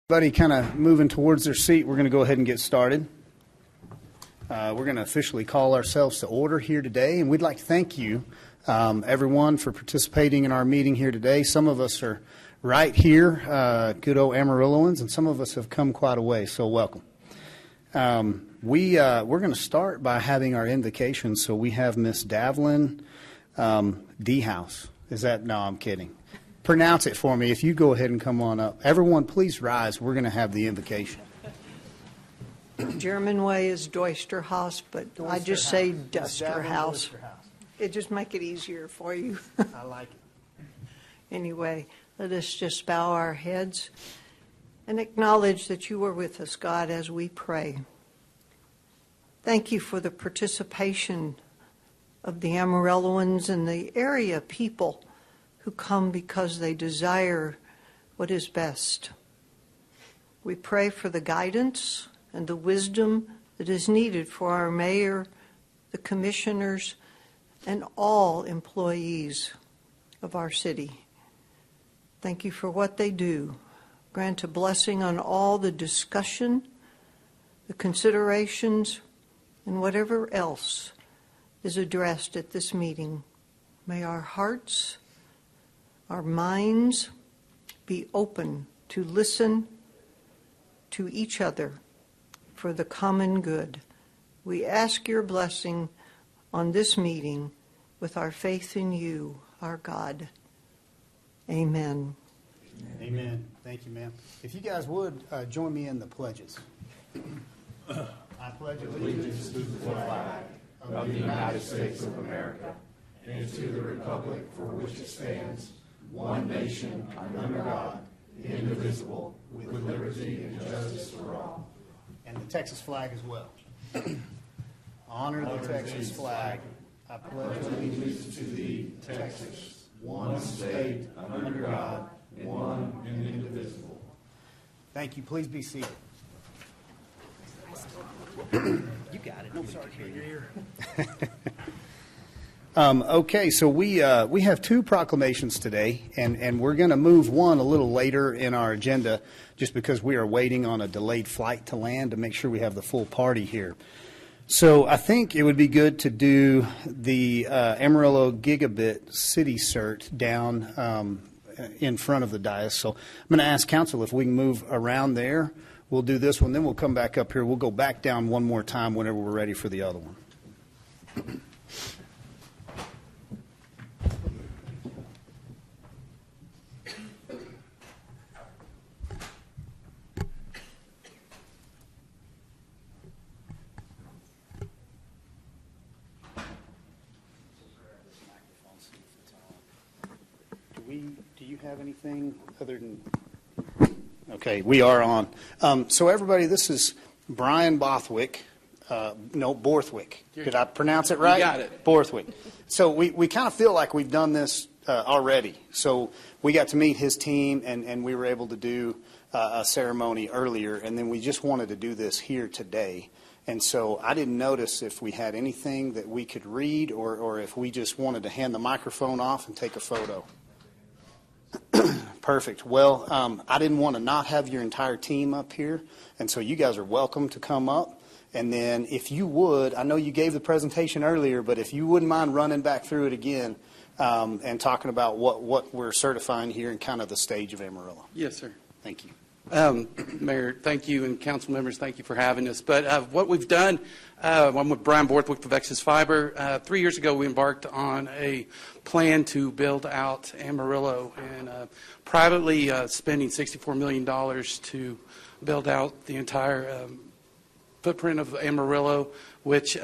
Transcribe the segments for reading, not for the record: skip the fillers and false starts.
Everybody kind of moving towards their seat, we're going to go ahead and get started. We're going to officially call ourselves to order here today, and we'd like to thank you, everyone, for participating in our meeting here today. Some of us are right here, good old Amarilloans, and some of us have come quite a way, so welcome. We're going to start by having our invocation, so we have Miss Davlin D. House. Is that? No, I'm kidding. Pronounce it for me. If you go ahead and come on up. Everyone, please rise. We're going to have the invocation. German way is Doisterhaus, but I just say Dusterhaus. It just make it easier for you. I like it. Anyway, let us just bow our heads and acknowledge that you are with us, God, as we pray. Thank you for the participation of the Amarilloans and the area people who come because they desire what is best. We pray for the guidance and the wisdom that is needed for our mayor, the commissioners, and all employees of our city. Thank you for what they do. Grant a blessing on all the discussion, the considerations, and whatever else is addressed at this meeting. May our hearts, our minds be open to listen to each other for the common good. We ask your blessing on this meeting with our faith in you, our God. Amen. Amen. Thank you, ma'am. If you guys would, join me in the pledges. I pledge allegiance to the flag of the United States of America and to the republic for which it stands, one nation, under God, indivisible, with liberty and justice for all. And the Texas flag as well. Honor the Texas flag. I pledge allegiance to thee, Texas, one state, under God, one and indivisible. Thank you. Please be seated. You got it. No, sorry, you're here. Okay, so we have two proclamations today, and we're going to move one a little later in our agenda just because we are waiting on a delayed flight to land to make sure we have the full party here. So I think it would be good to do the Amarillo Gigabit City Cert down in front of the dais. So I'm going to ask council if we can move around there. We'll do this one, then we'll come back up here. We'll go back down one more time whenever we're ready for the other one. Do you have anything other than... Okay, we are on. So everybody, this is Brian Borthwick. Borthwick. Did I pronounce it right? You got it. Borthwick. So we kind of feel like we've done this already. So we got to meet his team, and we were able to do a ceremony earlier, and then we just wanted to do this here today. And so I didn't notice if we had anything that we could read or if we just wanted to hand the microphone off and take a photo. Perfect. Well, I didn't want to not have your entire team up here, and so you guys are welcome to come up. And then if you would, I know you gave the presentation earlier, but if you wouldn't mind running back through it again and talking about what we're certifying here and kind of the stage of Amarillo. Yes, sir. Thank you. Mayor, thank you, and council members, thank you for having us. But what we've done, I'm with Brian Borthwick of Vexus Fiber. 3 years ago, we embarked on a plan to build out Amarillo and privately spending $64 million to build out the entire footprint of Amarillo, which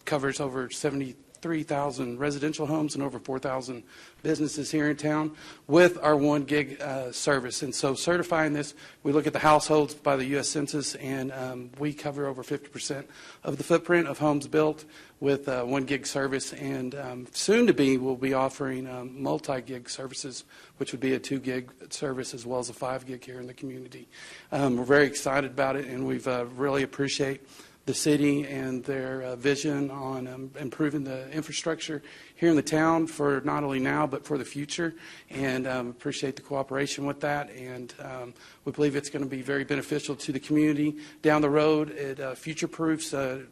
covers over 73,000 residential homes and over 4,000 businesses here in town with our 1 gig service. And so certifying this, we look at the households by the U.S. Census, and we cover over 50% of the footprint of homes built with 1 gig service. And soon to be, we'll be offering multi-gig services, which would be a 2 gig service as well as a 5 gig here in the community. We're very excited about it, and we've really appreciate the city and their vision on improving the infrastructure here in the town for not only now but for the future, and appreciate the cooperation with that. And we believe it's going to be very beneficial to the community down the road. It future-proofs the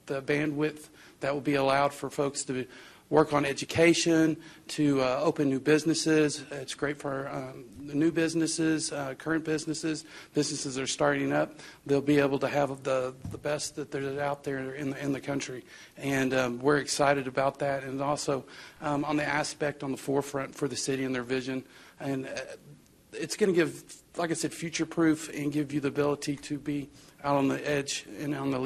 bandwidth that will be allowed for folks to work on education, to open new businesses. It's great for the new businesses, current businesses that are starting up. They'll be able to have the best that there's out there in the country. And we're excited about that. And also on the aspect on the forefront for the city and their vision. And it's going to give, like I said, future-proof and give you the ability to be out on the edge and on the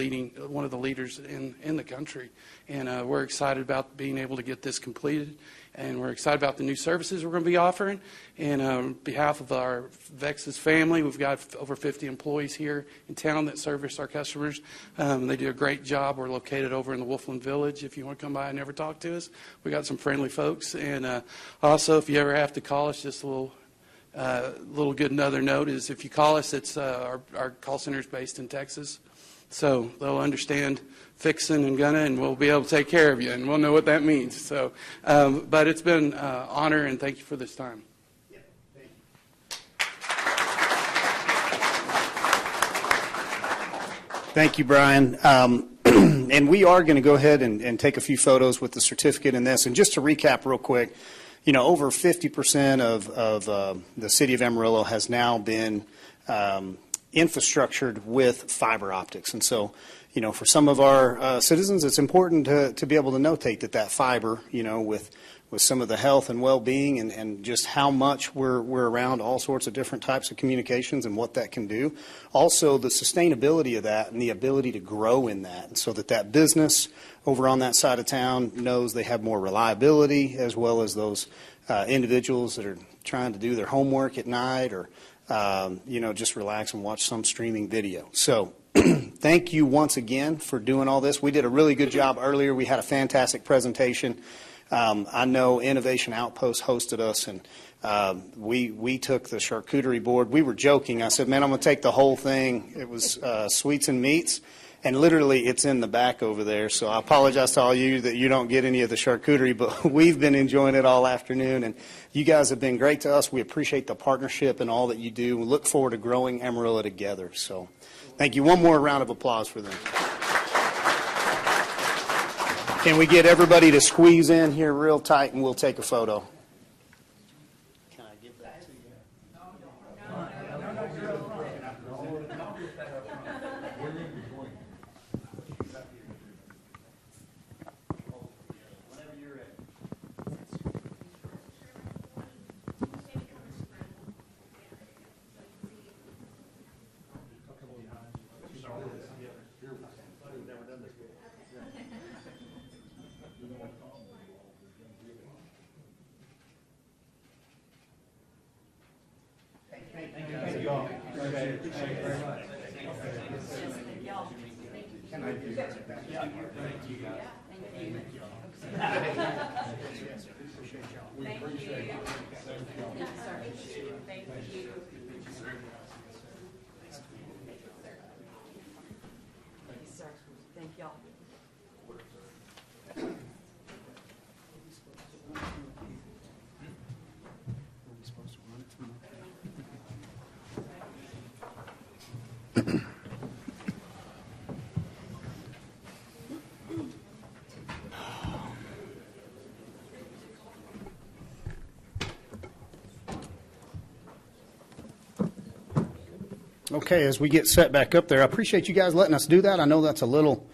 one of the leaders in the country. And we're excited about being able to get this completed. And we're excited about the new services we're going to be offering. And on behalf of our Vex's family, we've got over 50 employees here in town that service our customers. They do a great job. We're located over in the Wolfland Village. If you want to come by and never talk to us, we got some friendly folks. And also, if you ever have to call us, just a little good another note is if you call us, it's our call center is based in Texas, so they'll understand fixing and gunna, and we'll be able to take care of you, and we'll know what that means. So, but it's been an honor, and thank you for this time. Thank you, Brian. And we are going to go ahead and take a few photos with the certificate in this. And just to recap real quick, you know, over 50% of the city of Amarillo has now been infrastructured with fiber optics. And so, you know, for some of our citizens, it's important to be able to notate that fiber, you know, with some of the health and well-being and just how much we're around all sorts of different types of communications and what that can do. Also, the sustainability of that and the ability to grow in that, so that business over on that side of town knows they have more reliability, as well as those individuals that are trying to do their homework at night or, you know, just relax and watch some streaming video. So thank you once again for doing all this. We did a really good job earlier. We had a fantastic presentation. I know Innovation Outpost hosted us, and we took the charcuterie board. We were joking. I said, man, I'm going to take the whole thing. It was sweets and meats, and literally it's in the back over there. So I apologize to all you that you don't get any of the charcuterie, but we've been enjoying it all afternoon, and you guys have been great to us. We appreciate the partnership and all that you do. We look forward to growing Amarillo together. So thank you. One more round of applause for them. Can we get everybody to squeeze in here real tight, and we'll take a photo? Can I give that to you? Whenever you're ready. Okay, as we get set back up there, I appreciate you guys letting us do that. I know that's a little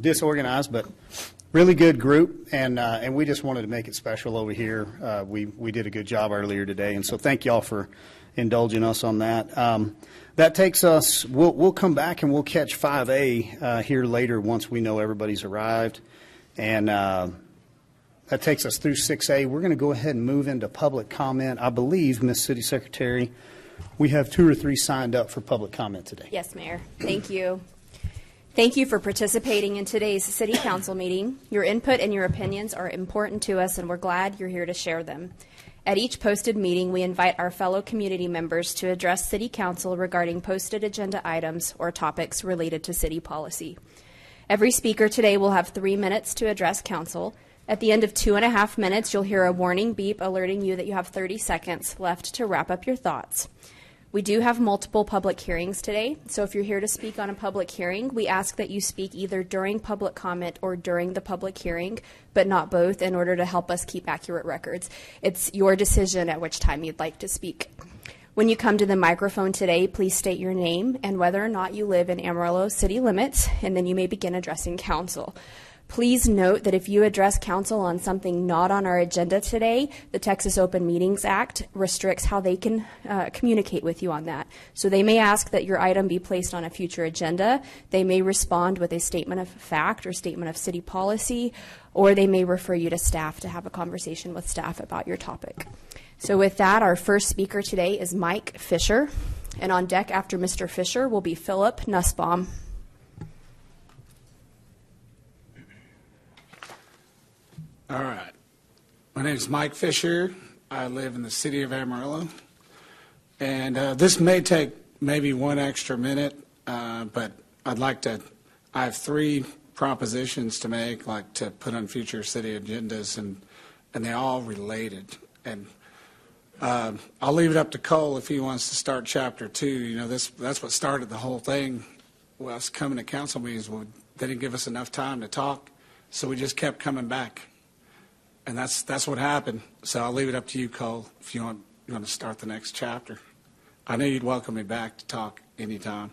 disorganized, but really good group, and we just wanted to make it special over here. We did a good job earlier today, and so thank y'all for indulging us on that. That takes us, we'll come back and we'll catch 5A here later once we know everybody's arrived, and that takes us through 6A. We're going to go ahead and move into public comment. I believe, Ms. City Secretary, we have 2 or 3 signed up for public comment today. Yes, Mayor. Thank you. Thank you for participating in today's City Council meeting. Your input and your opinions are important to us, and we're glad you're here to share them. At each posted meeting, we invite our fellow community members to address City Council regarding posted agenda items or topics related to city policy. Every speaker today will have 3 minutes to address Council. At the end of 2.5 minutes, you'll hear a warning beep alerting you that you have 30 seconds left to wrap up your thoughts. We do have multiple public hearings today, so if you're here to speak on a public hearing, we ask that you speak either during public comment or during the public hearing, but not both, in order to help us keep accurate records. It's your decision at which time you'd like to speak. When you come to the microphone today, please state your name and whether or not you live in Amarillo city limits, and then you may begin addressing Council. Please note that if you address Council on something not on our agenda today, the Texas Open Meetings Act restricts how they can communicate with you on that. So they may ask that your item be placed on a future agenda. They may respond with a statement of fact or statement of city policy, or they may refer you to staff to have a conversation with staff about your topic. So with that, our first speaker today is Mike Fisher, and on deck after Mr. Fisher will be Philip Nussbaum. All right. My name is Mike Fisher. I live in the city of Amarillo. And this may take maybe one extra minute, but I have 3 propositions to make, like to put on future city agendas, and they're all related. And I'll leave it up to Cole if he wants to start chapter 2. You know, that's what started the whole thing. Well, us coming to council meetings, they didn't give us enough time to talk, so we just kept coming back. And that's what happened. So I'll leave it up to you, Cole, if you want to start the next chapter. I know you'd welcome me back to talk anytime.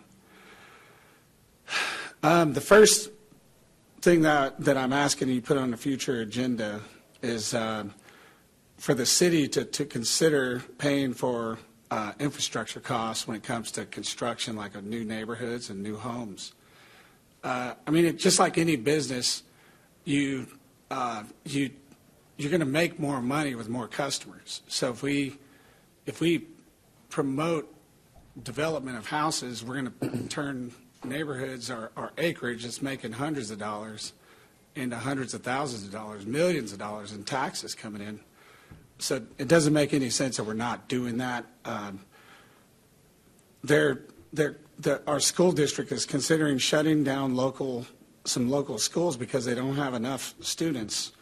The first thing that I'm asking you to put on the future agenda is for the city to consider paying for infrastructure costs when it comes to construction, like of new neighborhoods and new homes. I mean, just like any business, you're going to make more money with more customers. So if we promote development of houses, we're going to turn neighborhoods or acreage that's making hundreds of dollars into hundreds of thousands of dollars, millions of dollars in taxes coming in. So it doesn't make any sense that we're not doing that. Our school district is considering shutting down some local schools because they don't have enough students.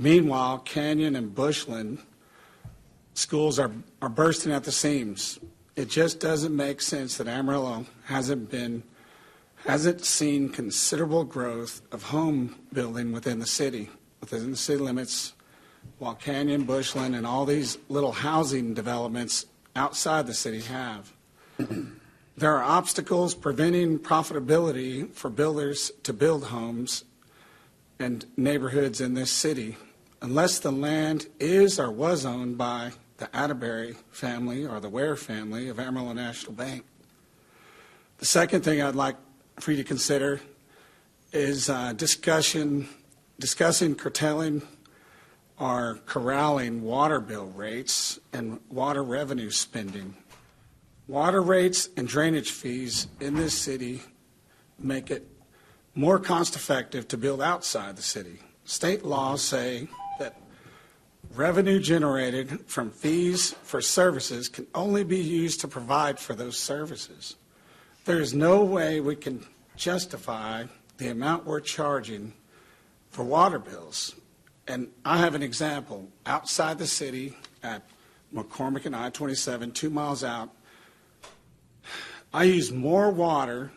Meanwhile, Canyon and Bushland schools are bursting at the seams. It just doesn't make sense that Amarillo hasn't seen considerable growth of home building within the city limits, while Canyon, Bushland, and all these little housing developments outside the city have. There are obstacles preventing profitability for builders to build homes and neighborhoods in this city, unless the land is or was owned by the Atterbury family or the Ware family of Amarillo National Bank. The second thing I'd like for you to consider is discussing curtailing or corralling water bill rates and water revenue spending. Water rates and drainage fees in this city make it more cost effective to build outside the city. State laws say that revenue generated from fees for services can only be used to provide for those services. There is no way we can justify the amount we're charging for water bills. And I have an example. Outside the city at McCormick and I-27, 2 miles out, I use more water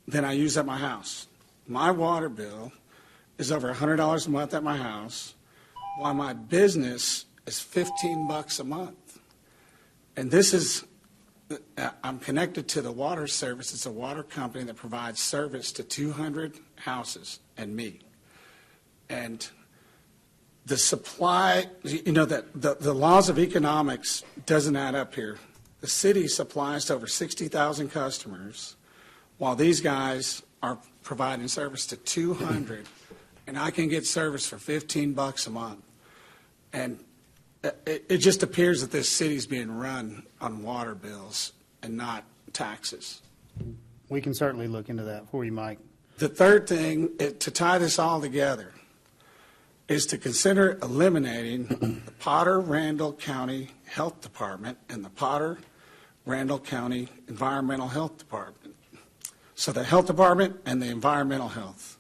than I use at my house. My water bill is over $100 a month at my house, while my business is $15 a month. And this is, I'm connected to the water service. It's a water company that provides service to 200 houses and me. And the supply, you know, the laws of economics doesn't add up here. The city supplies to over 60,000 customers, while these guys are providing service to 200, and I can get service for $15 a month. And it just appears that this city's being run on water bills and not taxes. We can certainly look into that for you, Mike. The third thing, to tie this all together, is to consider eliminating the Potter-Randall County Health Department and the Potter-Randall County Environmental Health Department. So the Health Department and the Environmental Health.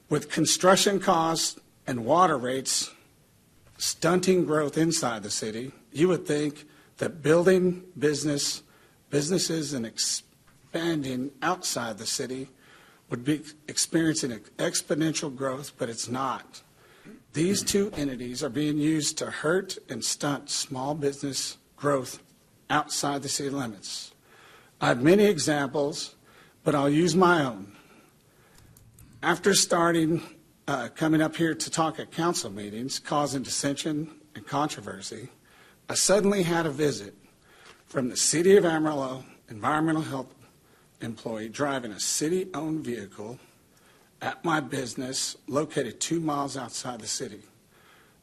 With construction costs and water rates stunting growth inside the city, you would think that building businesses and expanding outside the city would be experiencing exponential growth, but it's not. These two entities are being used to hurt and stunt small business growth outside the city limits. I have many examples, but I'll use my own. After coming up here to talk at council meetings, causing dissension and controversy, I suddenly had a visit from the City of Amarillo environmental health employee driving a city-owned vehicle at my business located 2 miles outside the city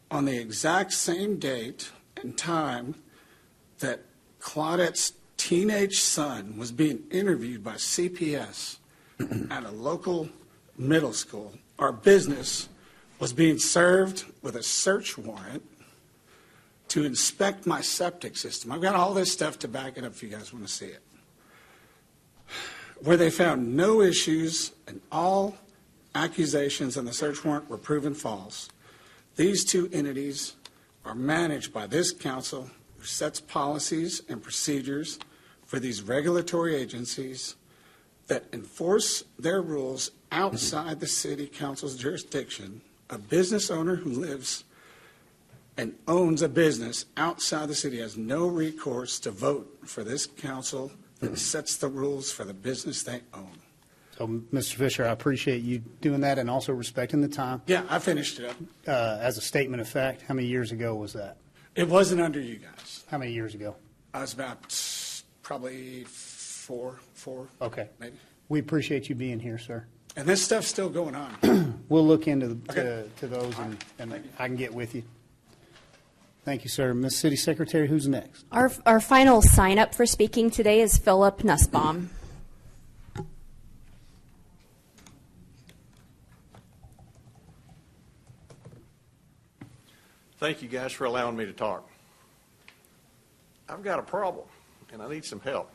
on the exact same date and time that Claudette's teenage son was being interviewed by CPS at a local middle school. Our business was being served with a search warrant to inspect my septic system. I've got all this stuff to back it up if you guys want to see it. Where they found no issues and all accusations on the search warrant were proven false. These two entities are managed by this council, who sets policies and procedures for these regulatory agencies that enforce their rules outside the city council's jurisdiction. A business owner who lives and owns a business outside the city has no recourse to vote for this council that sets the rules for the business they own. So, Mr. Fisher, I appreciate you doing that and also respecting the time. Yeah, I finished it up. As a statement of fact, how many years ago was that? It wasn't under you guys. How many years ago? I was about probably four, Okay. maybe. We appreciate you being here, sir. And this stuff's still going on. We'll look into Okay. to those, and I can get with you. Thank you, sir. Ms. City Secretary, who's next? Our final sign-up for speaking today is Philip Nussbaum. Thank you guys for allowing me to talk. I've got a problem and I need some help.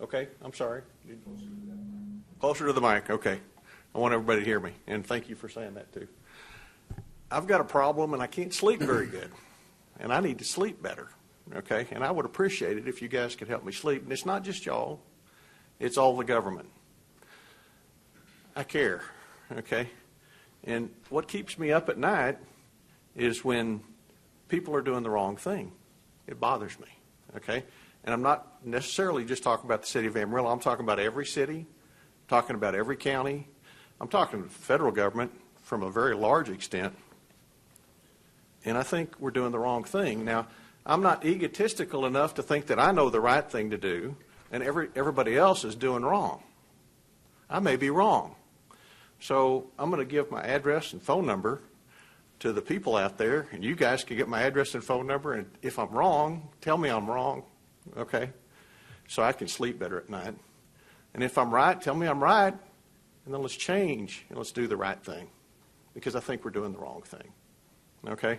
Okay, I'm sorry. Closer to the mic, okay. I want everybody to hear me, and thank you for saying that too. I've got a problem and I can't sleep very good, and I need to sleep better, okay? And I would appreciate it if you guys could help me sleep. And it's not just y'all, it's all the government. I care, okay? And what keeps me up at night is when people are doing the wrong thing. It bothers me, okay? And I'm not necessarily just talking about the city of Amarillo. I'm talking about every city, talking about every county. I'm talking to the federal government from a very large extent. And I think we're doing the wrong thing. Now, I'm not egotistical enough to think that I know the right thing to do and everybody else is doing wrong. I may be wrong. So I'm going to give my address and phone number to the people out there, and you guys can get my address and phone number, and if I'm wrong, tell me I'm wrong, okay? So I can sleep better at night. And if I'm right, tell me I'm right, and then let's change, and let's do the right thing, because I think we're doing the wrong thing, okay?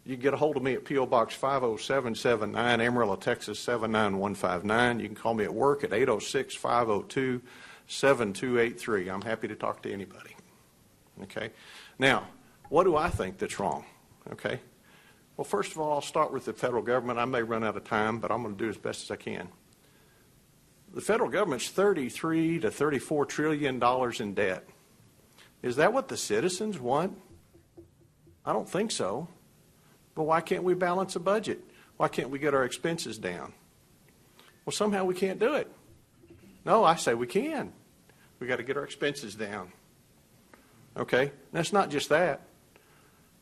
You can get a hold of me at P.O. Box 50779, Amarillo, Texas 79159. You can call me at work at 806-502-7283. I'm happy to talk to anybody, okay? Now, what do I think that's wrong? Okay. Well, first of all, I'll start with the federal government. I may run out of time, but I'm going to do as best as I can. The federal government's $33 to $34 trillion in debt. Is that what the citizens want? I don't think so. But why can't we balance a budget? Why can't we get our expenses down? Well, somehow we can't do it. No, I say we can. We got to get our expenses down. Okay? And that's not just that.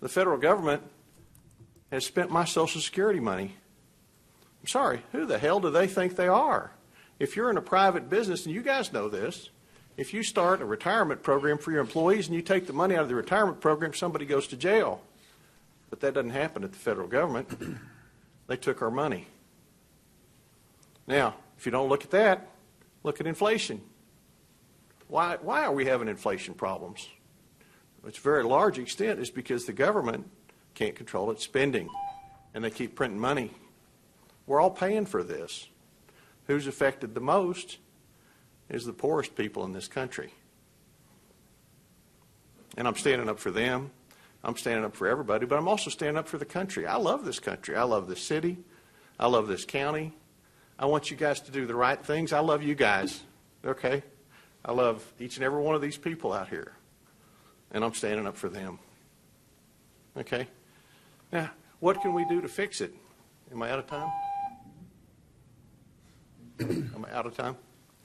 The federal government has spent my Social Security money. I'm sorry, who the hell do they think they are? If you're in a private business, and you guys know this, if you start a retirement program for your employees and you take the money out of the retirement program, somebody goes to jail. But that doesn't happen at the federal government. They took our money. Now, if you don't look at that, look at inflation. Why are we having inflation problems? which a very large extent is because the government can't control its spending, and they keep printing money. We're all paying for this. Who's affected the most is the poorest people in this country. And I'm standing up for them. I'm standing up for everybody, but I'm also standing up for the country. I love this country. I love this city. I love this county. I want you guys to do the right things. I love you guys, okay? I love each and every one of these people out here, and I'm standing up for them, okay? Now, what can we do to fix it? Am I out of time? Am I out of time?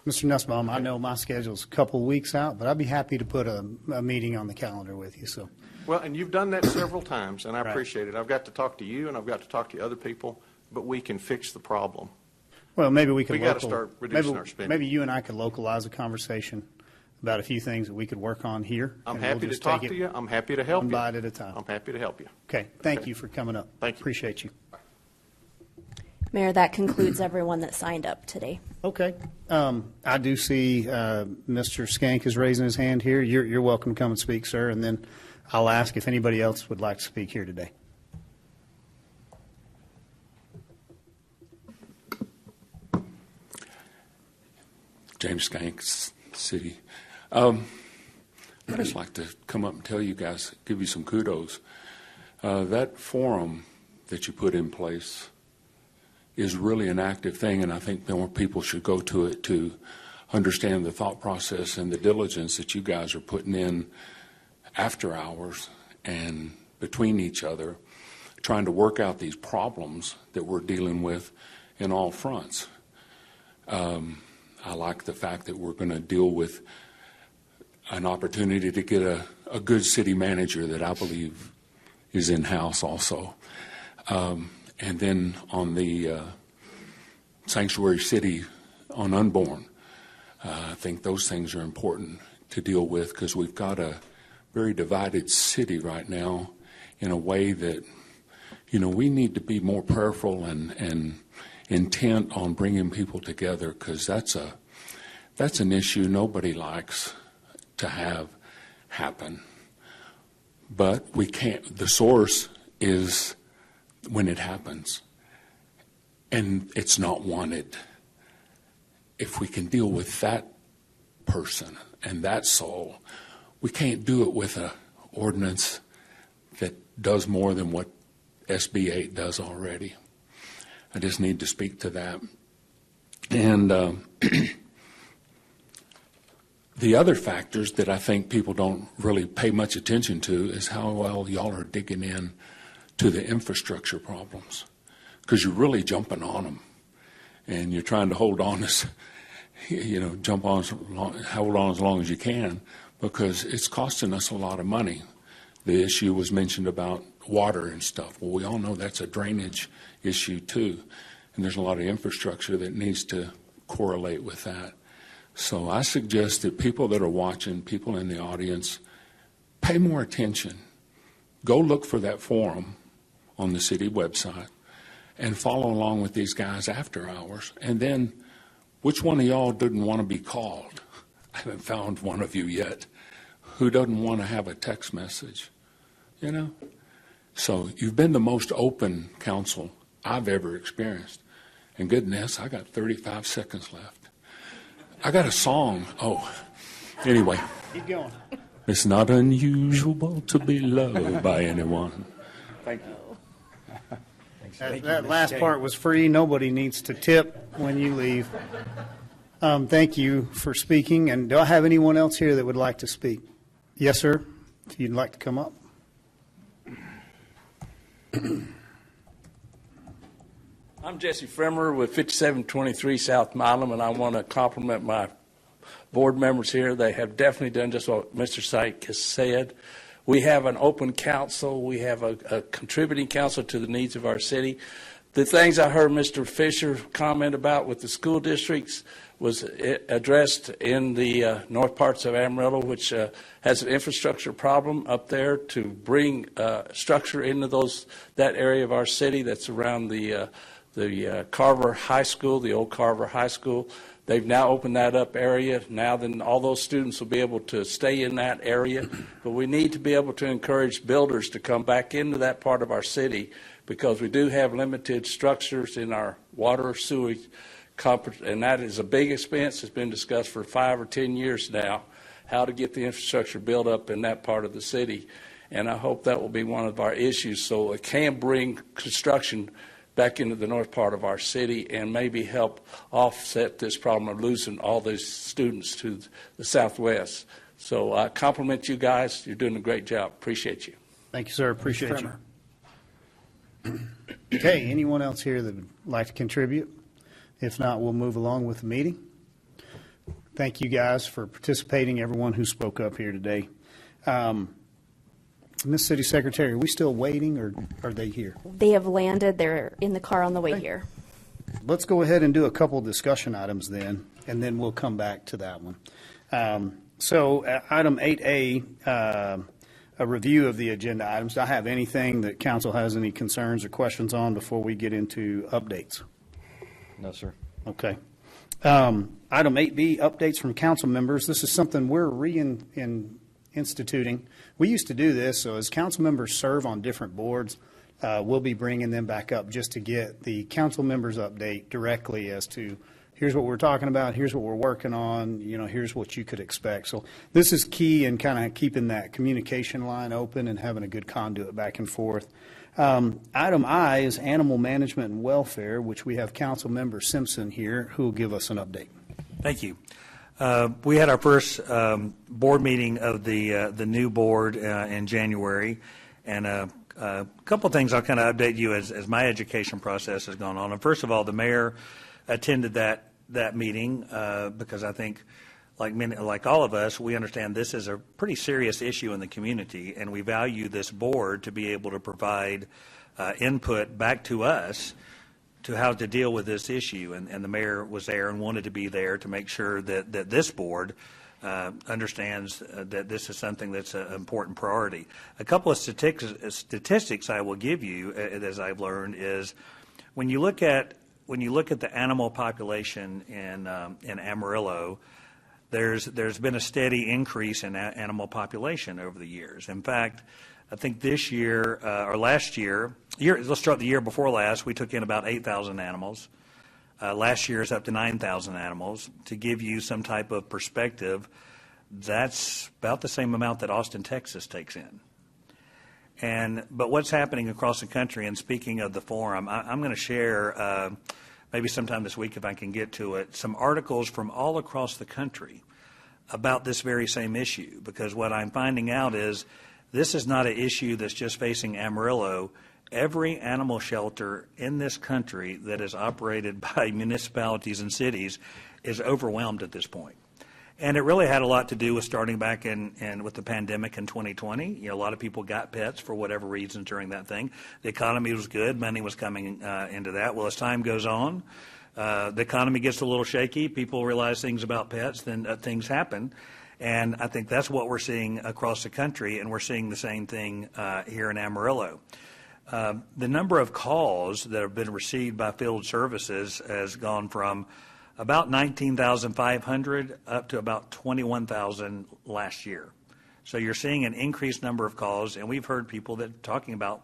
Mr. Nussbaum, I know my schedule's a couple of weeks out, but I'd be happy to put a meeting on the calendar with you. So, well, and you've done that several times, and I Right. appreciate it. I've got to talk to you, and I've got to talk to other people, but we can fix the problem. well, maybe we could. We gotta start reducing our spending. Maybe you and I could localize a conversation about a few things that we could work on here. I'm and we'll happy to just talk take to it you. I'm happy to help one you. bite at a time. I'm happy to help you. Okay. Thank Okay. you for coming up. Thank you. Appreciate you. Mayor, that concludes everyone that signed up today. Okay. I do see Mr. Skank is raising his hand here. You're welcome to come and speak, sir, and then I'll ask if anybody else would like to speak here today. James Skanks, City. I'd just like to come up and tell you guys, give you some kudos. That forum that you put in place is really an active thing, and I think more people should go to it to understand the thought process and the diligence that you guys are putting in after hours and between each other, trying to work out these problems that we're dealing with in all fronts. I like the fact that we're going to deal with an opportunity to get a good city manager that I believe is in-house also. And then on the sanctuary city on unborn, I think those things are important to deal with because we've got a very divided city right now in a way that, you know, we need to be more prayerful and intent on bringing people together because that's an issue nobody likes to have happen. But we can't, the source is when it happens, and it's not wanted. If we can deal with that person and that soul, we can't do it with an ordinance that does more than what SB 8 does already. I just need to speak to that. And the other factors that I think people don't really pay much attention to is how well y'all are digging in to the infrastructure problems, because you're really jumping on them, and you're trying to hold on as, you know, hold on as long as you can, because it's costing us a lot of money. The issue was mentioned about water and stuff. Well, we all know that's a drainage issue too, and there's a lot of infrastructure that needs to correlate with that. So I suggest that people that are watching, people in the audience, pay more attention. Go look for that forum on the city website and follow along with these guys after hours. And then, which one of y'all didn't want to be called? I haven't found one of you yet who doesn't want to have a text message, you know? So you've been the most open council I've ever experienced. And goodness, I got 35 seconds left. I got a song. Oh, anyway. Keep going. It's not unusual to be loved by anyone. Thank you. That last part was free. Nobody needs to tip when you leave. Thank you for speaking. And do I have anyone else here that would like to speak? Yes, sir. If you'd like to come up. I'm Jesse Fremer with 5723 South Milam, and I want to compliment my board members here. They have definitely done just what Mr. Syke has said. We have an open council. We have a contributing council to the needs of our city. The things I heard Mr. Fisher comment about with the school districts was addressed in the north parts of Amarillo, which has an infrastructure problem up there, to bring structure into that area of our city that's around the Carver High School, the old Carver High School. They've now opened that up area. Now then all those students will be able to stay in that area. But we need to be able to encourage builders to come back into that part of our city because we do have limited structures in our water, sewage, and that is a big expense. It's been discussed for 5 or 10 years now, how to get the infrastructure built up in that part of the city. And I hope that will be one of our issues so it can bring construction back into the north part of our city and maybe help offset this problem of losing all these students to the southwest. So I compliment you guys. You're doing a great job. Appreciate you. Thank you, sir. Appreciate you. Okay, anyone else here that would like to contribute? If not, we'll move along with the meeting. Thank you guys for participating, everyone who spoke up here today. Ms. City Secretary, are we still waiting, or are they here? They have landed. They're in the car on the way here. Let's go ahead and do a couple discussion items then, and then we'll come back to that one. Item 8A, a review of the agenda items. Do I have anything that council has any concerns or questions on before we get into updates? No, sir. Okay. Item 8B, updates from council members. This is something we're instituting. We used to do this, so as council members serve on different boards, we'll be bringing them back up just to get the council members update directly as to here's what we're talking about, here's what we're working on, here's what you could expect. So this is key in kind of keeping that communication line open and having a good conduit back and forth. Item I is animal management and welfare, which we have council member Simpson here who will give us an update. Thank you. We had our first board meeting of the new board in January, and a couple of things I'll kind of update you as my education process has gone on. And first of all, the mayor attended that meeting because I think, like all of us, we understand this is a pretty serious issue in the community, and we value this board to be able to provide input back to us to how to deal with this issue. And the mayor was there and wanted to be there to make sure that this board understands that this is something that's an important priority. A couple of statistics I will give you, as I've learned, is when you look at the animal population in Amarillo, there's been a steady increase in animal population over the years. In fact, I think this year or last year, let's start the year before last, we took in about 8,000 animals. Last year is up to 9,000 animals. To give you some type of perspective, that's about the same amount that Austin, Texas takes in. But what's happening across the country, and speaking of the forum, I'm going to share, maybe sometime this week if I can get to it, some articles from all across the country about this very same issue, because what I'm finding out is this is not an issue that's just facing Amarillo. Every animal shelter in this country that is operated by municipalities and cities is overwhelmed at this point. And it really had a lot to do with starting back with the pandemic in 2020. A lot of people got pets for whatever reason during that thing. The economy was good. Money was coming into that. Well, as time goes on, the economy gets a little shaky. People realize things about pets, then things happen. And I think that's what we're seeing across the country, and we're seeing the same thing here in Amarillo. The number of calls that have been received by field services has gone from about 19,500 up to about 21,000 last year. So you're seeing an increased number of calls, and we've heard people that talking about,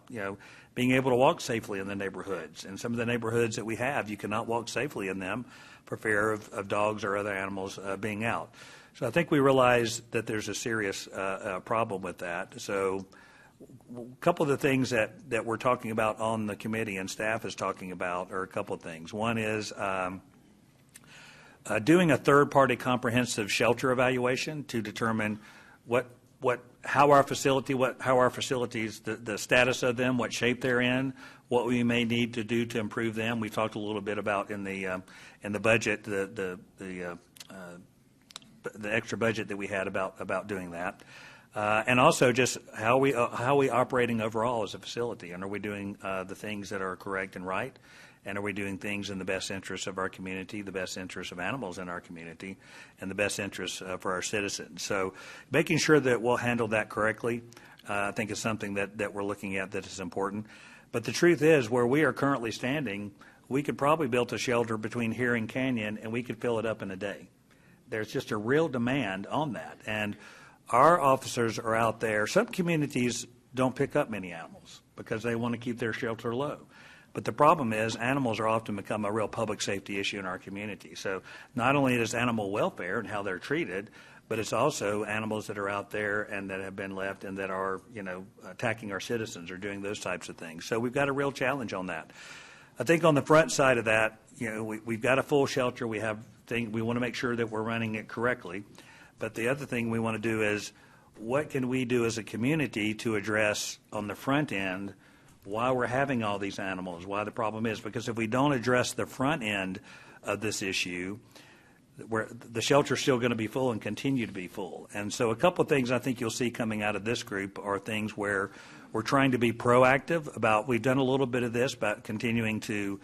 being able to walk safely in the neighborhoods. And some of the neighborhoods that we have, you cannot walk safely in them for fear of dogs or other animals being out. So I think we realize that there's a serious problem with that. So a couple of the things that we're talking about on the committee and staff is talking about are a couple of things. One is doing a third-party comprehensive shelter evaluation to determine how our facilities, the status of them, what shape they're in, what we may need to do to improve them. We've talked a little bit about in the budget, the extra budget that we had about doing that. And also just how we operating overall as a facility, and are we doing the things that are correct and right, and are we doing things in the best interest of our community, the best interest of animals in our community, and the best interest for our citizens. So making sure that we'll handle that correctly, I think is something that we're looking at that is important. But the truth is, where we are currently standing, we could probably build a shelter between here and Canyon, and we could fill it up in a day. There's just a real demand on that. And our officers are out there. Some communities don't pick up many animals because they want to keep their shelter low. But the problem is animals are often become a real public safety issue in our community. So not only is animal welfare and how they're treated, but it's also animals that are out there and that have been left and that are, attacking our citizens or doing those types of things. So we've got a real challenge on that. I think on the front side of that, we've got a full shelter. We want to make sure that we're running it correctly. But the other thing we want to do is, what can we do as a community to address on the front end why we're having all these animals, why the problem is? Because if we don't address the front end of this issue, the shelter's still going to be full and continue to be full. And so a couple of things I think you'll see coming out of this group are things where we're trying to be proactive about, we've done a little bit of this, about continuing to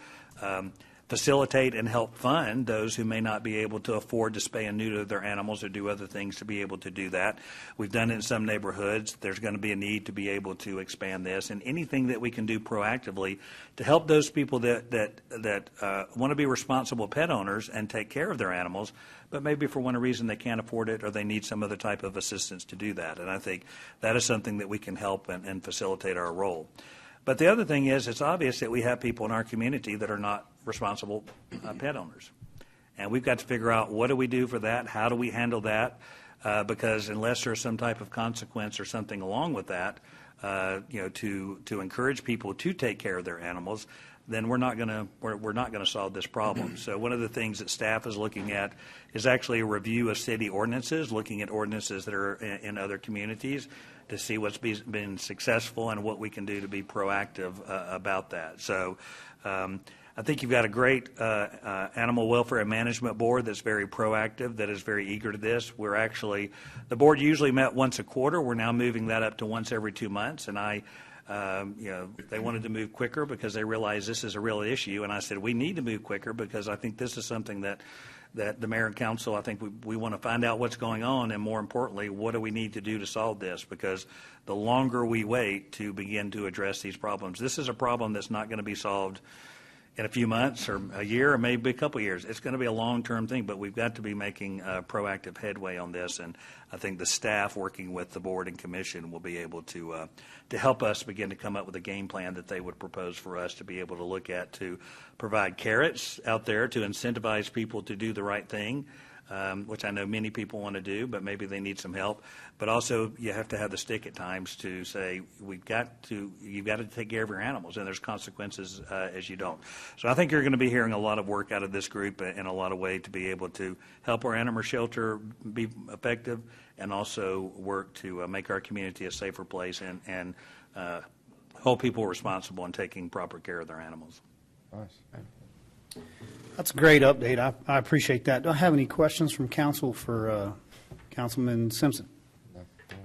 facilitate and help fund those who may not be able to afford to spay and neuter their animals or do other things to be able to do that. We've done it in some neighborhoods. There's going to be a need to be able to expand this, and anything that we can do proactively to help those people that want to be responsible pet owners and take care of their animals, but maybe for one reason they can't afford it or they need some other type of assistance to do that. And I think that is something that we can help and facilitate our role. But the other thing is, it's obvious that we have people in our community that are not responsible pet owners. And we've got to figure out, what do we do for that? How do we handle that? Because unless there's some type of consequence or something along with that, to encourage people to take care of their animals, then we're not going to solve this problem. So one of the things that staff is looking at is actually a review of city ordinances, looking at ordinances that are in other communities to see what's been successful and what we can do to be proactive about that. So I think you've got a great animal welfare and management board that's very proactive, that is very eager to this. The board usually met once a quarter. We're now moving that up to once every 2 months. And they wanted to move quicker because they realized this is a real issue. And I said, we need to move quicker because I think this is something that the mayor and council, I think we want to find out what's going on, and more importantly, what do we need to do to solve this? Because the longer we wait to begin to address these problems, this is a problem that's not going to be solved in a few months or a year or maybe a couple of years. It's going to be a long-term thing, but we've got to be making proactive headway on this, and I think the staff working with the board and commission will be able to help us begin to come up with a game plan that they would propose for us to be able to look at, to provide carrots out there to incentivize people to do the right thing, which I know many people want to do, but maybe they need some help. But also, you have to have the stick at times to say, you've got to take care of your animals, and there's consequences as you don't. So I think you're going to be hearing a lot of work out of this group in a lot of ways to be able to help our animal shelter be effective, and also work to make our community a safer place and hold people responsible in taking proper care of their animals. Nice. That's a great update. I appreciate that. Do I have any questions from council for Councilman Simpson? No, don't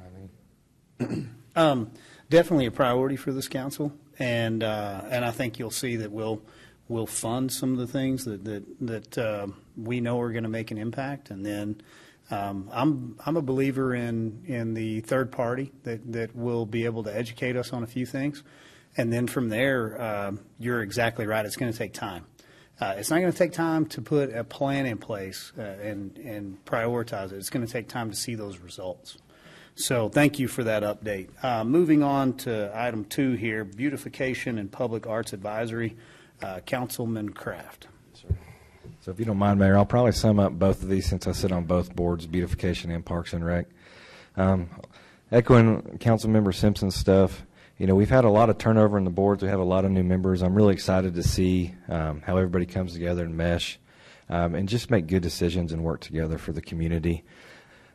have any. Definitely a priority for this council, and I think you'll see that we'll fund some of the things that we know are going to make an impact, and then I'm a believer in the third party that will be able to educate us on a few things, and then from there, you're exactly right. It's going to take time. It's not going to take time to put a plan in place and prioritize it. It's going to take time to see those results. So thank you for that update. Moving on to item 2 here, beautification and public arts advisory, Councilman Kraft. So if you don't mind, Mayor, I'll probably sum up both of these since I sit on both boards, beautification and Parks and Rec. Echoing Councilmember Simpson's stuff, we've had a lot of turnover in the boards. We have a lot of new members. I'm really excited to see how everybody comes together and mesh and just make good decisions and work together for the community.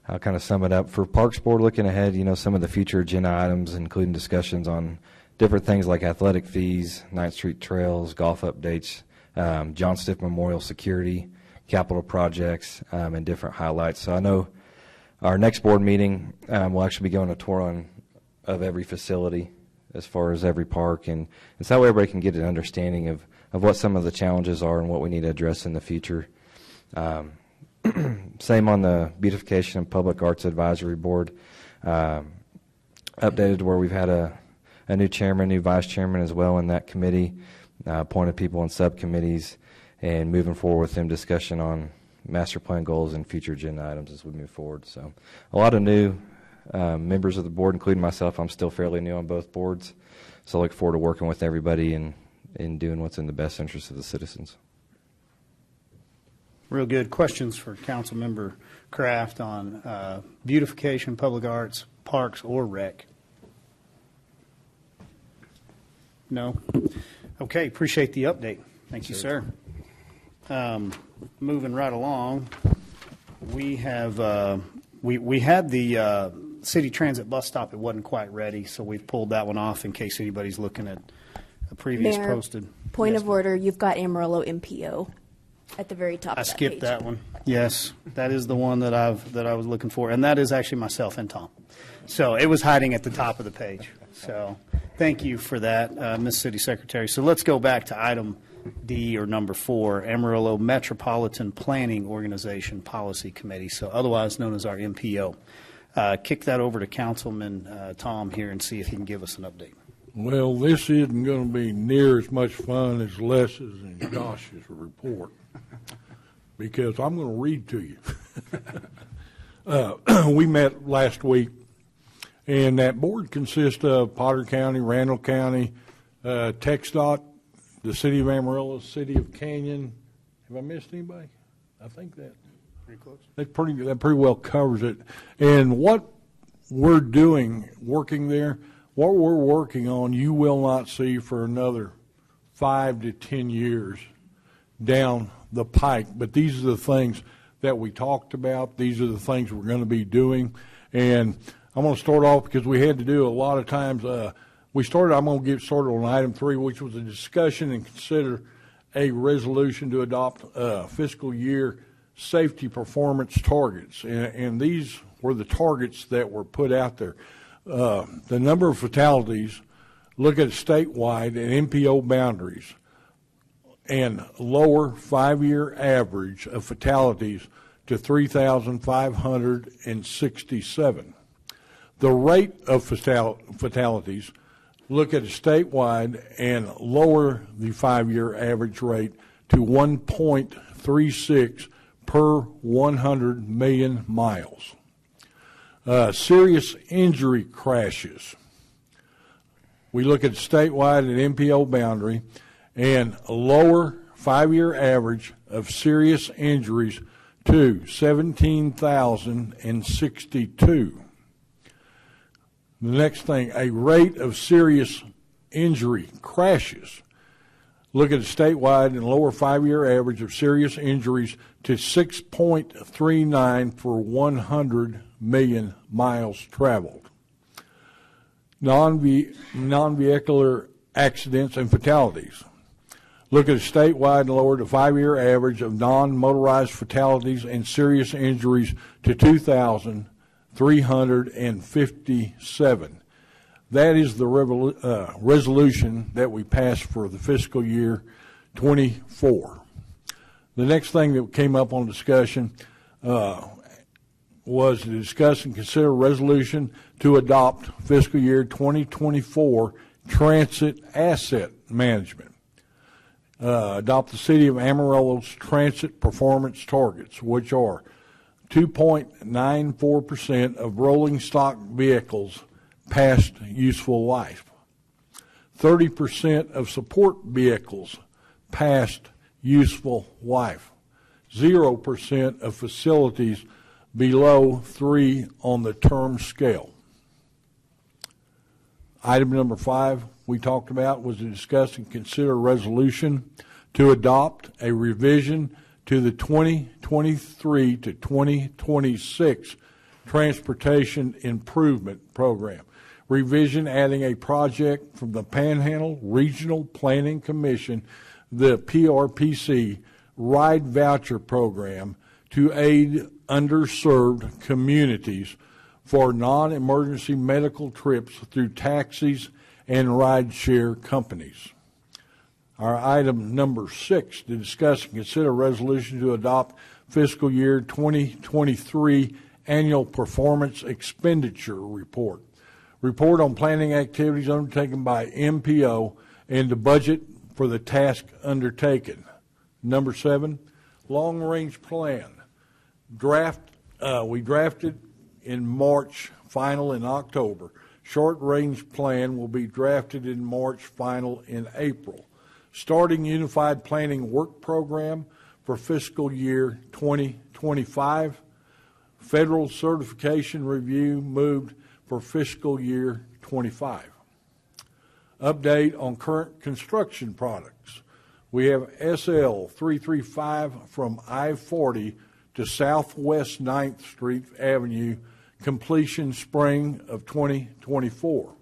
I'll kind of sum it up. For Parks Board, looking ahead, some of the future agenda items, including discussions on different things like athletic fees, 9th Street trails, golf updates, John Stiff Memorial security, capital projects, and different highlights. So I know our next board meeting, we'll actually be going a tour of every facility as far as every park, and so that way everybody can get an understanding of what some of the challenges are and what we need to address in the future. Same on the beautification and public arts advisory board, updated to where we've had a new chairman, new vice chairman as well in that committee. appointed people on subcommittees, and moving forward with them discussion on master plan goals and future agenda items as we move forward. So a lot of new members of the board, including myself. I'm still fairly new on both boards, so I look forward to working with everybody and doing what's in the best interest of the citizens. Real good questions for Councilmember Kraft on beautification, public arts, parks, or rec? No? Okay, appreciate the update. Thank you, sir. Moving right along, we have we had the city transit bus stop. It wasn't quite ready, so we've pulled that one off in case anybody's looking at a previous Mayor, posted. Point Yes, of order, you've got Amarillo MPO at the very top I of that skipped page. that one. Yes, that is the one that I was looking for, and that is actually myself and Tom. So it was hiding at the top of the page. So thank you for that, Ms. City Secretary. So let's go back to item D, or number 4, Amarillo Metropolitan Planning Organization Policy Committee, so otherwise known as our MPO. Kick that over to Councilman Tom here and see if he can give us an update. Well, this isn't going to be near as much fun as Les's and Josh's report, because I'm going to read to you. We met last week, and that board consists of Potter County, Randall County, TxDOT, the City of Amarillo, City of Canyon. Have I missed anybody? I think that. Pretty close. That pretty well covers it. And what we're doing, working there, what we're working on, you will not see for another 5 to 10 years down the pike. But these are the things that we talked about. These are the things we're going to be doing. And I'm going to start off because we had to do a lot of times. I'm going to get started on item 3, which was a discussion and consider a resolution to adopt fiscal year safety performance targets. And these were the targets that were put out there. The number of fatalities, look at statewide and MPO boundaries, and lower 5-year average of fatalities to 3,567. The rate of fatalities, look at a statewide and lower the 5-year average rate to 1.36 per 100 million miles. Serious injury crashes. We look at statewide and MPO boundary and a lower 5-year average of serious injuries to 17,062. The next thing, a rate of serious injury crashes. Look at a statewide and lower 5-year average of serious injuries to 6.39 for 100 million miles traveled. Non-vehicular accidents and fatalities. Look at a statewide and lower the 5-year average of non-motorized fatalities and serious injuries to 2,357. That is the resolution that we passed for the fiscal year 24. The next thing that came up on discussion was to discuss and consider a resolution to adopt fiscal year 2024 transit asset management. Adopt the City of Amarillo's transit performance targets, which are 2.94% of rolling stock vehicles past useful life, 30% of support vehicles past useful life, 0% of facilities below 3 on the term scale. Item number 5 we talked about was to discuss and consider a resolution to adopt a revision to the 2023 to 2026 Transportation Improvement Program. Revision adding a project from the Panhandle Regional Planning Commission, the PRPC Ride Voucher Program, to aid underserved communities for non-emergency medical trips through taxis and ride-share companies. Our item number 6, to discuss and consider a resolution to adopt fiscal year 2023 annual performance expenditure report. Report on planning activities undertaken by MPO and the budget for the task undertaken. Number 7, long-range plan. We drafted in March, final in October. Short-range plan will be drafted in March, final in April. Starting unified planning work program for fiscal year 2025. Federal certification review moved for fiscal year 25. Update on current construction products. We have SL 335 from I-40 to Southwest 9th Street Avenue, completion spring of 2024.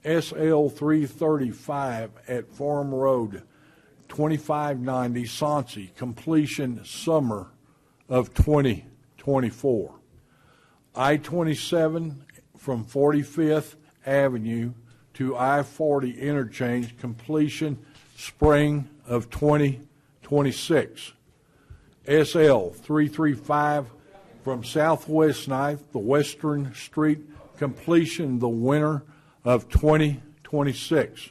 SL 335 at Farm Road, 2590 Soncy, completion summer of 2024. I-27 from 45th Avenue to I-40 interchange, completion spring of 2026. SL 335 from Southwest 9th, the Western Street, completion the winter of 2026.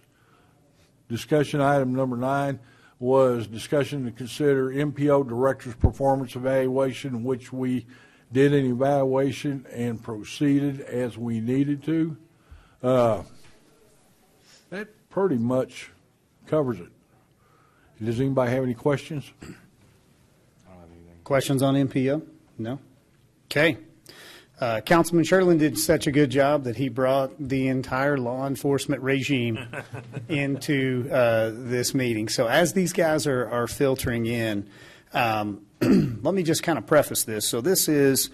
Discussion item number 9 was discussion to consider MPO Director's Performance Evaluation, which we did an evaluation and proceeded as we needed to. That pretty much covers it. Does anybody have any questions? Questions on MPO? No? Okay. Councilman Sherlin did such a good job that he brought the entire law enforcement regime into this meeting. So as these guys are filtering in, let me just kind of preface this. So this is,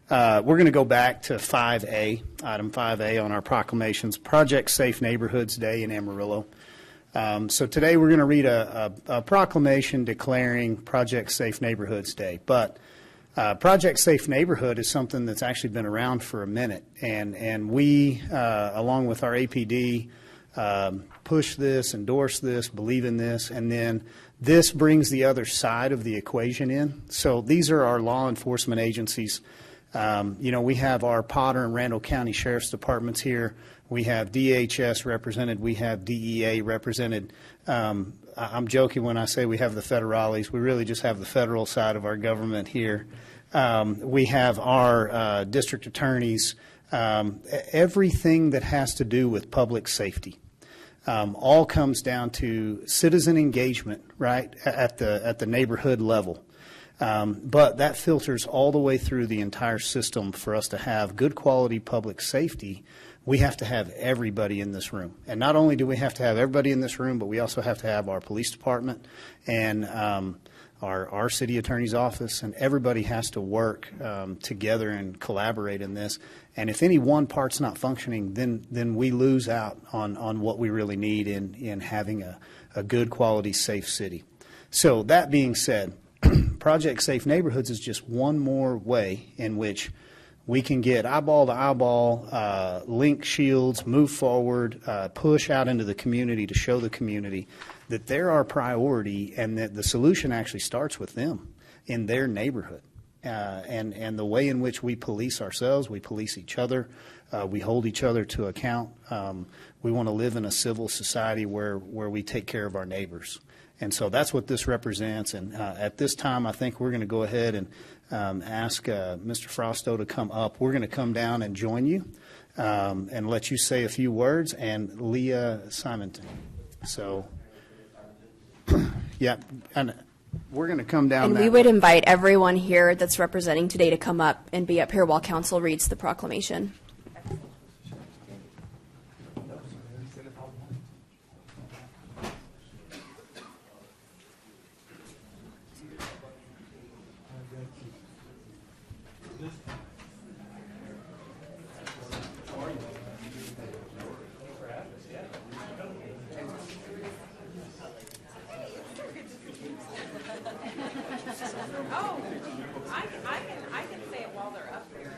we're going to go back to 5A, item 5A on our proclamations, Project Safe Neighborhoods Day in Amarillo. So today we're going to read a proclamation declaring Project Safe Neighborhoods Day. But Project Safe Neighborhood is something that's actually been around for a minute. And we, along with our APD, push this, endorse this, believe in this, and then this brings the other side of the equation in. So these are our law enforcement agencies. We have our Potter and Randall County Sheriff's Departments here. We have DHS represented. We have DEA represented. I'm joking when I say we have the federales. We really just have the federal side of our government here. We have our district attorneys, everything that has to do with public safety. All comes down to citizen engagement, right, at the neighborhood level. But that filters all the way through the entire system. For us to have good quality public safety, we have to have everybody in this room. And not only do we have to have everybody in this room, but we also have to have our police department and our city attorney's office, and everybody has to work together and collaborate in this. And if any one part's not functioning, then we lose out on what we really need in having a good quality safe city. So that being said, Project Safe Neighborhoods is just one more way in which we can get eyeball to eyeball, link shields, move forward, push out into the community to show the community that they're our priority and that the solution actually starts with them in their neighborhood. And the way in which we police ourselves, we police each other, we hold each other to account. We want to live in a civil society where we take care of our neighbors. And so that's what this represents. And at this time, I think we're going to go ahead and ask Mr. Frosto to come up. We're going to come down and join you and let you say a few words, and Leah Simonton. So, yeah, and we're going to come down. And we would invite everyone here that's representing today to come up and be up here while council reads the proclamation. I can say it while they're up there.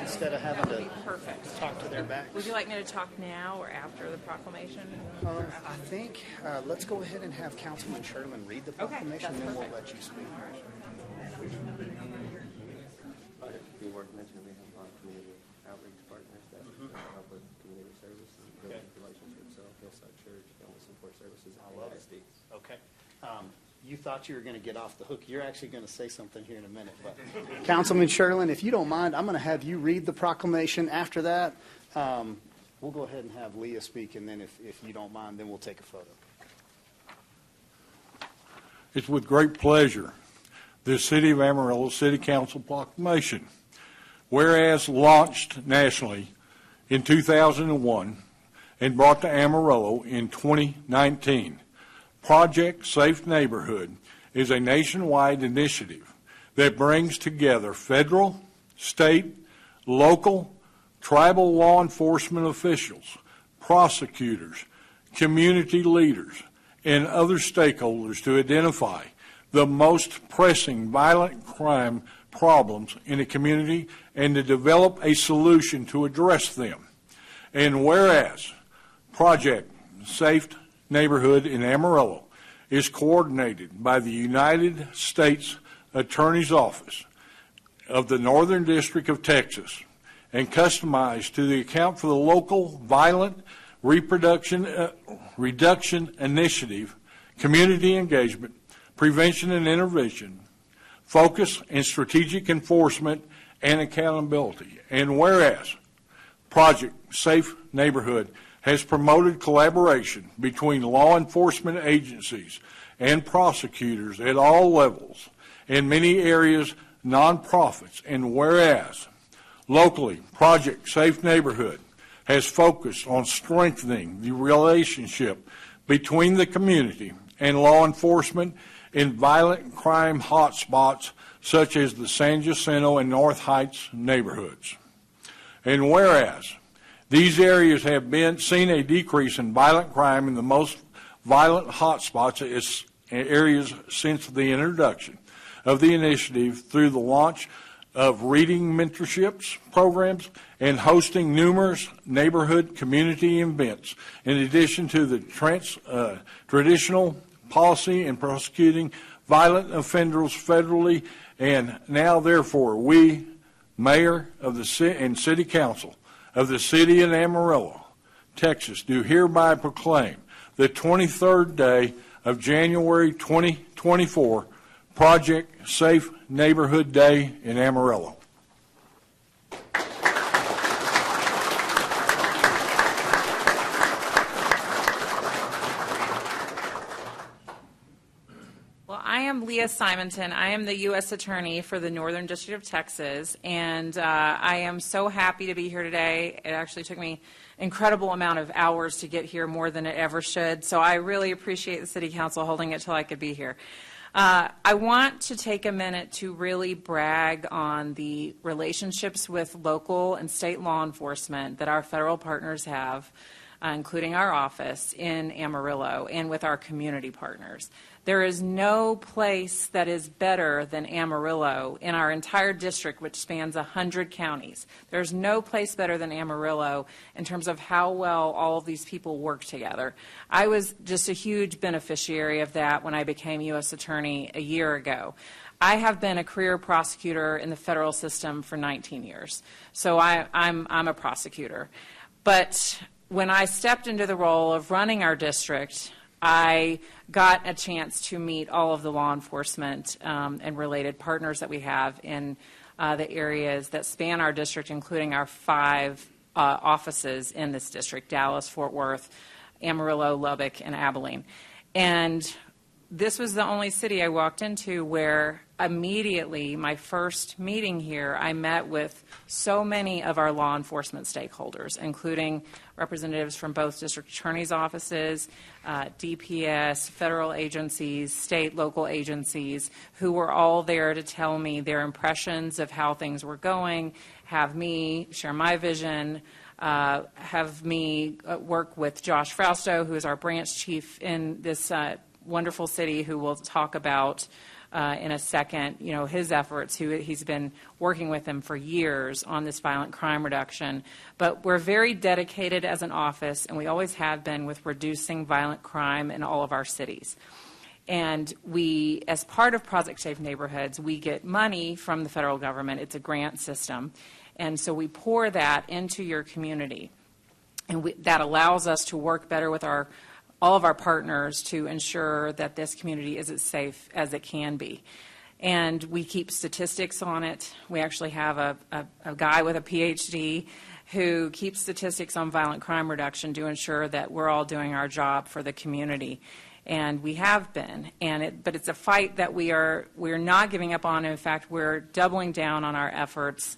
Instead of having to Perfect. talk to their backs. Would you like me to talk now or after the proclamation? I think let's go ahead and have Councilman Sherman read the proclamation, and then we'll let you speak. The work mentioned, we have our community outreach partners that with community service and building relationships, so Hillside Church, Family Support Services, and ISD. Okay. You thought you were going to get off the hook. You're actually going to say something here in a minute. But Councilman Sherlin, if you don't mind, I'm going to have you read the proclamation. After that, we'll go ahead and have Leah speak, and then if you don't mind, then we'll take a photo. It's with great pleasure the City of Amarillo City Council proclamation. Whereas launched nationally in 2001 and brought to Amarillo in 2019, Project Safe Neighborhood is a nationwide initiative that brings together federal, state, local, tribal law enforcement officials, prosecutors, community leaders, and other stakeholders to identify the most pressing violent crime problems in a community and to develop a solution to address them. And whereas Project Safe Neighborhood in Amarillo is coordinated by the United States Attorney's Office of the Northern District of Texas and customized to the account for the local violent reduction initiative, community engagement, prevention and intervention, focus and strategic enforcement and accountability. And whereas Project Safe Neighborhood has promoted collaboration between law enforcement agencies and prosecutors at all levels, in many areas nonprofits, and whereas locally Project Safe Neighborhood has focused on strengthening the relationship between the community and law enforcement in violent crime hotspots such as the San Jacinto and North Heights neighborhoods. And whereas these areas have seen a decrease in violent crime in the most violent hotspots areas since the introduction of the initiative through the launch of reading mentorships programs and hosting numerous neighborhood community events, in addition to the traditional policy in prosecuting violent offenders federally. And now, therefore, we, Mayor of the and City Council of the City of Amarillo, Texas, do hereby proclaim the 23rd day of January 2024 Project Safe Neighborhood Day in Amarillo. Well, I am Leah Simonton. I am the U.S. Attorney for the Northern District of Texas, and I am so happy to be here today. It actually took me an incredible amount of hours to get here, more than it ever should, so I really appreciate the City Council holding it till I could be here. I want to take a minute to really brag on the relationships with local and state law enforcement that our federal partners have, including our office in Amarillo, and with our community partners. There is no place that is better than Amarillo in our entire district, which spans 100 counties. There's no place better than Amarillo in terms of how well all of these people work together. I was just a huge beneficiary of that when I became U.S. Attorney a year ago. I have been a career prosecutor in the federal system for 19 years, so I'm a prosecutor. But when I stepped into the role of running our district, I got a chance to meet all of the law enforcement and related partners that we have in the areas that span our district, including our 5 offices in this district: Dallas, Fort Worth, Amarillo, Lubbock, and Abilene. And this was the only city I walked into where immediately, my first meeting here, I met with so many of our law enforcement stakeholders, including representatives from both district attorneys' offices, DPS, federal agencies, state, local agencies, who were all there to tell me their impressions of how things were going, have me share my vision, have me work with Josh Frausto, who is our branch chief in this wonderful city, who will talk about in a second, his efforts. He's been working with them for years on this violent crime reduction. But we're very dedicated as an office, and we always have been, with reducing violent crime in all of our cities. And we, as part of Project Safe Neighborhoods, we get money from the federal government. It's a grant system. And so we pour that into your community. And that allows us to work better with all of our partners to ensure that this community is as safe as it can be. And we keep statistics on it. We actually have a guy with a PhD who keeps statistics on violent crime reduction to ensure that we're all doing our job for the community. And we have been. But it's a fight that we're not giving up on. In fact, we're doubling down on our efforts.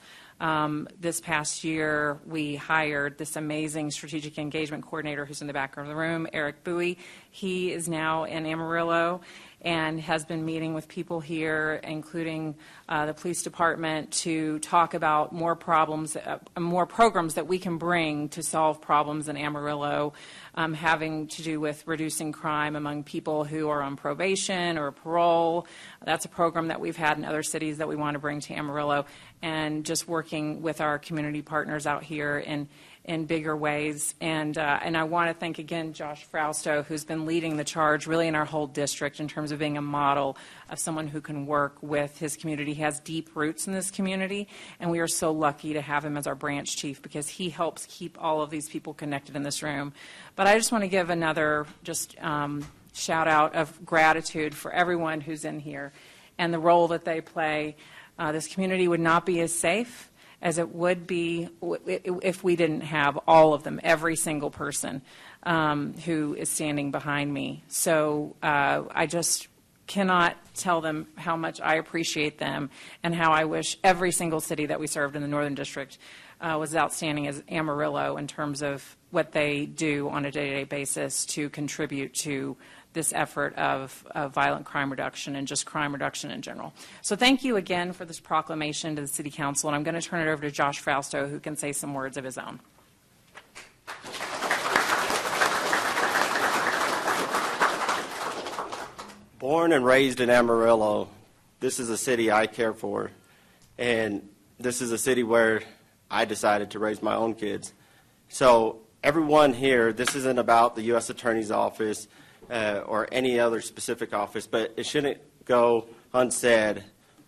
This past year, we hired this amazing strategic engagement coordinator who's in the back of the room, Eric Bowie. He is now in Amarillo and has been meeting with people here, including the police department, to talk about more programs that we can bring to solve problems in Amarillo, having to do with reducing crime among people who are on probation or parole. That's a program that we've had in other cities that we want to bring to Amarillo, and just working with our community partners out here in bigger ways. And I want to thank again Josh Frausto, who's been leading the charge really in our whole district in terms of being a model of someone who can work with his community. He has deep roots in this community, and we are so lucky to have him as our branch chief because he helps keep all of these people connected in this room. But I just want to give another shout out of gratitude for everyone who's in here and the role that they play. This community would not be as safe as it would be if we didn't have all of them, every single person who is standing behind me. So I just cannot tell them how much I appreciate them and how I wish every single city that we served in the Northern District was as outstanding as Amarillo in terms of what they do on a day-to-day basis to contribute to this effort of violent crime reduction and just crime reduction in general. So thank you again for this proclamation to the City Council, and I'm going to turn it over to Josh Frausto, who can say some words of his own. Born and raised in Amarillo, this is a city I care for, and this is a city where I decided to raise my own kids. So everyone here, this isn't about the U.S. Attorney's Office or any other specific office, but it shouldn't go unsaid.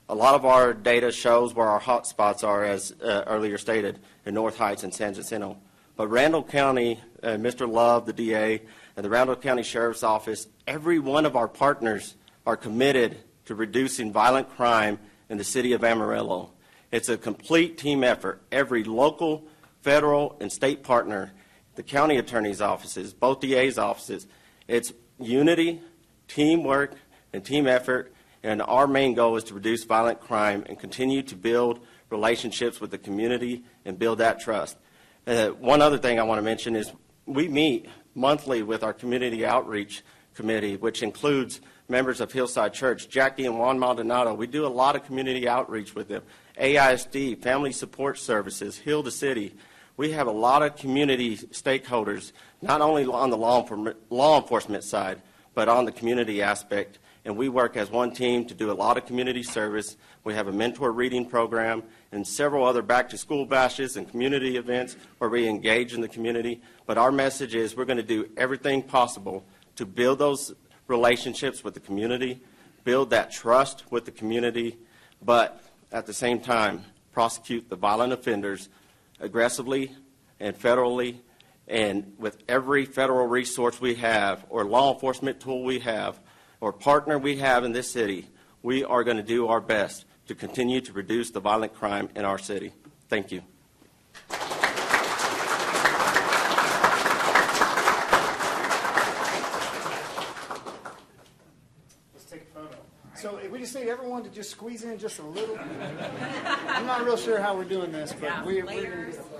A lot of our data shows where our hot spots are, as earlier stated, in North Heights and San Jacinto. But Randall County, Mr. Love, the DA, and the Randall County Sheriff's Office, every one of our partners are committed to reducing violent crime in the city of Amarillo. It's a complete team effort. Every local, federal, and state partner, the county attorney's offices, both DA's offices, it's unity, teamwork, and team effort, and our main goal is to reduce violent crime and continue to build relationships with the community and build that trust. One other thing I want to mention is we meet monthly with our community outreach committee, which includes members of Hillside Church, Jackie and Juan Maldonado. We do a lot of community outreach with them. AISD, Family Support Services, Heal the City. We have a lot of community stakeholders, not only on the law enforcement side, but on the community aspect. And we work as one team to do a lot of community service. We have a mentor reading program and several other back-to-school bashes and community events where we engage in the community. But our message is we're going to do everything possible to build those relationships with the community, build that trust with the community, but at the same time, prosecute the violent offenders aggressively and federally, and with every federal resource we have or law enforcement tool we have or partner we have in this city, we are going to do our best to continue to reduce the violent crime in our city. Thank you. Let's take a photo. So we just need everyone to just squeeze in just a little. I'm not real sure how we're doing this, but we're going to get a photo.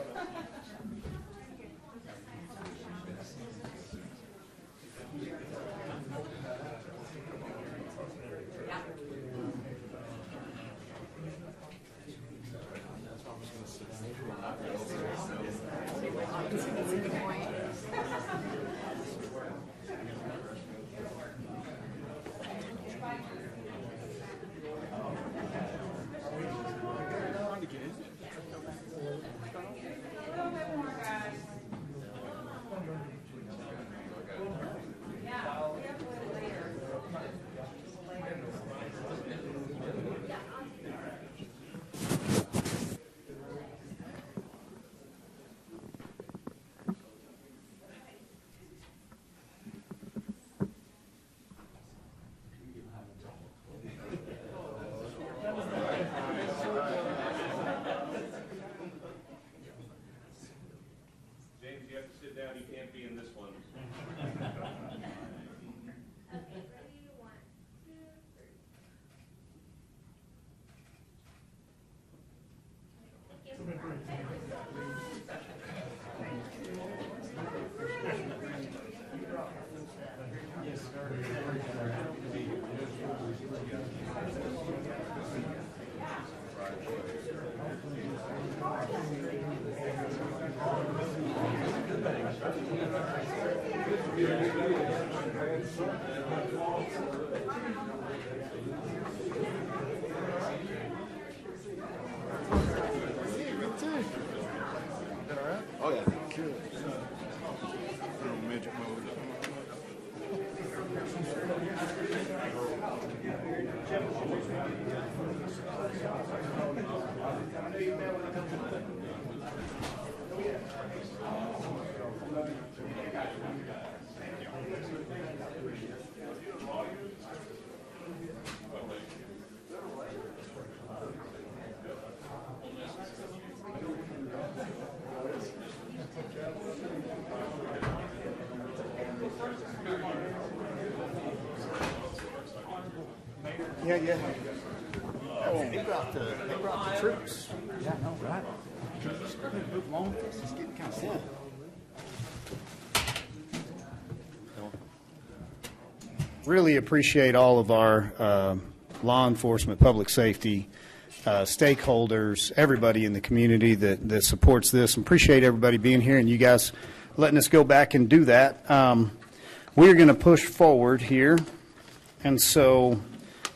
can't be in this one. Oh, yeah. Midget mode. Yeah, yeah. Oh, they brought the troops. Yeah, I know, right? Move along. It's getting kind of silly. Really appreciate all of our law enforcement, public safety, stakeholders, everybody in the community that supports this. Appreciate everybody being here and you guys letting us go back and do that. We're going to push forward here. And so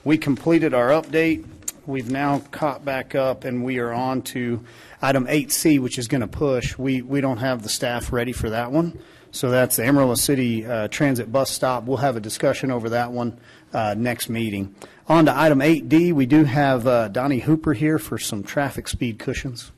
we completed our update. We've now caught back up and we are on to item 8C, which is going to push. We don't have the staff ready for that one. So that's the Amarillo City Transit Bus Stop. We'll have a discussion over that one next meeting. On to item 8D, we do have Donnie Hooper here for some traffic speed cushions.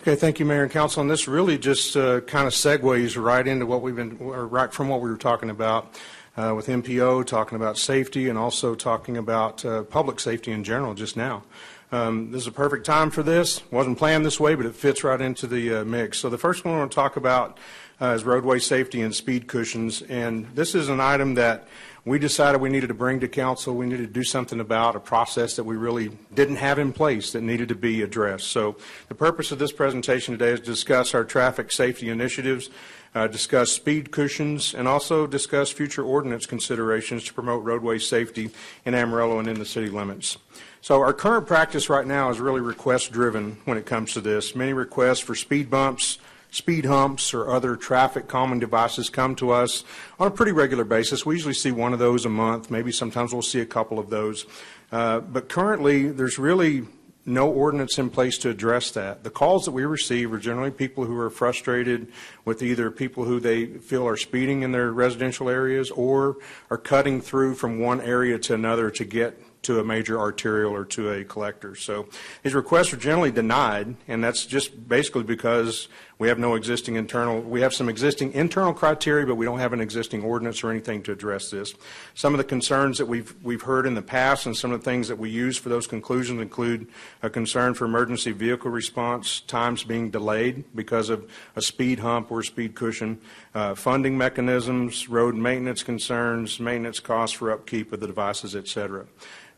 Okay, thank you, Mayor and Council. And this really just kind of segues right into what right from what we were talking about with MPO, talking about safety, and also talking about public safety in general just now. This is a perfect time for this. Wasn't planned this way, but it fits right into the mix. So the first one I want to talk about is roadway safety and speed cushions. And this is an item that we decided we needed to bring to council. We needed to do something about a process that we really didn't have in place that needed to be addressed. So the purpose of this presentation today is to discuss our traffic safety initiatives, discuss speed cushions, and also discuss future ordinance considerations to promote roadway safety in Amarillo and in the city limits. So our current practice right now is really request-driven when it comes to this. Many requests for speed bumps, speed humps, or other traffic calming devices come to us on a pretty regular basis. We usually see one of those a month. Maybe sometimes we'll see a couple of those. But currently, there's really no ordinance in place to address that. The calls that we receive are generally people who are frustrated with either people who they feel are speeding in their residential areas or are cutting through from one area to another to get to a major arterial or to a collector. So these requests are generally denied, and that's just basically because we have some existing internal criteria, but we don't have an existing ordinance or anything to address this. Some of the concerns that we've heard in the past and some of the things that we use for those conclusions include a concern for emergency vehicle response times being delayed because of a speed hump or speed cushion, funding mechanisms, road maintenance concerns, maintenance costs for upkeep of the devices, et cetera.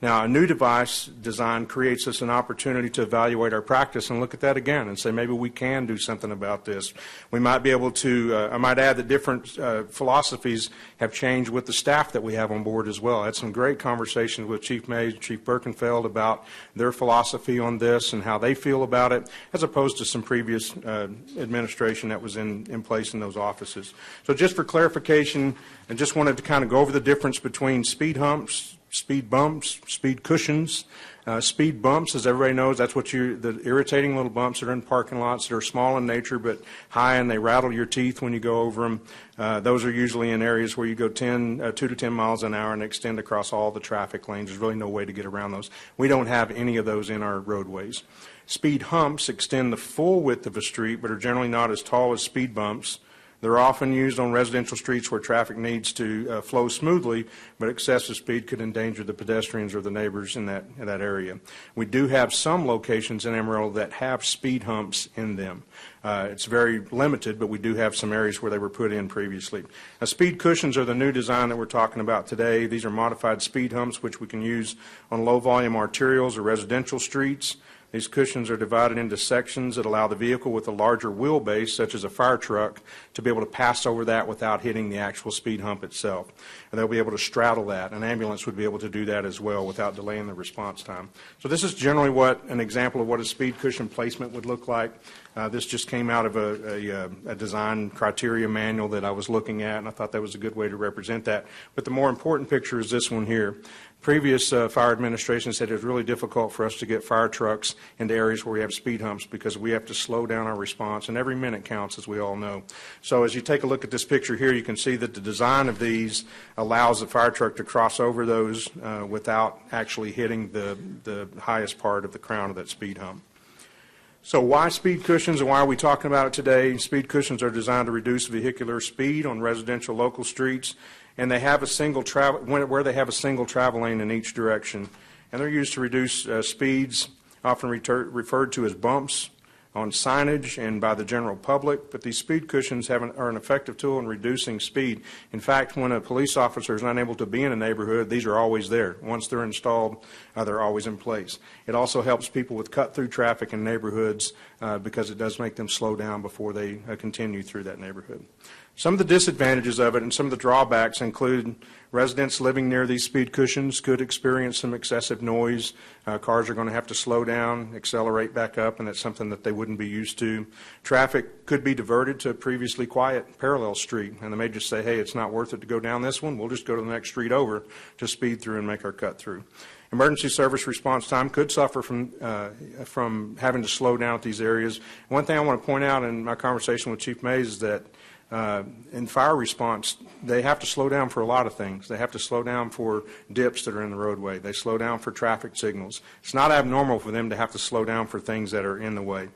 Now, a new device design creates us an opportunity to evaluate our practice and look at that again and say maybe we can do something about this. We might be able to, I might add that different philosophies have changed with the staff that we have on board as well. I had some great conversations with Chief Mays, Chief Birkenfeld about their philosophy on this and how they feel about it, as opposed to some previous administration that was in place in those offices. So just for clarification, I just wanted to kind of go over the difference between speed humps, speed bumps, speed cushions. Speed bumps, as everybody knows, that's the irritating little bumps that are in parking lots that are small in nature but high, and they rattle your teeth when you go over them. Those are usually in areas where you go 2 to 10 miles an hour and extend across all the traffic lanes. There's really no way to get around those. We don't have any of those in our roadways. Speed humps extend the full width of a street but are generally not as tall as speed bumps. They're often used on residential streets where traffic needs to flow smoothly, but excessive speed could endanger the pedestrians or the neighbors in that area. We do have some locations in Amarillo that have speed humps in them. It's very limited, but we do have some areas where they were put in previously. Now, speed cushions are the new design that we're talking about today. These are modified speed humps which we can use on low-volume arterials or residential streets. These cushions are divided into sections that allow the vehicle with a larger wheelbase, such as a fire truck, to be able to pass over that without hitting the actual speed hump itself. And they'll be able to straddle that. An ambulance would be able to do that as well without delaying the response time. So this is generally an example of what a speed cushion placement would look like. This just came out of a design criteria manual that I was looking at, and I thought that was a good way to represent that. But the more important picture is this one here. Previous fire administration said it was really difficult for us to get fire trucks into areas where we have speed humps because we have to slow down our response, and every minute counts, as we all know. So as you take a look at this picture here, you can see that the design of these allows the fire truck to cross over those without actually hitting the highest part of the crown of that speed hump. So why speed cushions and why are we talking about it today? Speed cushions are designed to reduce vehicular speed on residential local streets, and they have a single where they have a single travel lane in each direction. And they're used to reduce speeds, often referred to as bumps, on signage and by the general public, but these speed cushions are an effective tool in reducing speed. In fact, when a police officer is unable to be in a neighborhood, these are always there. Once they're installed, they're always in place. It also helps people with cut-through traffic in neighborhoods because it does make them slow down before they continue through that neighborhood. Some of the disadvantages of it and some of the drawbacks include residents living near these speed cushions could experience some excessive noise. Cars are going to have to slow down, accelerate back up, and that's something that they wouldn't be used to. Traffic could be diverted to a previously quiet parallel street, and they may just say, hey, it's not worth it to go down this one. We'll just go to the next street over to speed through and make our cut through. Emergency service response time could suffer from having to slow down at these areas. One thing I want to point out in my conversation with Chief Mays is that in fire response, they have to slow down for a lot of things. They have to slow down for dips that are in the roadway. They slow down for traffic signals. It's not abnormal for them to have to slow down for things that are in the way.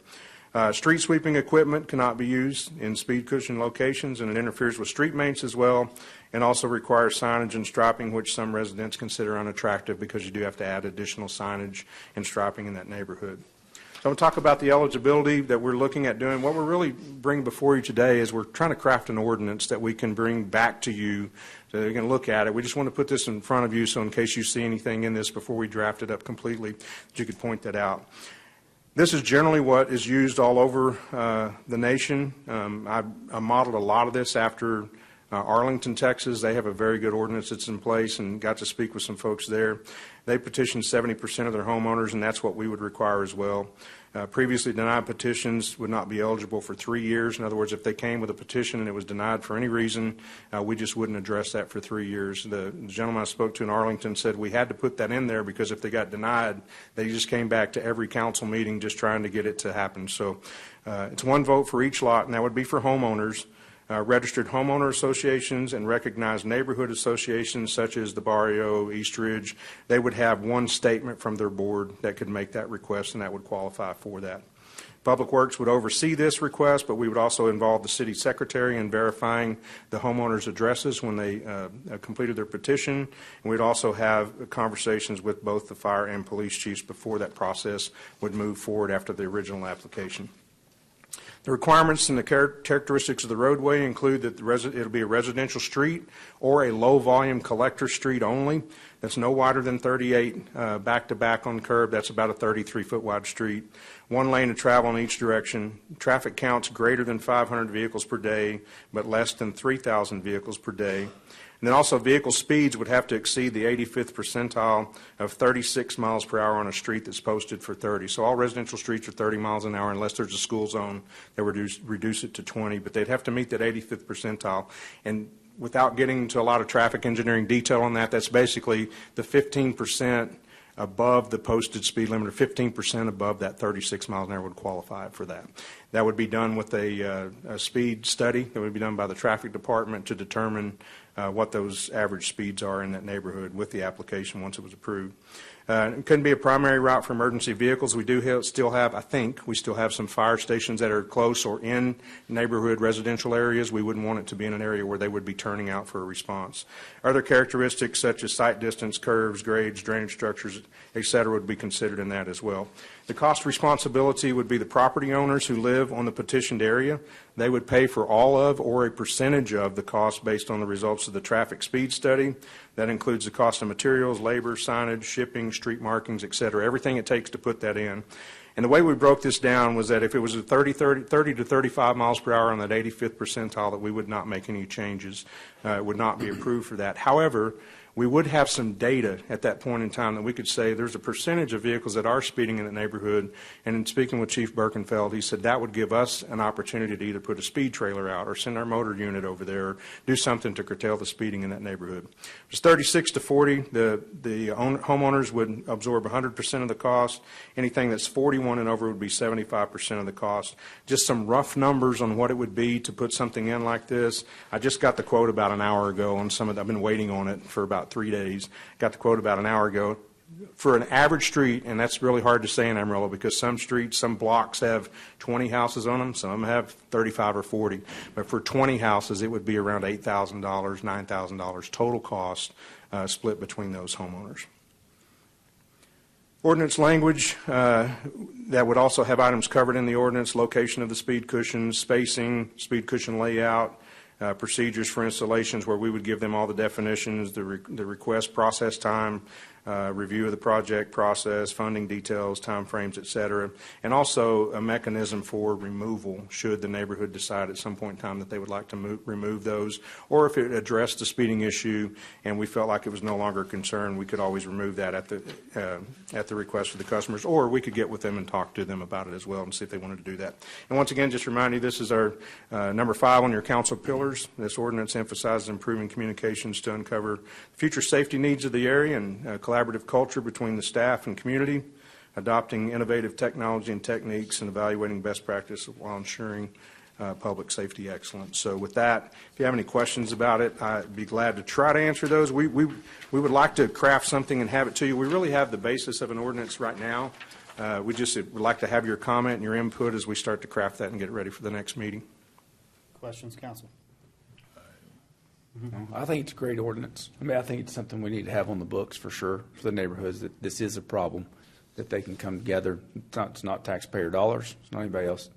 Street sweeping equipment cannot be used in speed cushion locations, and it interferes with street maintenance as well, and also requires signage and striping, which some residents consider unattractive because you do have to add additional signage and striping in that neighborhood. So I'm going to talk about the eligibility that we're looking at doing. What we're really bringing before you today is we're trying to craft an ordinance that we can bring back to you so you can look at it. We just want to put this in front of you so in case you see anything in this before we draft it up completely, that you could point that out. This is generally what is used all over the nation. I modeled a lot of this after Arlington, Texas. They have a very good ordinance that's in place and got to speak with some folks there. They petitioned 70% of their homeowners, and that's what we would require as well. Previously denied petitions would not be eligible for 3 years. In other words, if they came with a petition and it was denied for any reason, we just wouldn't address that for 3 years. The gentleman I spoke to in Arlington said we had to put that in there because if they got denied, they just came back to every council meeting just trying to get it to happen. So it's one vote for each lot, and that would be for homeowners. Registered homeowner associations and recognized neighborhood associations such as the Barrio, East Ridge, they would have one statement from their board that could make that request, and that would qualify for that. Public Works would oversee this request, but we would also involve the city secretary in verifying the homeowners' addresses when they completed their petition. And we'd also have conversations with both the fire and police chiefs before that process would move forward after the original application. The requirements and the characteristics of the roadway include that it'll be a residential street or a low-volume collector street only. That's no wider than 38 back-to-back on curb. That's about a 33-foot wide street. One lane of travel in each direction. Traffic counts greater than 500 vehicles per day, but less than 3,000 vehicles per day. And then also vehicle speeds would have to exceed the 85th percentile of 36 miles per hour on a street that's posted for 30. So all residential streets are 30 miles an hour unless there's a school zone that would reduce it to 20. But they'd have to meet that 85th percentile. And without getting into a lot of traffic engineering detail on that, that's basically the 15% above the posted speed limit, or 15% above that 36 miles an hour would qualify for that. That would be done with a speed study that would be done by the traffic department to determine what those average speeds are in that neighborhood with the application once it was approved. It couldn't be a primary route for emergency vehicles. We do still have, I think, we still have some fire stations that are close or in neighborhood residential areas. We wouldn't want it to be in an area where they would be turning out for a response. Other characteristics such as sight distance, curves, grades, drainage structures, et cetera, would be considered in that as well. The cost responsibility would be the property owners who live on the petitioned area. They would pay for all of or a percentage of the cost based on the results of the traffic speed study. That includes the cost of materials, labor, signage, shipping, street markings, et cetera, everything it takes to put that in. And the way we broke this down was that if it was a 30 to 35 miles per hour on that 85th percentile, that we would not make any changes. It would not be approved for that. However, we would have some data at that point in time that we could say there's a percentage of vehicles that are speeding in the neighborhood. And in speaking with Chief Birkenfeld, he said that would give us an opportunity to either put a speed trailer out or send our motor unit over there or do something to curtail the speeding in that neighborhood. If it's 36 to 40, the homeowners would absorb 100% of the cost. Anything that's 41 and over would be 75% of the cost. Just some rough numbers on what it would be to put something in like this. I just got the quote about an hour ago on some of that. I've been waiting on it for about 3 days. Got the quote about an hour ago. For an average street, and that's really hard to say in Amarillo because some streets, some blocks have 20 houses on them, some of them have 35 or 40. But for 20 houses, it would be around $8,000, $9,000 total cost split between those homeowners. Ordinance language that would also have items covered in the ordinance: location of the speed cushions, spacing, speed cushion layout, procedures for installations where we would give them all the definitions, the request process time, review of the project process, funding details, timeframes, et cetera, and also a mechanism for removal should the neighborhood decide at some point in time that they would like to remove those, or if it addressed the speeding issue and we felt like it was no longer a concern, we could always remove that at the request of the customers, or we could get with them and talk to them about it as well and see if they wanted to do that. And once again, just remind you, this is our number 5 on your council pillars. This ordinance emphasizes improving communications to uncover future safety needs of the area and collaborative culture between the staff and community, adopting innovative technology and techniques, and evaluating best practice while ensuring public safety excellence. So with that, if you have any questions about it, I'd be glad to try to answer those. We would like to craft something and have it to you. We really have the basis of an ordinance right now. We just would like to have your comment and your input as we start to craft that and get it ready for the next meeting. Questions, council? I think it's a great ordinance. I mean, I think it's something we need to have on the books for sure for the neighborhoods, that this is a problem, that they can come together. It's not taxpayer dollars. It's not anybody else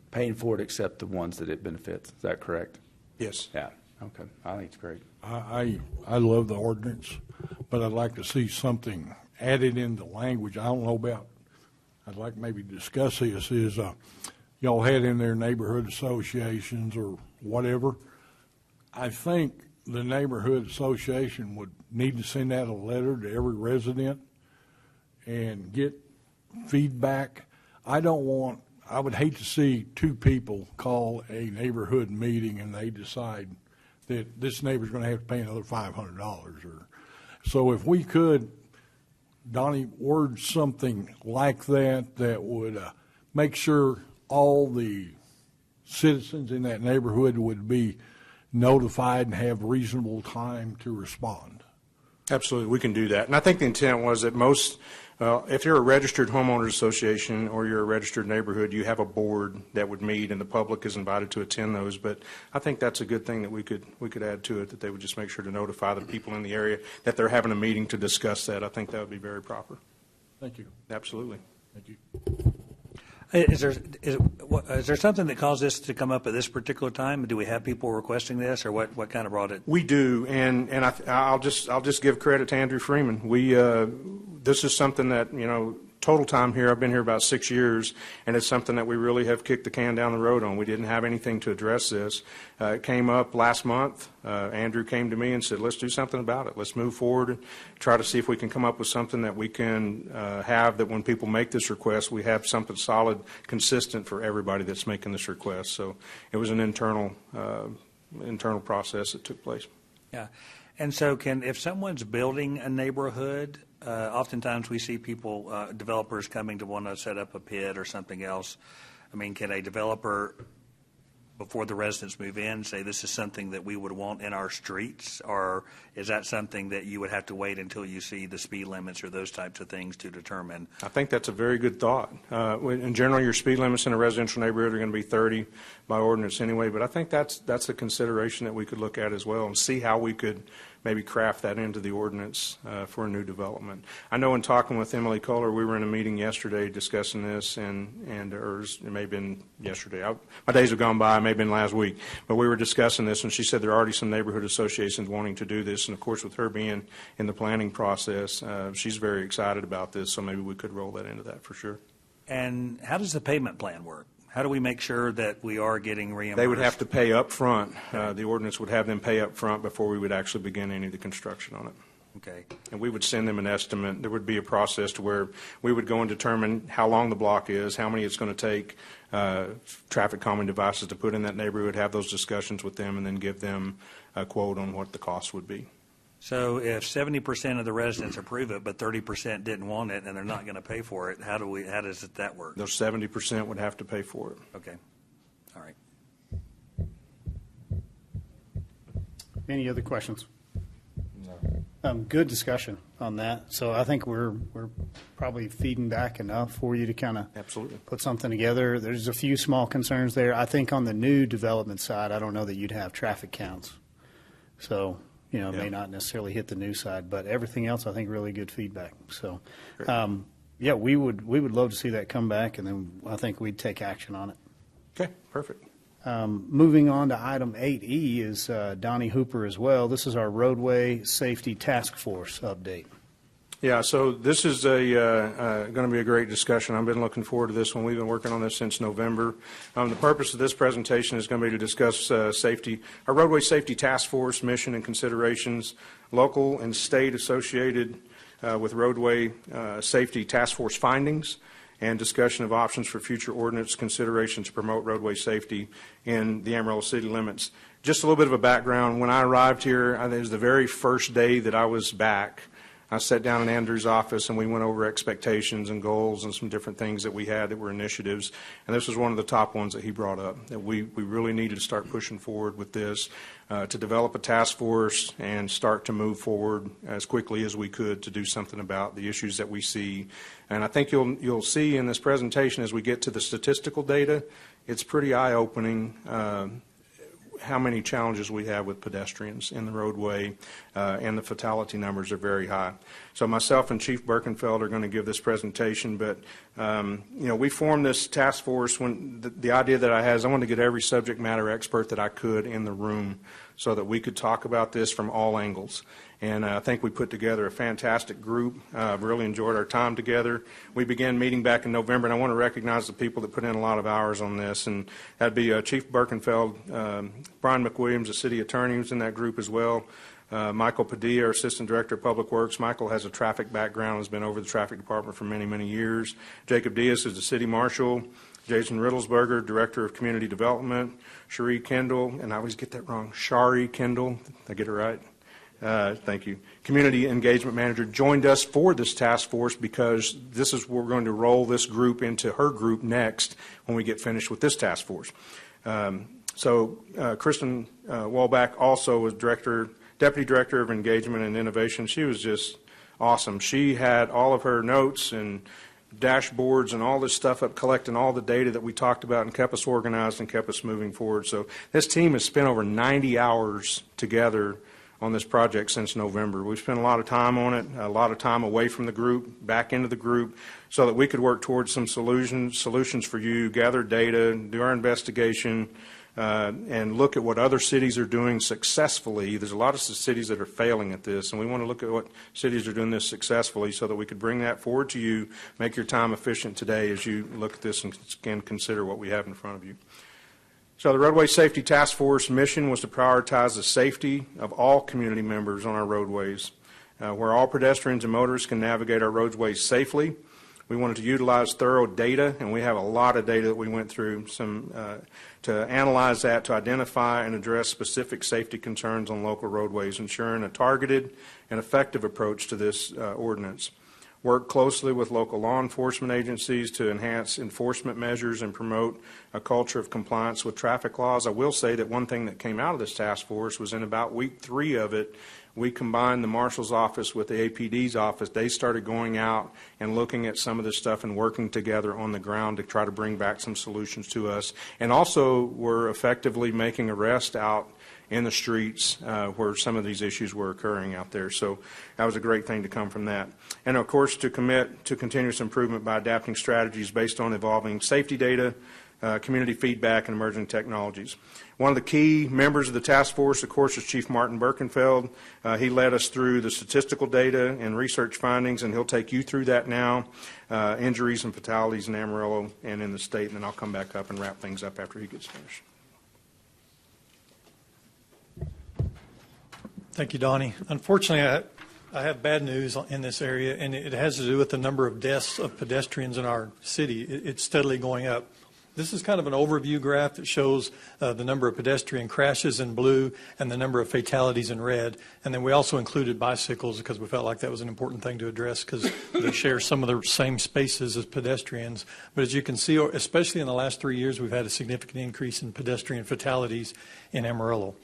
paying for it except the ones that it benefits. Is that correct? Yes. Yeah. Okay. I think it's great. I love the ordinance, but I'd like to see something added into language. I don't know about, I'd like maybe discuss this, is y'all had in their neighborhood associations or whatever. I think the neighborhood association would need to send out a letter to every resident and get feedback. I would hate to see 2 people call a neighborhood meeting and they decide that this neighbor's going to have to pay another $500. So if we could, Donnie, word something like that would make sure all the citizens in that neighborhood would be notified and have reasonable time to respond. Absolutely, we can do that. And I think the intent was that most, if you're a registered homeowners association or you're a registered neighborhood, you have a board that would meet and the public is invited to attend those. But I think that's a good thing that we could add to it, that they would just make sure to notify the people in the area that they're having a meeting to discuss that. I think that would be very proper. Thank you. Absolutely. Thank you. Is there something that caused this to come up at this particular time? Do we have people requesting this, or what kind of brought it? We do, and I'll just give credit to Andrew Freeman. This is something that, total time here, I've been here about 6 years, and it's something that we really have kicked the can down the road on. We didn't have anything to address this. It came up last month. Andrew came to me and said, let's do something about it. Let's move forward and try to see if we can come up with something that we can have, that when people make this request, we have something solid, consistent for everybody that's making this request. So it was an internal process that took place. Yeah. And so if someone's building a neighborhood, oftentimes we see people, developers coming to want to set up a pit or something else. I mean, can a developer, before the residents move in, say this is something that we would want in our streets? Or is that something that you would have to wait until you see the speed limits or those types of things to determine? I think that's a very good thought. In general, your speed limits in a residential neighborhood are going to be 30 by ordinance anyway, but I think that's a consideration that we could look at as well and see how we could maybe craft that into the ordinance for a new development. I know in talking with Emily Kohler, we were in a meeting yesterday discussing this, or it may have been yesterday. My days have gone by, it may have been last week, but we were discussing this, and she said there are already some neighborhood associations wanting to do this, and of course with her being in the planning process, she's very excited about this, so maybe we could roll that into that for sure. And how does the payment plan work? How do we make sure that we are getting reimbursed? They would have to pay up front. The ordinance would have them pay up front before we would actually begin any of the construction on it. Okay. And we would send them an estimate. There would be a process to where we would go and determine how long the block is, how many it's going to take, traffic calming devices to put in that neighborhood, have those discussions with them, and then give them a quote on what the cost would be. So if 70% of the residents approve it, but 30% didn't want it and they're not going to pay for it, how does that work? Those 70% would have to pay for it. Okay. All right. Any other questions? No. Good discussion on that. So I think we're probably feeding back enough for you to kind of absolutely put something together. There's a few small concerns there. I think on the new development side, I don't know that you'd have traffic counts. So, it may not necessarily hit the new side, but everything else, I think, really good feedback. So, we would love to see that come back, and then I think we'd take action on it. Okay, perfect. Moving on to item 8E is Donnie Hooper as well. This is our roadway safety task force update. Yeah, so this is going to be a great discussion. I've been looking forward to this one. We've been working on this since November. The purpose of this presentation is going to be to discuss safety, our roadway safety task force mission and considerations, local and state associated with roadway safety task force findings, and discussion of options for future ordinance considerations to promote roadway safety in the Amarillo city limits. Just a little bit of a background. When I arrived here, it was the very first day that I was back. I sat down in Andrew's office and we went over expectations and goals and some different things that we had that were initiatives. And this was one of the top ones that he brought up, that we really needed to start pushing forward with this, to develop a task force and start to move forward as quickly as we could to do something about the issues that we see. And I think you'll see in this presentation as we get to the statistical data, it's pretty eye-opening how many challenges we have with pedestrians in the roadway, and the fatality numbers are very high. So myself and Chief Birkenfeld are going to give this presentation, but we formed this task force when the idea that I had is I wanted to get every subject matter expert that I could in the room so that we could talk about this from all angles. And I think we put together a fantastic group. I've really enjoyed our time together. We began meeting back in November, and I want to recognize the people that put in a lot of hours on this. And that'd be Chief Birkenfeld, Brian McWilliams, the city attorney, who's in that group as well. Michael Padilla, our Assistant Director of Public Works. Michael has a traffic background, has been over the traffic department for many, many years. Jacob Diaz is the City Marshal. Jason Riddlesberger, Director of Community Development. Cherie Kendall, and I always get that wrong, Shari Kendall, did I get it right? Thank you. Community Engagement Manager joined us for this task force because this is we're going to roll this group into her group next when we get finished with this task force. Kristen Walbach also was Deputy Director of Engagement and Innovation. She was just awesome. She had all of her notes and dashboards and all this stuff up, collecting all the data that we talked about and kept us organized and kept us moving forward. So this team has spent over 90 hours together on this project since November. We've spent a lot of time on it, a lot of time away from the group, back into the group, so that we could work towards some solutions for you, gather data, do our investigation, and look at what other cities are doing successfully. There's a lot of cities that are failing at this, and we want to look at what cities are doing this successfully so that we could bring that forward to you, make your time efficient today as you look at this and consider what we have in front of you. So the Roadway Safety Task Force mission was to prioritize the safety of all community members on our roadways, where all pedestrians and motorists can navigate our roadways safely. We wanted to utilize thorough data, and we have a lot of data that we went through, to analyze that, to identify and address specific safety concerns on local roadways, ensuring a targeted and effective approach to this ordinance. work closely with local law enforcement agencies to enhance enforcement measures and promote a culture of compliance with traffic laws. I will say that one thing that came out of this task force was in about week 3 of it, we combined the marshal's office with the APD's office. They started going out and looking at some of this stuff and working together on the ground to try to bring back some solutions to us. And also were effectively making arrests out in the streets where some of these issues were occurring out there. So that was a great thing to come from that. And of course, to commit to continuous improvement by adapting strategies based on evolving safety data, community feedback, and emerging technologies. One of the key members of the task force, of course, is Chief Martin Birkenfeld. He led us through the statistical data and research findings, and he'll take you through that now, injuries and fatalities in Amarillo and in the state, and then I'll come back up and wrap things up after he gets finished. Thank you, Donnie. Unfortunately, I have bad news in this area, and it has to do with the number of deaths of pedestrians in our city. It's steadily going up. This is kind of an overview graph that shows the number of pedestrian crashes in blue and the number of fatalities in red. And then we also included bicycles because we felt like that was an important thing to address because they share some of the same spaces as pedestrians. But as you can see, especially in the last 3 years, we've had a significant increase in pedestrian fatalities in Amarillo.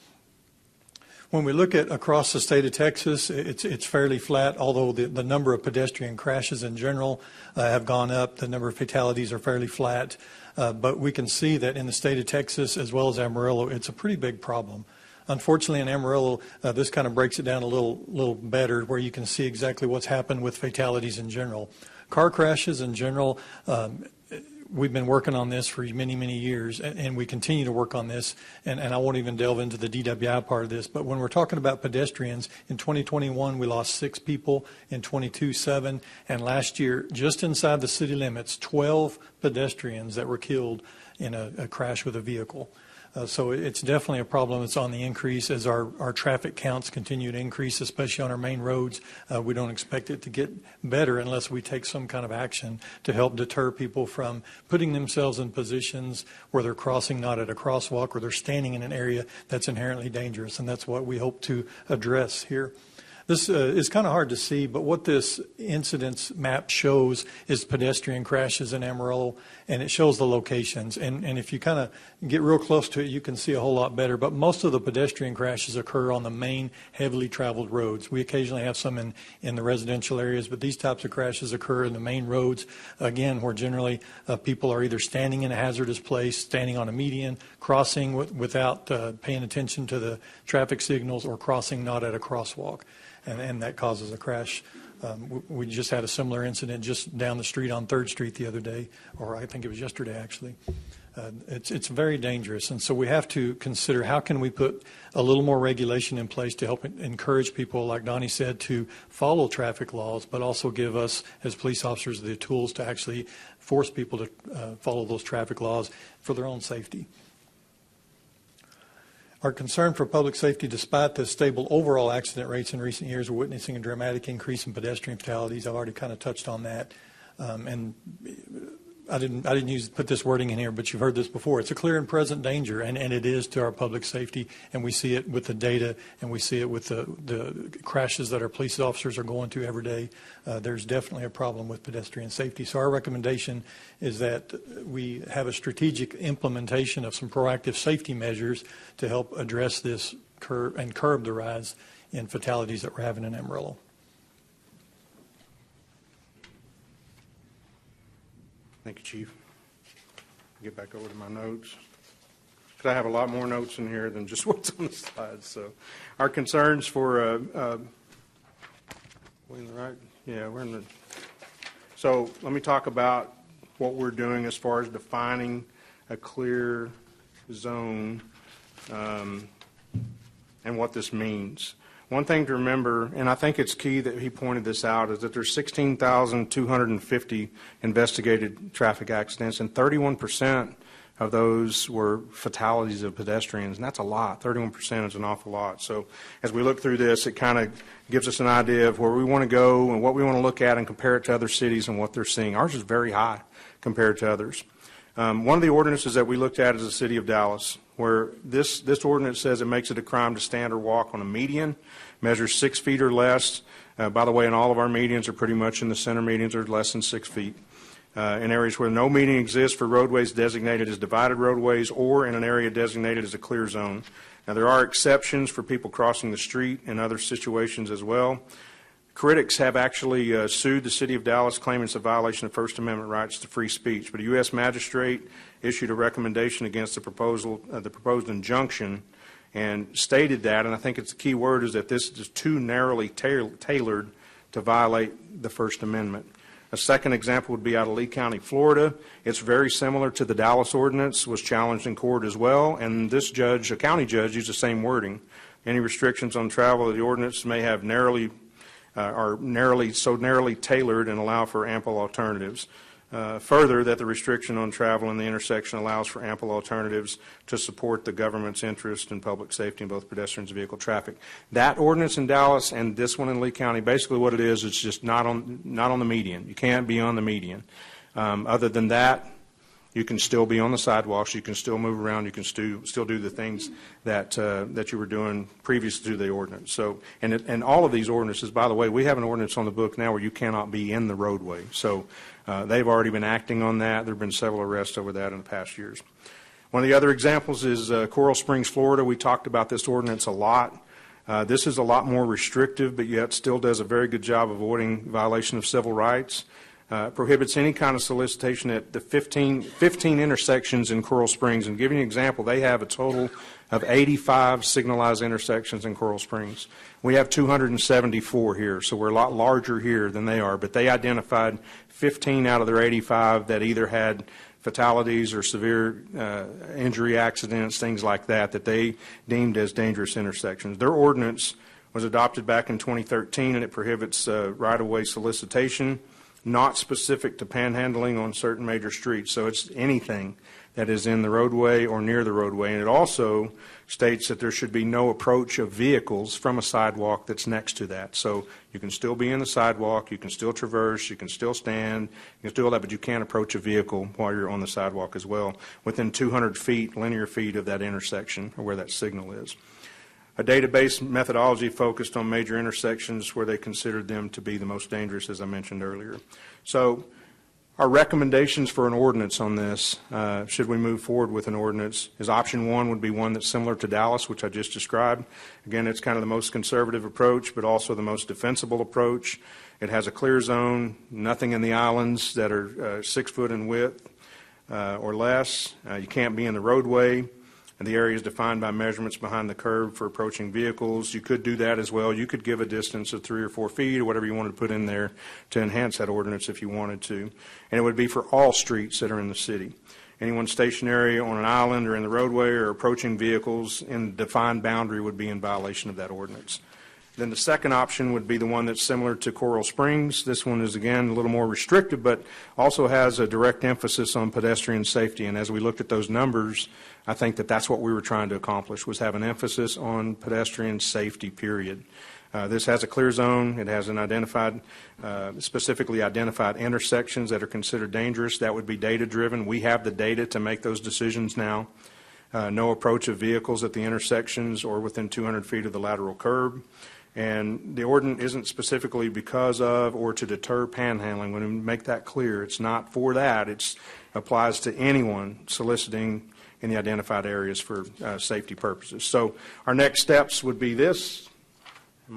When we look at across the state of Texas, it's fairly flat, although the number of pedestrian crashes in general have gone up. The number of fatalities are fairly flat. But we can see that in the state of Texas, as well as Amarillo, it's a pretty big problem. Unfortunately, in Amarillo, this kind of breaks it down a little better, where you can see exactly what's happened with fatalities in general. Car crashes in general, we've been working on this for many, many years, and we continue to work on this, and I won't even delve into the DWI part of this, but when we're talking about pedestrians, in 2021 we lost 6 people, in 22, 7, and last year, just inside the city limits, 12 pedestrians that were killed in a crash with a vehicle. So it's definitely a problem that's on the increase as our traffic counts continue to increase, especially on our main roads. We don't expect it to get better unless we take some kind of action to help deter people from putting themselves in positions where they're crossing not at a crosswalk or they're standing in an area that's inherently dangerous, and that's what we hope to address here. This is kind of hard to see, but what this incidence map shows is pedestrian crashes in Amarillo, and it shows the locations. And if you kind of get real close to it, you can see a whole lot better. But most of the pedestrian crashes occur on the main heavily traveled roads. We occasionally have some in the residential areas, but these types of crashes occur in the main roads, again, where generally people are either standing in a hazardous place, standing on a median, crossing without paying attention to the traffic signals, or crossing not at a crosswalk. And that causes a crash. We just had a similar incident just down the street on 3rd Street the other day, or I think it was yesterday, actually. It's very dangerous, and so we have to consider how can we put a little more regulation in place to help encourage people, like Donnie said, to follow traffic laws, but also give us, as police officers, the tools to actually force people to follow those traffic laws for their own safety. Our concern for public safety, despite the stable overall accident rates in recent years, we're witnessing a dramatic increase in pedestrian fatalities. I've already kind of touched on that. And I didn't put this wording in here, but you've heard this before. It's a clear and present danger, and it is to our public safety, and we see it with the data, and we see it with the crashes that our police officers are going to every day. There's definitely a problem with pedestrian safety. So our recommendation is that we have a strategic implementation of some proactive safety measures to help address this and curb the rise in fatalities that we're having in Amarillo. Thank you, Chief. Get back over to my notes. Because I have a lot more notes in here than just what's on the slides. So our concerns for, we in the right? Yeah, we're in the, so let me talk about what we're doing as far as defining a clear zone and what this means. One thing to remember, and I think it's key that he pointed this out, is that there's 16,250 investigated traffic accidents, and 31% of those were fatalities of pedestrians, and that's a lot. 31% is an awful lot. So as we look through this, it kind of gives us an idea of where we want to go and what we want to look at and compare it to other cities and what they're seeing. Ours is very high compared to others. One of the ordinances that we looked at is the city of Dallas, where this ordinance says it makes it a crime to stand or walk on a median, measures 6 feet or less. By the way, in all of our medians are pretty much in the center medians are less than 6 feet. In areas where no median exists for roadways designated as divided roadways or in an area designated as a clear zone. Now, there are exceptions for people crossing the street in other situations as well. Critics have actually sued the city of Dallas, claiming it's a violation of First Amendment rights to free speech. But a U.S. magistrate issued a recommendation against the proposed injunction and stated that, and I think it's the key word, is that this is too narrowly tailored to violate the First Amendment. A second example would be out of Lee County, Florida. It's very similar to the Dallas ordinance, was challenged in court as well, and this judge, a county judge, used the same wording. Any restrictions on travel of the ordinance may have narrowly tailored and allow for ample alternatives. Further, that the restriction on travel in the intersection allows for ample alternatives to support the government's interest in public safety in both pedestrians and vehicle traffic. That ordinance in Dallas and this one in Lee County, basically what it is, it's just not on the median. You can't be on the median. Other than that, you can still be on the sidewalks. You can still move around. You can still do the things that you were doing previous to the ordinance. So, and all of these ordinances, by the way, we have an ordinance on the book now where you cannot be in the roadway. So they've already been acting on that. There have been several arrests over that in the past years. One of the other examples is Coral Springs, Florida. We talked about this ordinance a lot. This is a lot more restrictive, but yet still does a very good job avoiding violation of civil rights. Prohibits any kind of solicitation at the 15 intersections in Coral Springs. And to give you an example, they have a total of 85 signalized intersections in Coral Springs. We have 274 here, so we're a lot larger here than they are. But they identified 15 out of their 85 that either had fatalities or severe injury accidents, things like that, that they deemed as dangerous intersections. Their ordinance was adopted back in 2013, and it prohibits right-of-way solicitation, not specific to panhandling on certain major streets. So it's anything that is in the roadway or near the roadway. And it also states that there should be no approach of vehicles from a sidewalk that's next to that. So you can still be in the sidewalk, you can still traverse, you can still stand, you can do all that, but you can't approach a vehicle while you're on the sidewalk as well, within 200 feet, linear feet of that intersection or where that signal is. A database methodology focused on major intersections where they considered them to be the most dangerous, as I mentioned earlier. So our recommendations for an ordinance on this, should we move forward with an ordinance, is option one would be one that's similar to Dallas, which I just described. Again, it's kind of the most conservative approach, but also the most defensible approach. It has a clear zone, nothing in the islands that are 6 foot in width or less. You can't be in the roadway. And the area is defined by measurements behind the curb for approaching vehicles. You could do that as well. You could give a distance of 3 or 4 feet or whatever you wanted to put in there to enhance that ordinance if you wanted to. And it would be for all streets that are in the city. Anyone stationary on an island or in the roadway or approaching vehicles in the defined boundary would be in violation of that ordinance. Then the second option would be the one that's similar to Coral Springs. This one is, again, a little more restrictive, but also has a direct emphasis on pedestrian safety. And as we looked at those numbers, I think that that's what we were trying to accomplish, was have an emphasis on pedestrian safety, period. This has a clear zone. It has an identified, specifically identified intersections that are considered dangerous. That would be data-driven. We have the data to make those decisions now. No approach of vehicles at the intersections or within 200 feet of the lateral curb. And the ordinance isn't specifically because of or to deter panhandling. When we make that clear, it's not for that. It applies to anyone soliciting in the identified areas for safety purposes. So our next steps would be this. Give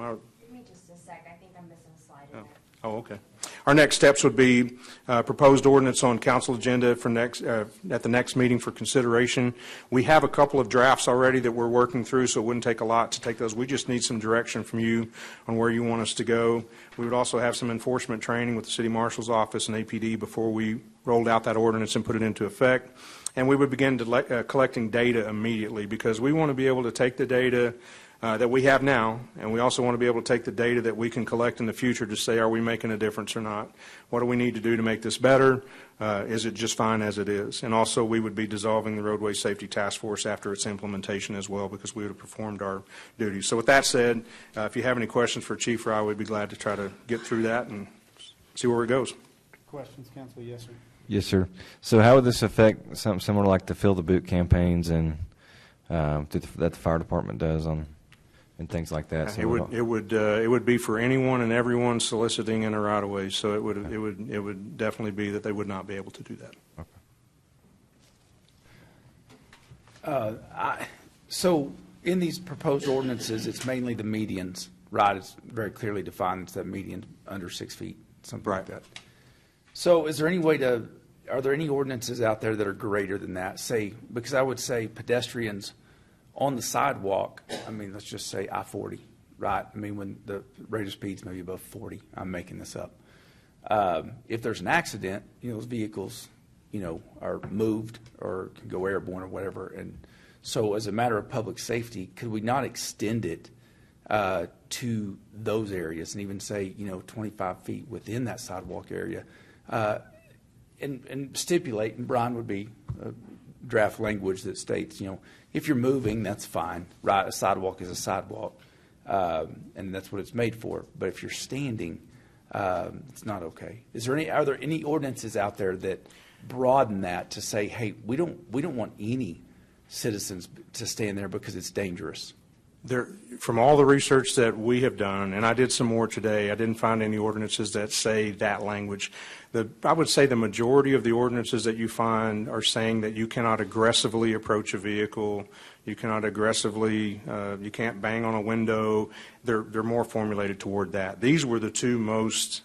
me just a sec. I think I'm missing a slide in there. Oh, okay. Our next steps would be proposed ordinance on council agenda for at the next meeting for consideration. We have a couple of drafts already that we're working through, so it wouldn't take a lot to take those. We just need some direction from you on where you want us to go. We would also have some enforcement training with the City Marshal's Office and APD before we rolled out that ordinance and put it into effect. And we would begin collecting data immediately, because we want to be able to take the data that we have now, and we also want to be able to take the data that we can collect in the future to say, are we making a difference or not? What do we need to do to make this better? Is it just fine as it is? And also, we would be dissolving the Roadway Safety Task Force after its implementation as well, because we would have performed our duties. So with that said, if you have any questions for Chief Rye, we'd be glad to try to get through that and see where it goes. Questions, Council? Yes, sir. Yes, sir. So how would this affect something similar like the Fill the Boot campaigns and that the fire department does on and things like that? So It would be for anyone and everyone soliciting in a right of way. So it would definitely be that they would not be able to do that. So in these proposed ordinances, it's mainly the medians, right? It's very clearly defined. It's that median under 6 feet, something like that. So is there any way are there any ordinances out there that are greater than that? Say, because I would say pedestrians on the sidewalk, I mean, let's just say I-40, right? I mean, when the rate of speed's maybe above 40, I'm making this up. If there's an accident, those vehicles, are moved or can go airborne or whatever. And so as a matter of public safety, could we not extend it to those areas and even say, 25 feet within that sidewalk area and stipulate, and Brian would be draft language that states, if you're moving, that's fine, right? A sidewalk is a sidewalk, and that's what it's made for. But if you're standing, it's not okay. Are there any ordinances out there that broaden that to say, hey, we don't want any citizens to stand there because it's dangerous? From all the research that we have done, and I did some more today, I didn't find any ordinances that say that language. I would say the majority of the ordinances that you find are saying that you cannot aggressively approach a vehicle, you cannot aggressively, you can't bang on a window. They're more formulated toward that. These were the two most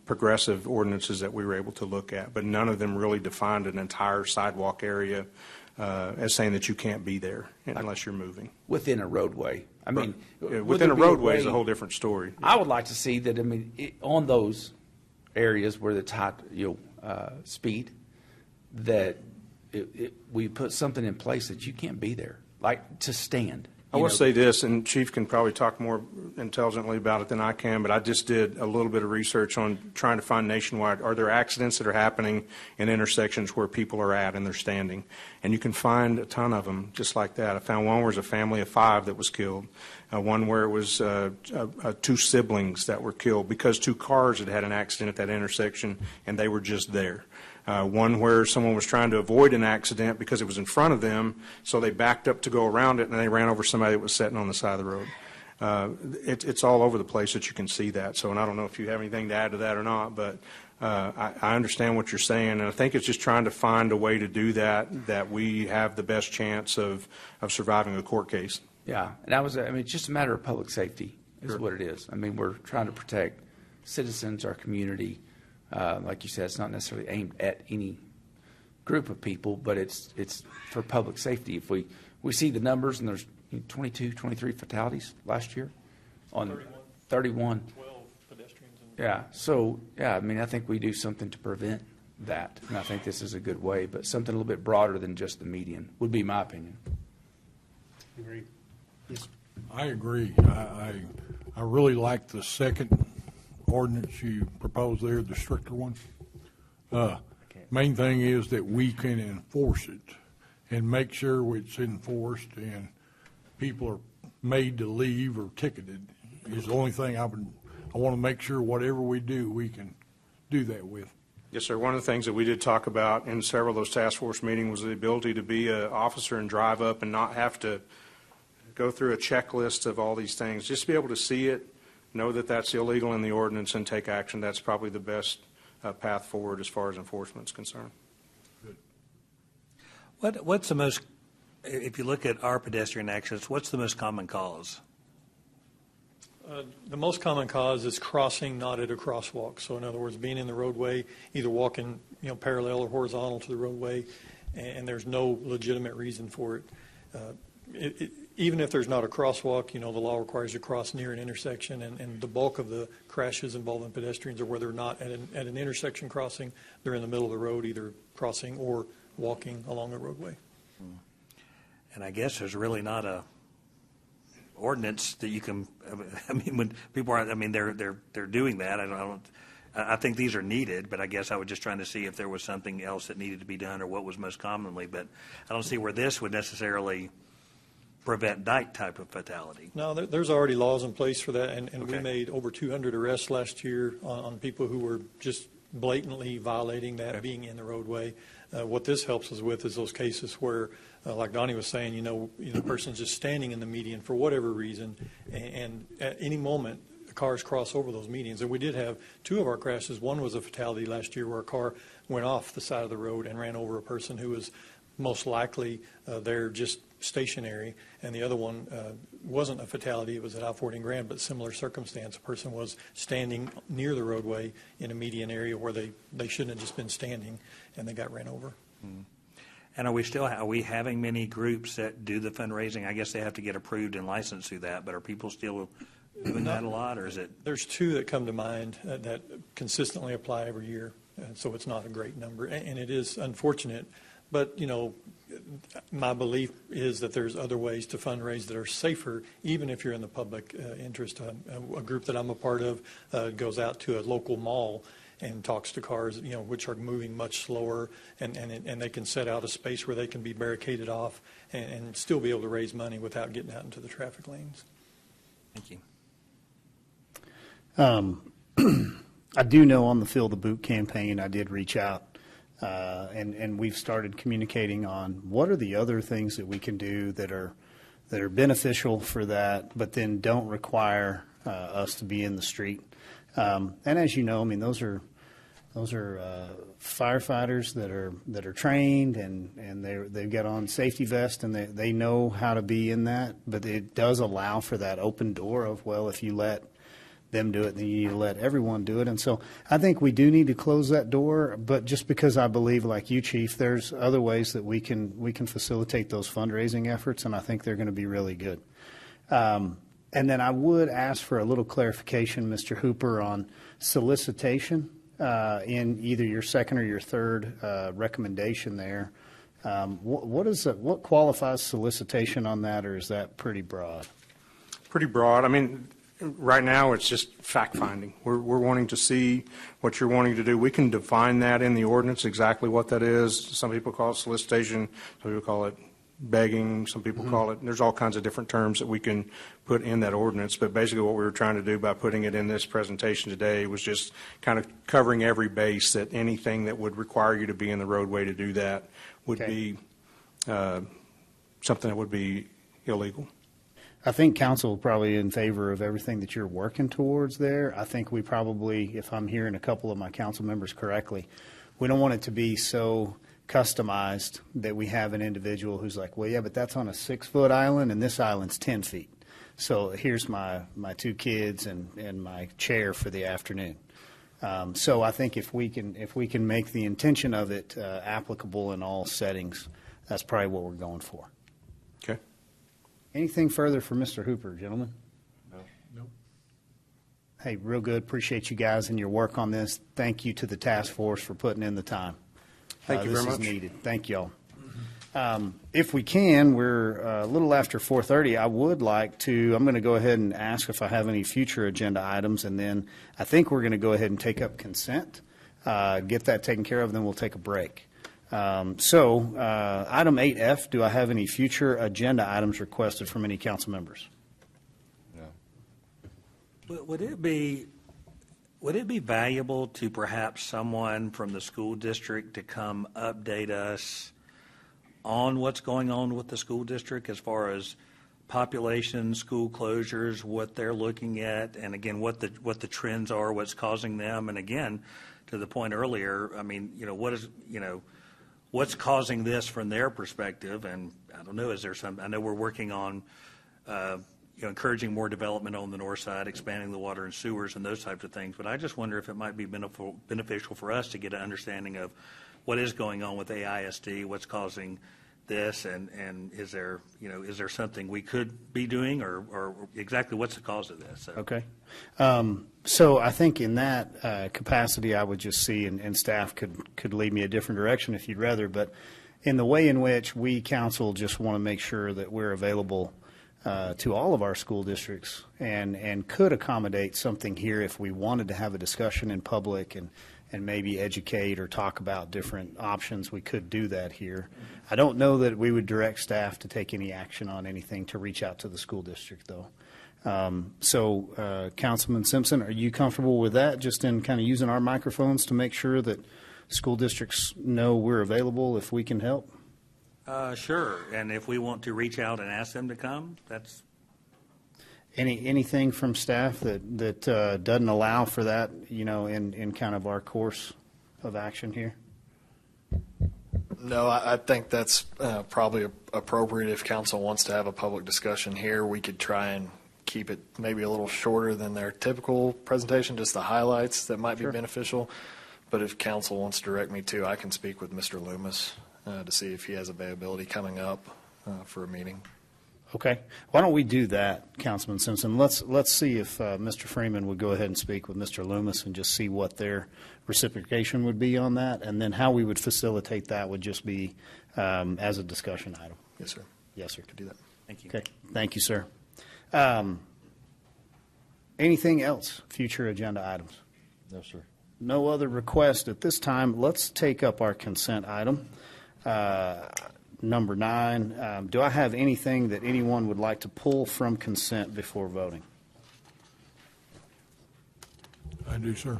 progressive ordinances that we were able to look at, but none of them really defined an entire sidewalk area as saying that you can't be there unless you're moving. Within a roadway. I mean, within a roadway is a whole different story. I would like to see that, on those areas where it's high speed, that we put something in place that you can't be there, like to stand. I will say this, and Chief can probably talk more intelligently about it than I can, but I just did a little bit of research on trying to find nationwide, are there accidents that are happening in intersections where people are at and they're standing? And you can find a ton of them just like that. I found one where it was a family of 5 that was killed, one where it was 2 siblings that were killed because 2 cars had had an accident at that intersection and they were just there. One where someone was trying to avoid an accident because it was in front of them, so they backed up to go around it, and they ran over somebody that was sitting on the side of the road. It's all over the place that you can see that. So, and I don't know if you have anything to add to that or not, but I understand what you're saying, and I think it's just trying to find a way to do that we have the best chance of surviving a court case. Yeah, and it's just a matter of public safety is what it is. I mean, we're trying to protect citizens, our community. Like you said, it's not necessarily aimed at any group of people, but it's for public safety. If we see the numbers, and there's 22, 23 fatalities last year on 31. 12 pedestrians. Yeah. So, I think we do something to prevent that. And I think this is a good way, but something a little bit broader than just the median would be my opinion. Agreed. Yes. I agree. I really like the second ordinance you proposed there, the stricter one. Main thing is that we can enforce it and make sure it's enforced and people are made to leave or ticketed is the only thing I want to make sure whatever we do, we can do that with. Yes, sir. One of the things that we did talk about in several of those task force meetings was the ability to be an officer and drive up and not have to go through a checklist of all these things. Just be able to see it, know that that's illegal in the ordinance, and take action. That's probably the best path forward as far as enforcement is concerned. Good. What's the most, if you look at our pedestrian accidents, what's the most common cause? The most common cause is crossing not at a crosswalk. So in other words, being in the roadway, either walking parallel or horizontal to the roadway, and there's no legitimate reason for it. Even if there's not a crosswalk, the law requires you to cross near an intersection, and the bulk of the crashes involving pedestrians are where they're not at an intersection crossing. They're in the middle of the road, either crossing or walking along the roadway. And I guess there's really not a ordinance that you can. When people are, they're doing that. I think these are needed, but I guess I was just trying to see if there was something else that needed to be done or what was most commonly. But I don't see where this would necessarily prevent that type of fatality. No, there's already laws in place for that, and Okay. we made over 200 arrests last year on people who were just blatantly violating that, being in the roadway. What this helps us with is those cases where, like Donnie was saying, the person's just standing in the median for whatever reason, and at any moment, cars cross over those medians. And we did have 2 of our crashes. One was a fatality last year where a car went off the side of the road and ran over a person who was most likely there just stationary, and the other one wasn't a fatality. It was at I-40 in Grand, but similar circumstance. A person was standing near the roadway in a median area where they shouldn't have just been standing, and they got ran over. And are we having many groups that do the fundraising? I guess they have to get approved and licensed through that, but are people still doing that a lot, or is it? There's 2 that come to mind that consistently apply every year, so it's not a great number, and it is unfortunate. But, my belief is that there's other ways to fundraise that are safer, even if you're in the public interest. A group that I'm a part of goes out to a local mall and talks to cars, which are moving much slower, and they can set out a space where they can be barricaded off and still be able to raise money without getting out into the traffic lanes. Thank you. I do know on the Fill the Boot campaign, I did reach out. And we've started communicating on what are the other things that we can do that are beneficial for that, but then don't require us to be in the street. And as you know, I mean, those are firefighters that are trained and they've got on safety vests and they know how to be in that. But it does allow for that open door of, well, if you let them do it, then you need to let everyone do it. And so I think we do need to close that door, but just because I believe, like you, Chief, there's other ways that we can facilitate those fundraising efforts, and I think they're going to be really good. And then I would ask for a little clarification, Mr. Hooper, on solicitation in either your second or your third recommendation there. What qualifies solicitation on that, or is that pretty broad? Pretty broad. I mean, right now, it's just fact-finding. We're wanting to see what you're wanting to do. We can define that in the ordinance, exactly what that is. Some people call it solicitation. Some people call it begging. Some people call it, there's all kinds of different terms that we can put in that ordinance. But basically what we were trying to do by putting it in this presentation today was just kind of covering every base, that anything that would require you to be in the roadway to do that would be something that would be illegal. I think council probably in favor of everything that you're working towards there. I think we probably, if I'm hearing a couple of my council members correctly, we don't want it to be so customized that we have an individual who's like, well, yeah, but that's on a 6-foot island and this island's 10 feet. So here's my 2 kids and my chair for the afternoon. So I think if we can make the intention of it applicable in all settings, that's probably what we're going for. Okay. Anything further for Mr. Hooper, gentlemen? No. Hey, real good. Appreciate you guys and your work on this. Thank you to the task force for putting in the time. Thank you very much. This is needed. Thank y'all. If we can, we're a little after 4:30. I would like to, I'm going to go ahead and ask if I have any future agenda items, and then I think we're going to go ahead and take up consent, get that taken care of, then we'll take a break. Item 8F, do I have any future agenda items requested from any council members? Would it be valuable to perhaps someone from the school district to come update us on what's going on with the school district as far as population, school closures, what they're looking at, and again, what the trends are, what's causing them, and again, to the point earlier, I mean, what's causing this from their perspective? And I don't know, is there some, I know we're working on, encouraging more development on the north side, expanding the water and sewers and those types of things. But I just wonder if it might be beneficial for us to get an understanding of what is going on with AISD, what's causing this, and is there something we could be doing, or exactly what's the cause of this? So. Okay. So I think in that capacity, I would just see, and staff could lead me a different direction if you'd rather, but in the way in which we, council, just want to make sure that we're available to all of our school districts and could accommodate something here if we wanted to have a discussion in public and maybe educate or talk about different options, we could do that here. I don't know that we would direct staff to take any action on anything to reach out to the school district, though. Councilman Simpson, are you comfortable with that, just in kind of using our microphones to make sure that school districts know we're available if we can help? Sure, and if we want to reach out and ask them to come, that's. Anything from staff that doesn't allow for that, in kind of our course of action here? No, I think that's probably appropriate. If council wants to have a public discussion here, we could try and keep it maybe a little shorter than their typical presentation, just the highlights that might be beneficial. But if council wants to direct me to, I can speak with Mr. Loomis to see if he has availability coming up for a meeting. Okay. Why don't we do that, Councilman Simpson? Let's see if Mr. Freeman would go ahead and speak with Mr. Loomis and just see what their reciprocation would be on that, and then how we would facilitate that would just be as a discussion item. Yes, sir. Yes, sir. Could do that. Thank you. Okay. Thank you, sir. Anything else? Future agenda items? No, sir. No other request at this time. Let's take up our consent item. Number 9, do I have anything that anyone would like to pull from consent before voting? I do, sir.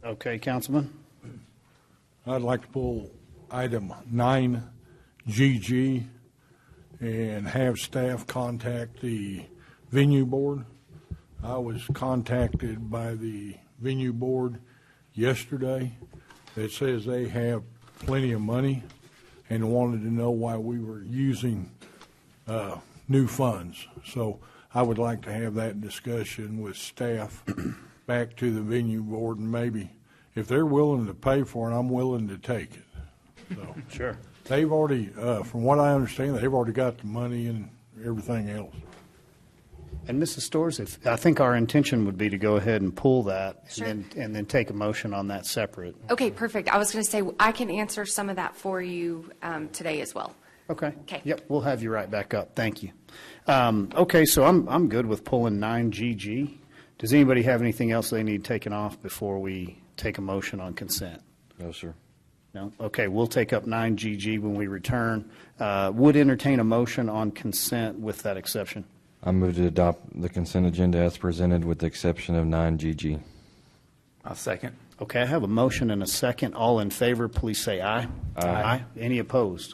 Okay, Councilman. I'd like to pull item 9GG and have staff contact the venue board. I was contacted by the venue board yesterday that says they have plenty of money and wanted to know why we were using new funds. So I would like to have that discussion with staff back to the venue board, and maybe if they're willing to pay for it, I'm willing to take it. So Sure. they've already, from what I understand, they've already got the money and everything else. And Mrs. Storrs, I think our intention would be to go ahead and pull that Sure. and then take a motion on that separate. Okay, perfect. I was going to say, I can answer some of that for you today as well. Okay. Okay. Yep, we'll have you right back up. Thank you. Okay, so I'm good with pulling 9GG. Does anybody have anything else they need taken off before we take a motion on consent? No, sir. No? Okay, we'll take up 9GG when we return. Would entertain a motion on consent with that exception. I move to adopt the consent agenda as presented with the exception of 9GG. I'll second. Okay, I have a motion and a second. All in favor, please say aye. Aye. Any opposed?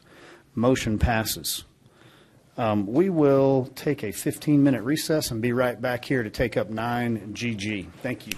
Motion passes. We will take a 15-minute recess and be right back here to take up 9GG. Thank you.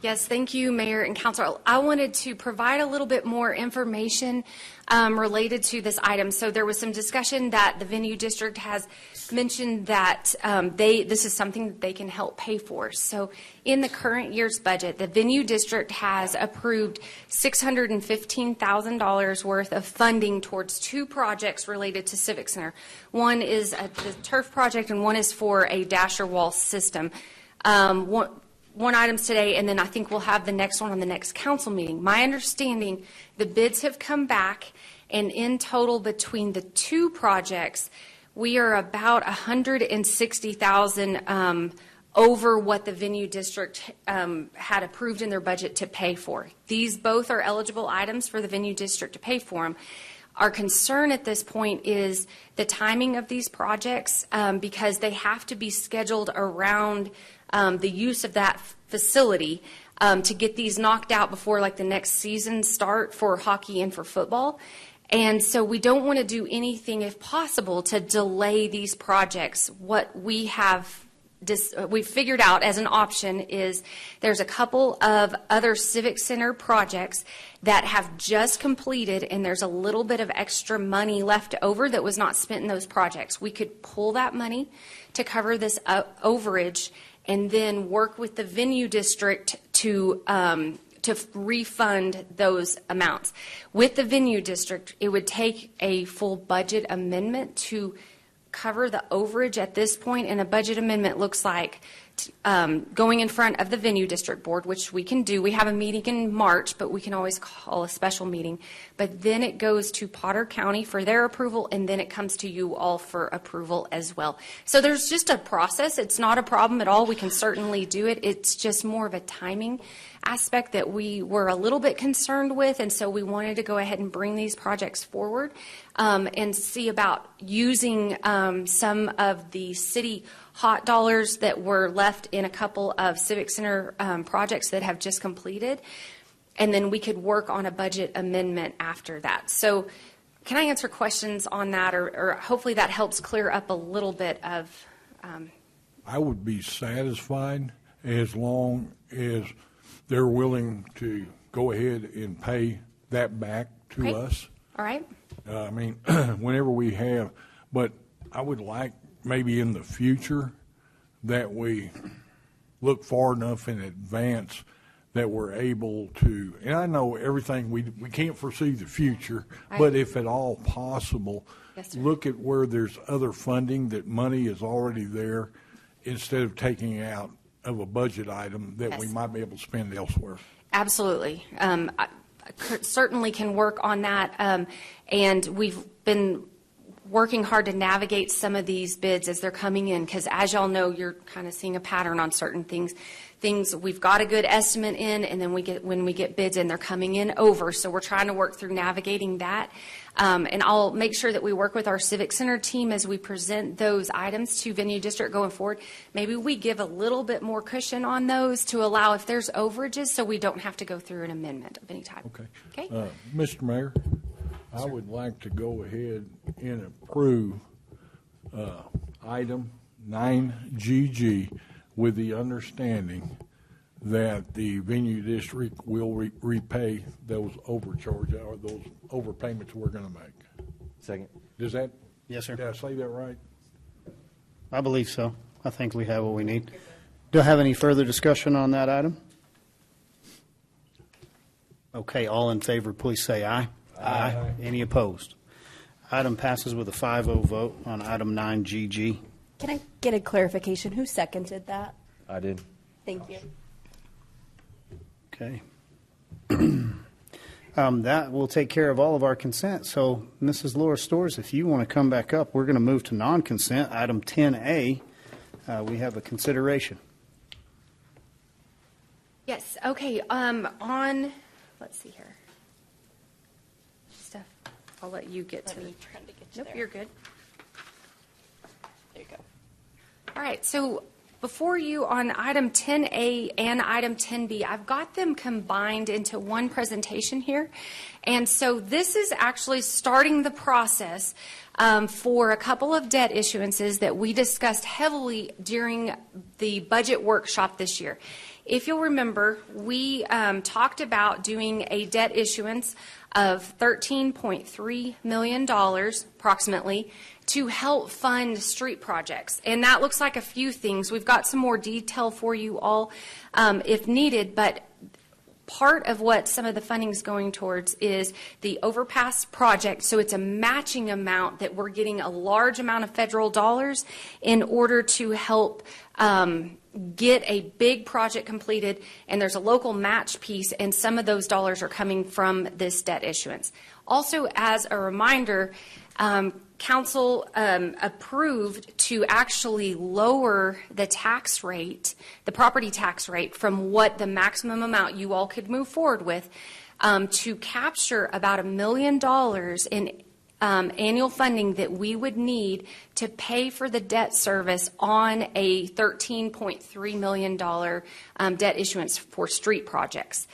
Yes, thank you, Mayor and Council. I wanted to provide a little bit more information related to this item. So there was some discussion that the venue district has mentioned that this is something that they can help pay for. So in the current year's budget, the venue district has approved $615,000 worth of funding towards 2 projects related to Civic Center. One is the turf project, and one is for a dasher wall system. One item's today, and then I think we'll have the next one on the next council meeting. My understanding, the bids have come back, and in total between the 2 projects, we are about $160,000 over what the venue district had approved in their budget to pay for. These both are eligible items for the venue district to pay for them. Our concern at this point is the timing of these projects because they have to be scheduled around the use of that facility to get these knocked out before like the next season start for hockey and for football. And so we don't want to do anything, if possible, to delay these projects. What we have we've figured out as an option is there's a couple of other Civic Center projects that have just completed, and there's a little bit of extra money left over that was not spent in those projects. We could pull that money to cover this overage and then work with the venue district to refund those amounts. With the venue district, it would take a full budget amendment to cover the overage at this point, and a budget amendment looks like going in front of the venue district board, which we can do. We have a meeting in March, but we can always call a special meeting. But then it goes to Potter County for their approval, and then it comes to you all for approval as well. So there's just a process. It's not a problem at all. We can certainly do it. It's just more of a timing aspect that we were a little bit concerned with, and so we wanted to go ahead and bring these projects forward and see about using some of the city hot dollars that were left in a couple of Civic Center projects that have just completed, and then we could work on a budget amendment after that. So can I answer questions on that, or hopefully that helps clear up a little bit of I would be satisfied as long as they're willing to go ahead and pay that back to us. All right. I mean, whenever we have, but I would like maybe in the future that we look far enough in advance that we're able to, and I know everything, we can't foresee the future, but if at all possible, look at where there's other funding, that money is already there, instead of taking out of a budget item that we might be able to spend elsewhere. Absolutely. I certainly can work on that, and we've been working hard to navigate some of these bids as they're coming in, because as y'all know, you're kind of seeing a pattern on certain things. We've got a good estimate in, and then when we get bids in, they're coming in over. So we're trying to work through navigating that. And I'll make sure that we work with our Civic Center team as we present those items to Venue District going forward. Maybe we give a little bit more cushion on those to allow if there's overages, so we don't have to go through an amendment of any type. Okay. Okay. Mr. Mayor, I would like to go ahead and approve item 9GG with the understanding that the venue district will repay those overcharges or those overpayments we're going to make. Second. Does that? Yes, sir. Did I say that right? I believe so. I think we have what we need. Do I have any further discussion on that item? Okay, all in favor, please say aye. Aye. Any opposed? Item passes with a 5-0 vote on item 9GG. Can I get a clarification? Who seconded that? I did. Thank you. Okay. That will take care of all of our consent. So, Mrs. Laura Storrs, if you want to come back up, we're going to move to non-consent. Item 10A, we have a consideration. Yes. Okay. Let's see here. Steph, I'll let you get to me. Trying to get you Nope, there. you're good. There you go. All right, so before you on item 10A and item 10B, I've got them combined into one presentation here. And so this is actually starting the process for a couple of debt issuances that we discussed heavily during the budget workshop this year. If you'll remember, we talked about doing a debt issuance of $13.3 million approximately to help fund street projects. And that looks like a few things. We've got some more detail for you all if needed, but part of what some of the funding is going towards is the overpass project. So it's a matching amount that we're getting a large amount of federal dollars in order to help get a big project completed, and there's a local match piece, and some of those dollars are coming from this debt issuance. Also, as a reminder, Council approved to actually lower the tax rate, the property tax rate, from what the maximum amount you all could move forward with to capture about $1 million in annual funding that we would need to pay for the debt service on a $13.3 million debt issuance for street projects.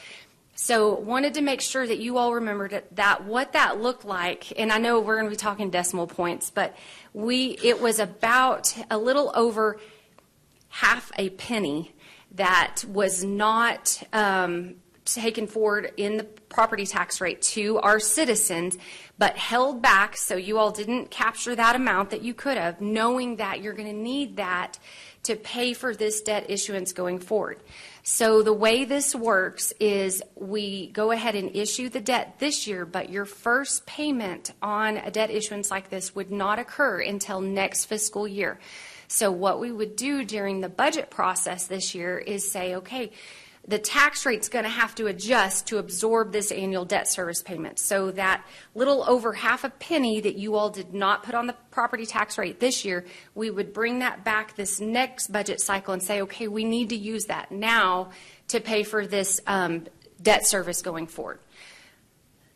So wanted to make sure that you all remembered that what that looked like, and I know we're going to be talking decimal points, but it was about a little over half a penny that was not taken forward in the property tax rate to our citizens, but held back so you all didn't capture that amount that you could have, knowing that you're going to need that to pay for this debt issuance going forward. So the way this works is we go ahead and issue the debt this year, but your first payment on a debt issuance like this would not occur until next fiscal year. So what we would do during the budget process this year is say, okay, the tax rate's going to have to adjust to absorb this annual debt service payment. So that little over half a penny that you all did not put on the property tax rate this year, we would bring that back this next budget cycle and say, okay, we need to use that now to pay for this debt service going forward.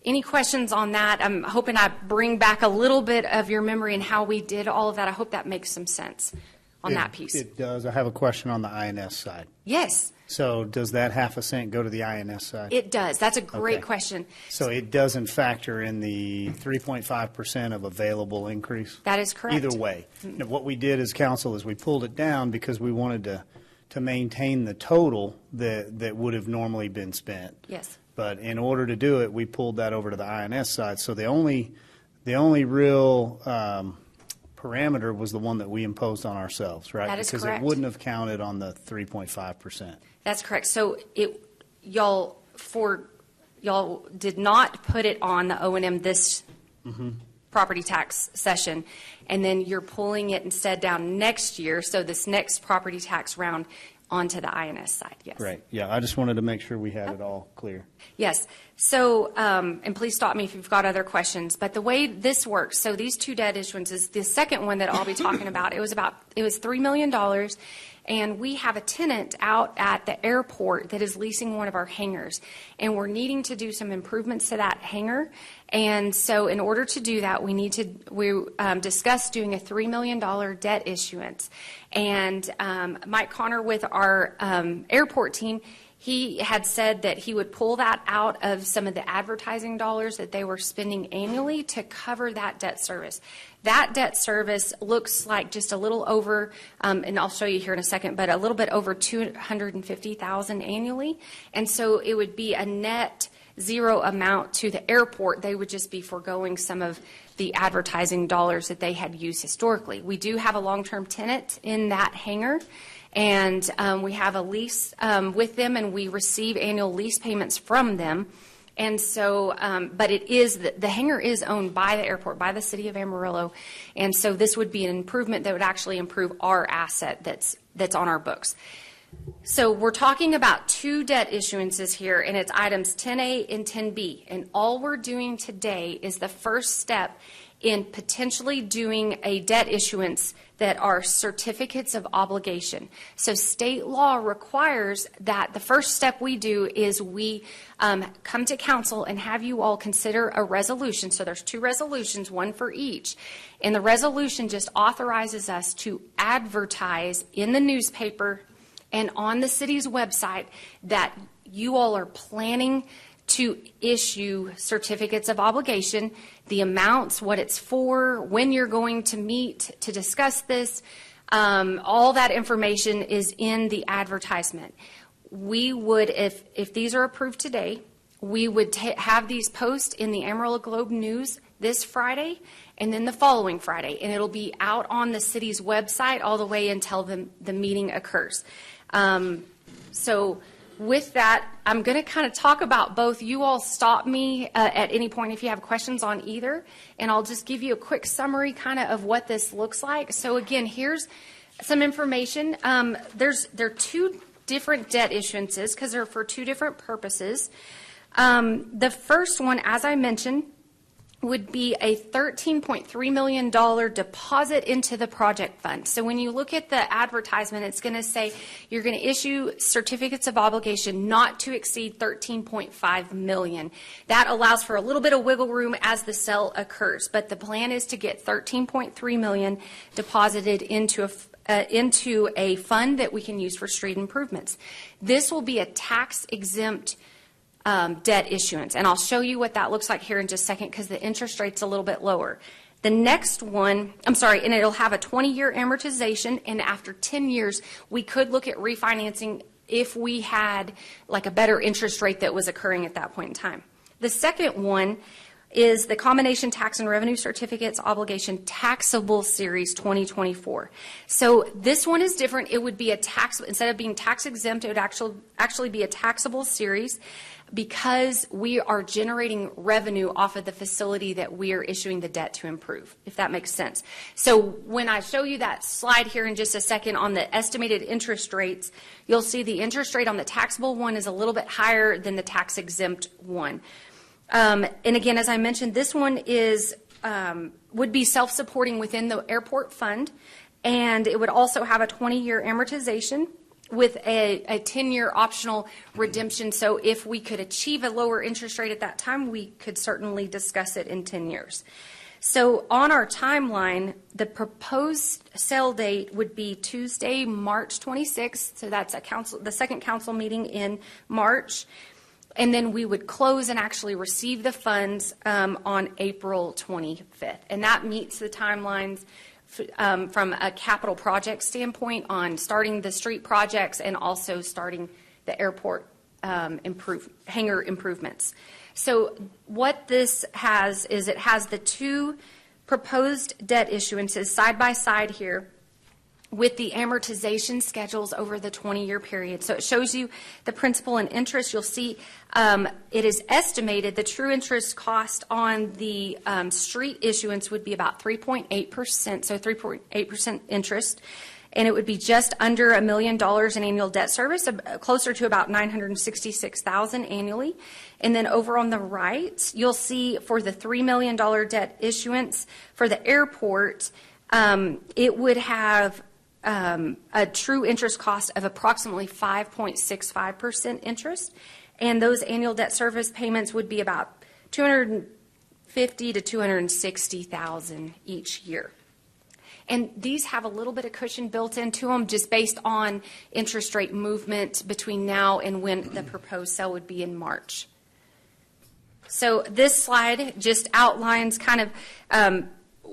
Any questions on that? I'm hoping I bring back a little bit of your memory and how we did all of that. I hope that makes some sense on that piece. It does. I have a question on the INS side. Yes. So does that half a cent go to the INS side? It does. That's a great Okay. question. So it doesn't factor in the 3.5% of available increase? That is correct. Either way. Now, what we did as council is we pulled it down because we wanted to maintain the total that would have normally been spent. Yes. But in order to do it, we pulled that over to the INS side. So the only real parameter was the one that we imposed on ourselves, right? That is because correct. it wouldn't have counted on the 3.5%. That's correct. So y'all did not put it on the O&M this property tax session, and then you're pulling it instead down next year. So this next property tax round onto the INS side. Yes. Right. Yeah. I just wanted to make sure we had it all clear. Yes. So, and please stop me if you've got other questions, but the way this works, so these two debt issuances, the second one that I'll be talking about, it was $3 million, and we have a tenant out at the airport that is leasing one of our hangars, and we're needing to do some improvements to that hangar. And so in order to do that, we discussed doing a $3 million debt issuance. And Mike Connor with our airport team, he had said that he would pull that out of some of the advertising dollars that they were spending annually to cover that debt service. That debt service looks like just a little over, and I'll show you here in a second, but a little bit over $250,000 annually. And so it would be a net zero amount to the airport. They would just be foregoing some of the advertising dollars that they had used historically. We do have a long-term tenant in that hangar, and we have a lease with them, and we receive annual lease payments from them. And so, but the hangar is owned by the airport, by the city of Amarillo, and so this would be an improvement that would actually improve our asset that's on our books. So we're talking about two debt issuances here, and it's items 10A and 10B. And all we're doing today is the first step in potentially doing a debt issuance that are certificates of obligation. So state law requires that the first step we do is we come to council and have you all consider a resolution. So there's two resolutions, one for each. And the resolution just authorizes us to advertise in the newspaper and on the city's website that you all are planning to issue certificates of obligation, the amounts, what it's for, when you're going to meet to discuss this. All that information is in the advertisement. we would, if these are approved today, we would have these post in the Amarillo Globe News this Friday and then the following Friday, and it'll be out on the city's website all the way until the meeting occurs. So with that, I'm going to kind of talk about both. You all stop me at any point if you have questions on either, and I'll just give you a quick summary kind of what this looks like. So again, here's some information. There are two different debt issuances because they're for two different purposes. The first one, as I mentioned, would be a $13.3 million deposit into the project fund. So when you look at the advertisement, it's going to say you're going to issue certificates of obligation not to exceed $13.5 million. That allows for a little bit of wiggle room as the sale occurs, but the plan is to get $13.3 million deposited into a fund that we can use for street improvements. This will be a tax-exempt debt issuance, and I'll show you what that looks like here in just a second because the interest rate's a little bit lower. The next one, and it'll have a 20-year amortization, and after 10 years, we could look at refinancing if we had like a better interest rate that was occurring at that point in time. The second one is the Combination Tax and Revenue Certificates Obligation Taxable Series 2024. So this one is different. It would be a tax, instead of being tax exempt, it would actually be a taxable series because we are generating revenue off of the facility that we are issuing the debt to improve, if that makes sense. So when I show you that slide here in just a second on the estimated interest rates, you'll see the interest rate on the taxable one is a little bit higher than the tax exempt one. And again, as I mentioned, this one is would be self-supporting within the airport fund, and it would also have a 20-year amortization with a 10-year optional redemption. So if we could achieve a lower interest rate at that time, we could certainly discuss it in 10 years. So on our timeline, the proposed sale date would be Tuesday, March 26th. So that's the second council meeting in March. And then we would close and actually receive the funds on April 25th. And that meets the timelines from a capital project standpoint on starting the street projects and also starting the airport hangar improvements. So what this has is it has the two proposed debt issuances side by side here with the amortization schedules over the 20-year period. So it shows you the principal and interest. You'll see it is estimated the true interest cost on the street issuance would be about 3.8%, so 3.8% interest, and it would be just under $1 million in annual debt service, closer to about $966,000 annually. And then over on the right, you'll see for the $3 million debt issuance for the airport, it would have a true interest cost of approximately 5.65% interest, and those annual debt service payments would be about $250,000 to $260,000 each year. And these have a little bit of cushion built into them just based on interest rate movement between now and when the proposed sale would be in March. So this slide just outlines kind of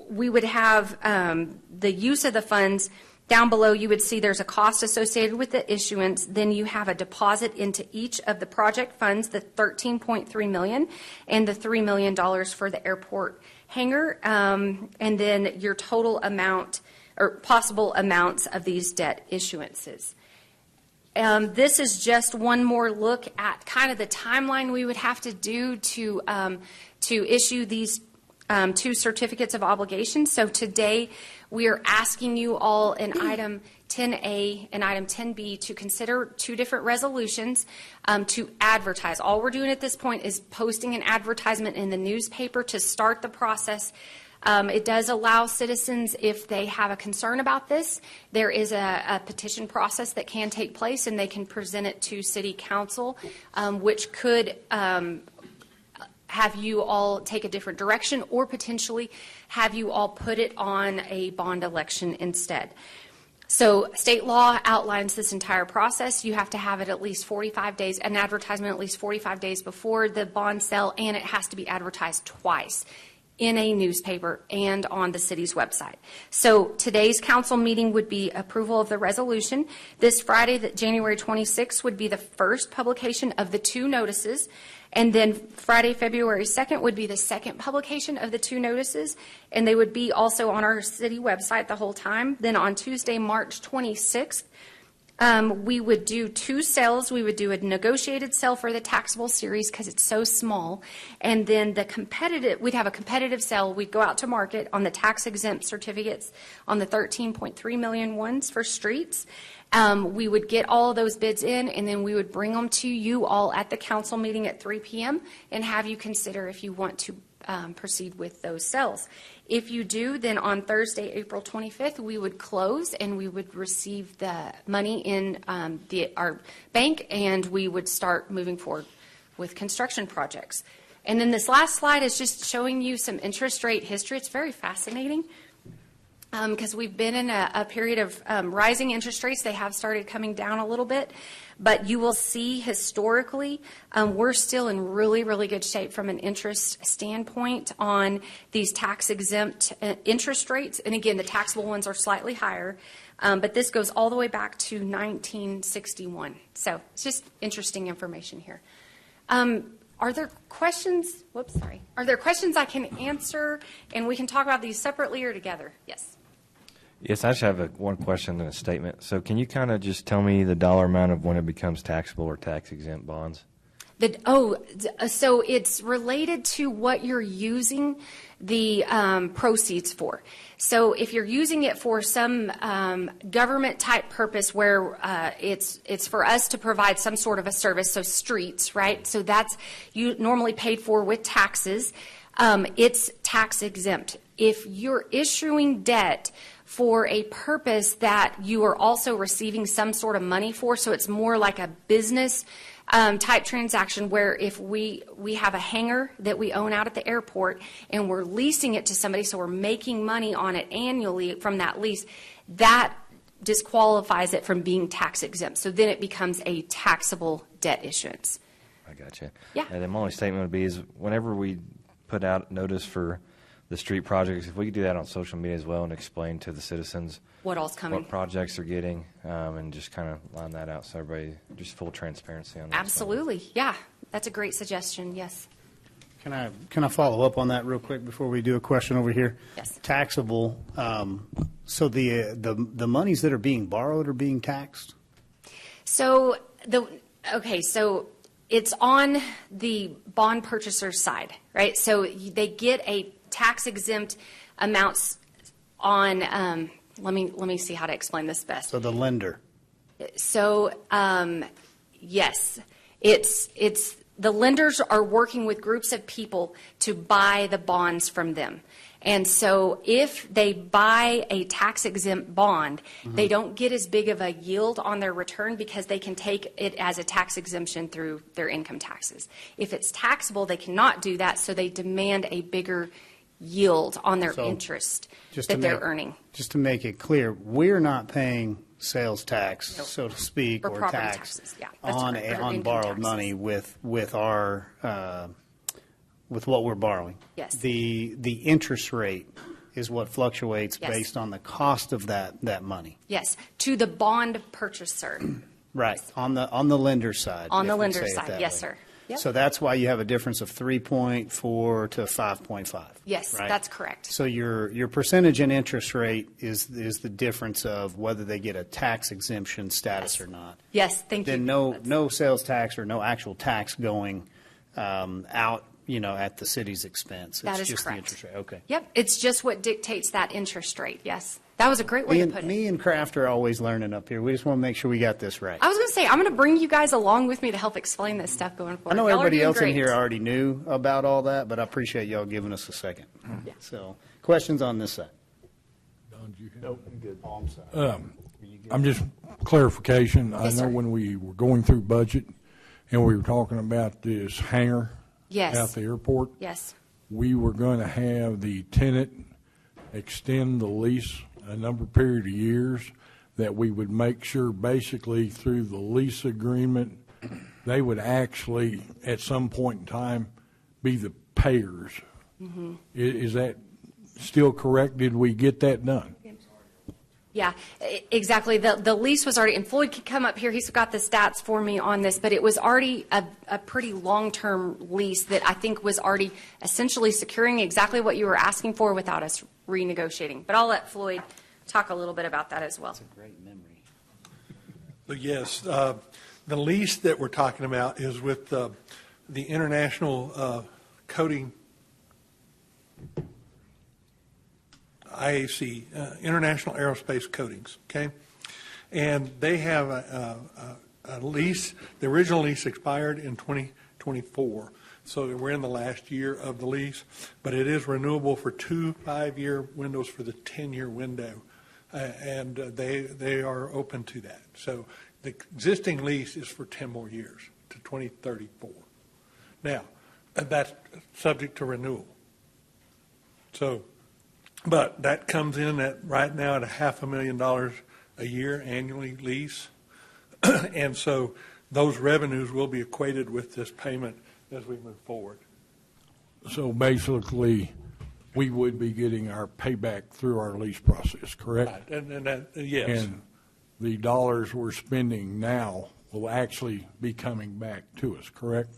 we would have the use of the funds. Down below, you would see there's a cost associated with the issuance. Then you have a deposit into each of the project funds, the $13.3 million and the $3 million for the airport hangar, and then your total amount or possible amounts of these debt issuances. This is just one more look at kind of the timeline we would have to do to issue these two certificates of obligation. So today we are asking you all in item 10A and item 10B to consider two different resolutions to advertise. All we're doing at this point is posting an advertisement in the newspaper to start the process. It does allow citizens, if they have a concern about this, there is a petition process that can take place, and they can present it to City Council, which could have you all take a different direction or potentially have you all put it on a bond election instead. So state law outlines this entire process. You have to have it at least 45 days, an advertisement at least 45 days before the bond sale, and it has to be advertised twice. in a newspaper and on the city's website. So today's council meeting would be approval of the resolution. This Friday, January 26th, would be the first publication of the 2 notices. And then Friday, February 2nd would be the second publication of the 2 notices. And they would be also on our city website the whole time. Then on Tuesday, March 26th, we would do 2 sales. We would do a negotiated sale for the taxable series because it's so small. And then we'd have a competitive sale. We'd go out to market on the tax exempt certificates on the 13.3 million ones for streets. We would get all of those bids in, and then we would bring them to you all at the council meeting at 3 p.m. and have you consider if you want to proceed with those sales. If you do, then on Thursday, April 25th, we would close and we would receive the money in our bank, and we would start moving forward with construction projects. And then this last slide is just showing you some interest rate history. It's very fascinating because we've been in a period of rising interest rates. They have started coming down a little bit. But you will see historically, we're still in really, really good shape from an interest standpoint on these tax-exempt interest rates. And again, the taxable ones are slightly higher. But this goes all the way back to 1961. So it's just interesting information here. Are there questions? Whoops, sorry. Are there questions I can answer? And we can talk about these separately or together? Yes. Yes, I just have one question and a statement. So can you kind of just tell me the dollar amount of when it becomes taxable or tax-exempt bonds? So it's related to what you're using the proceeds for. So if you're using it for some government-type purpose where it's for us to provide some sort of a service, so streets, right? So that's you normally paid for with taxes. It's tax-exempt. If you're issuing debt for a purpose that you are also receiving some sort of money for, so it's more like a business type transaction where if we have a hangar that we own out at the airport and we're leasing it to somebody, so we're making money on it annually from that lease, that disqualifies it from being tax exempt. So then it becomes a taxable debt issuance. I got you. Yeah. And then my only statement would be is whenever we put out notice for the street projects, if we could do that on social media as well and explain to the citizens what all's coming, what projects they're getting, and just kind of line that out so everybody, just full transparency on that. Absolutely. Yeah, that's a great suggestion. Yes. Can I follow up on that real quick before we do a question over here? Yes. Taxable. So the monies that are being borrowed are being taxed? So so it's on the bond purchaser's side, right? So they get a tax-exempt amounts on, let me see how to explain this best. So the lender. So, yes, it's the lenders are working with groups of people to buy the bonds from them. And so if they buy a tax-exempt bond, they don't get as big of a yield on their return because they can take it as a tax exemption through their income taxes. If it's taxable, they cannot do that, so they demand a bigger yield on their interest that they're earning. Just to make it clear, we're not paying sales tax, Nope. so to speak, Or or property tax taxes. Yeah, that's on correct. Or on income borrowed taxes. money with our with what we're borrowing. Yes. The interest rate is what fluctuates Yes. based on the cost of that money. Yes, to the bond purchaser. Right, on the lender side. On if the we lender say it side, that yes, way. sir. Yep. So that's why you have a difference of 3.4 to 5.5. Yes, right? that's correct. So your percentage and interest rate is the difference of whether they get a tax exemption status or not. Yes, thank you. Then no sales tax or no actual tax going out, at the city's expense. That It's is just correct. the interest rate. Okay. Yep, it's just what dictates that interest rate. Yes, that was a great way to put it. Me and Kraft are always learning up here. We just want to make sure we got this right. I was going to say, I'm going to bring you guys along with me to help explain this stuff going I forward. know Y'all are everybody doing else in great. here already knew about all that, but I appreciate y'all giving us a second. So, questions on this side? Nope, I'm good. Oh, I'm sorry. I'm just clarification. Yes, I know sir. when we were going through budget and we were talking about this hangar Yes. at the airport, Yes. we were going to have the tenant extend the lease a number period of years, that we would make sure basically through the lease agreement, they would actually at some point in time be the payers Is that still correct? Did we get that done? Yeah, exactly. The lease was already, and Floyd could come up here, he's got the stats for me on this, but it was already a pretty long-term lease that I think was already essentially securing exactly what you were asking for without us renegotiating. But I'll let Floyd talk a little bit about that as well. That's a great memory. But yes, the lease that we're talking about is with the International Coating IAC, International Aerospace Coatings, okay? And they have a lease. The original lease expired in 2024, so we're in the last year of the lease, but it is renewable for 2 5-year windows for the 10-year window, and they are open to that. So the existing lease is for 10 more years to 2034. Now, that's subject to renewal. So, but that comes in at right now at $500,000 a year annually lease. And so those revenues will be equated with this payment as we move forward. So basically, we would be getting our payback through our lease process, correct? Right. And that, yes. And the dollars we're spending now will actually be coming back to us, correct?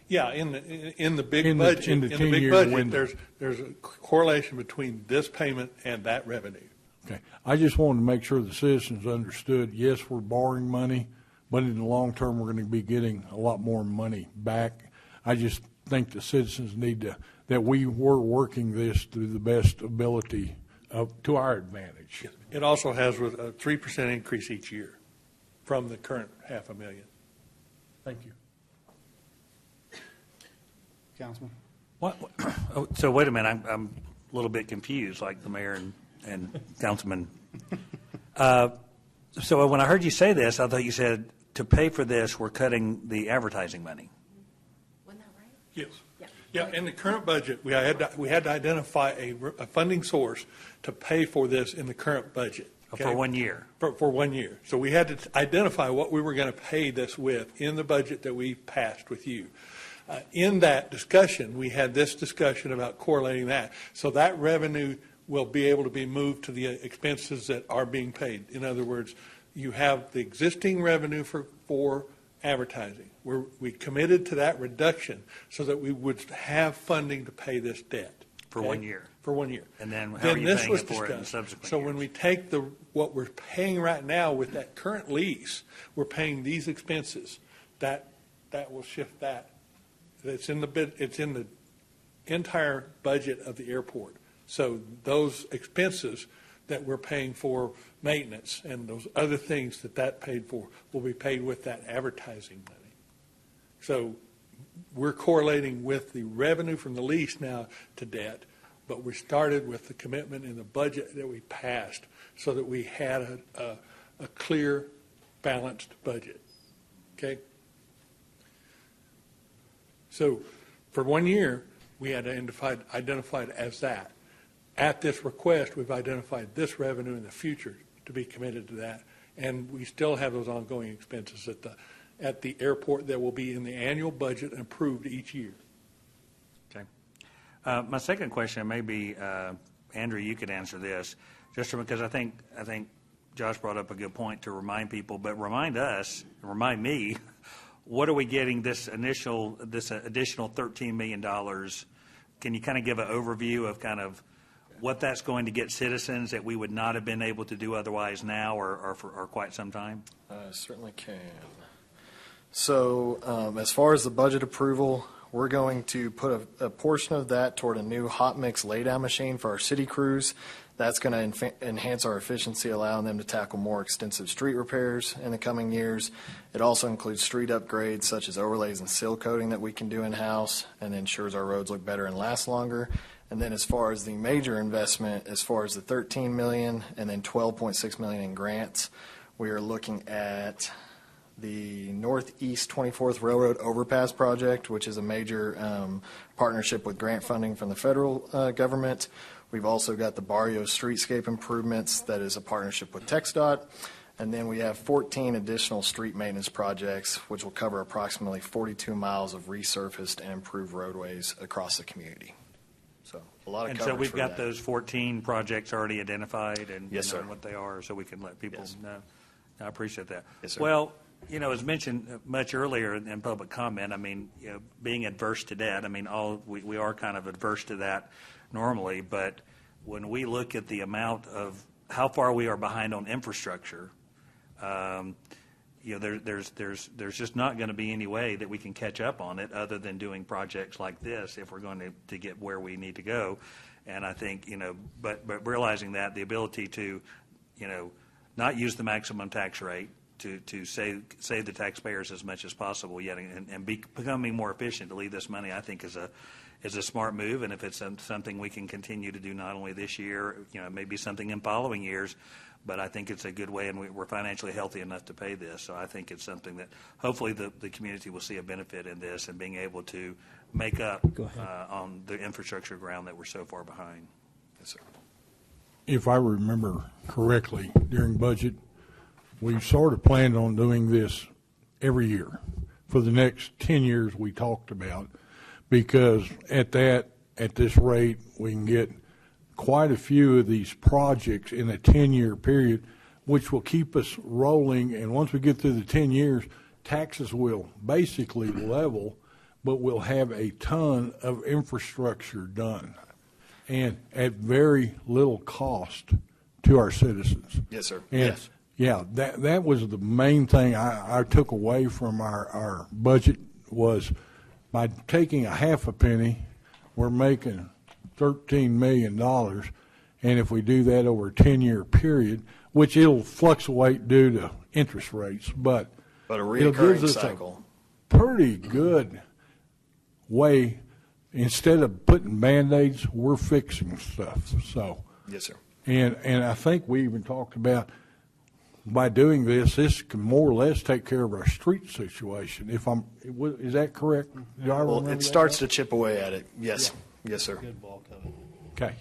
Yeah, in the big budget, in the 10-year window. there's a correlation between this payment and that revenue. Okay. I just wanted to make sure the citizens understood, yes, we're borrowing money, but in the long term, we're going to be getting a lot more money back. I just think the citizens need that we were working this to the best ability to our advantage. It also has a 3% increase each year from the current $500,000. Thank you. Councilman? What? So wait a minute, I'm a little bit confused, like the mayor and councilman. So when I heard you say this, I thought you said to pay for this, we're cutting the advertising money. Wasn't that right? Yes. Yeah, in the current budget, we had to identify a funding source to pay for this in the current budget. Okay? For 1 year. For 1 year. So we had to identify what we were going to pay this with in the budget that we passed with you. In that discussion, we had this discussion about correlating that. So that revenue will be able to be moved to the expenses that are being paid. In other words, you have the existing revenue for advertising. We committed to that reduction so that we would have funding to pay this debt. For 1 year. For 1 year. And then how are you paying it for it in subsequent So years? when we take what we're paying right now with that current lease, we're paying these expenses. That will shift that. It's in the entire budget of the airport. So those expenses that we're paying for maintenance and those other things that paid for will be paid with that advertising money. So we're correlating with the revenue from the lease now to debt, but we started with the commitment in the budget that we passed so that we had a clear, balanced budget. Okay? So for 1 year, we had identified as that. At this request, we've identified this revenue in the future to be committed to that, and we still have those ongoing expenses at the airport that will be in the annual budget and approved each year. Okay. My second question, maybe Andrew, you could answer this, just because I think Josh brought up a good point to remind people, but remind me, what are we getting this additional $13 million? Can you kind of give an overview of kind of what that's going to get citizens that we would not have been able to do otherwise now or for quite some time? I certainly can. So as far as the budget approval, we're going to put a portion of that toward a new hot mix laydown machine for our city crews. That's going to enhance our efficiency, allowing them to tackle more extensive street repairs in the coming years. It also includes street upgrades such as overlays and seal coating that we can do in-house, and ensures our roads look better and last longer. And then as far as the major investment, as far as the $13 million and then $12.6 million in grants, we are looking at the Northeast 24th Railroad Overpass Project, which is a major partnership with grant funding from the federal government. We've also got the Barrio Streetscape Improvements, that is a partnership with TxDOT. And then we have 14 additional street maintenance projects, which will cover approximately 42 miles of resurfaced and improved roadways across the community. A lot of And coverage so we've for got that. those 14 projects already identified and Yes, knowing sir. what they are, so we can let people Yes. know. I appreciate that. Yes, sir. Well, as mentioned much earlier in public comment, I mean, being adverse to debt, I mean, we are kind of adverse to that normally, but when we look at the amount of how far we are behind on infrastructure, there's just not going to be any way that we can catch up on it other than doing projects like this if we're going to get where we need to go. And I think, but realizing that the ability to, not use the maximum tax rate to save the taxpayers as much as possible yet and becoming more efficient to leave this money, I think is a smart move. And if it's something we can continue to do not only this year, maybe something in following years, but I think it's a good way, and we're financially healthy enough to pay this. So I think it's something that hopefully the community will see a benefit in this and being able to make up on the infrastructure ground that we're so far behind. Yes, sir. If I remember correctly, during budget, we sort of planned on doing this every year for the next 10 years we talked about, because at this rate, we can get quite a few of these projects in a 10-year period, which will keep us rolling. And once we get through the 10 years, taxes will basically level, but we'll have a ton of infrastructure done, and at very little cost to our citizens. Yes, sir. And Yes. yeah, that was the main thing I took away from our budget, was by taking a half a penny, we're making $13 million. And if we do that over a 10-year period, which it'll fluctuate due to interest rates, but a it recurring gives us cycle. a pretty good way. Instead of putting Band-Aids, we're fixing stuff. So, Yes, sir. and I think we even talked about, by doing this can more or less take care of our street situation. Is that correct? Do I Well, remember it that starts right? to chip away at it. Yes. Yes, sir. Good bulk of it. Okay.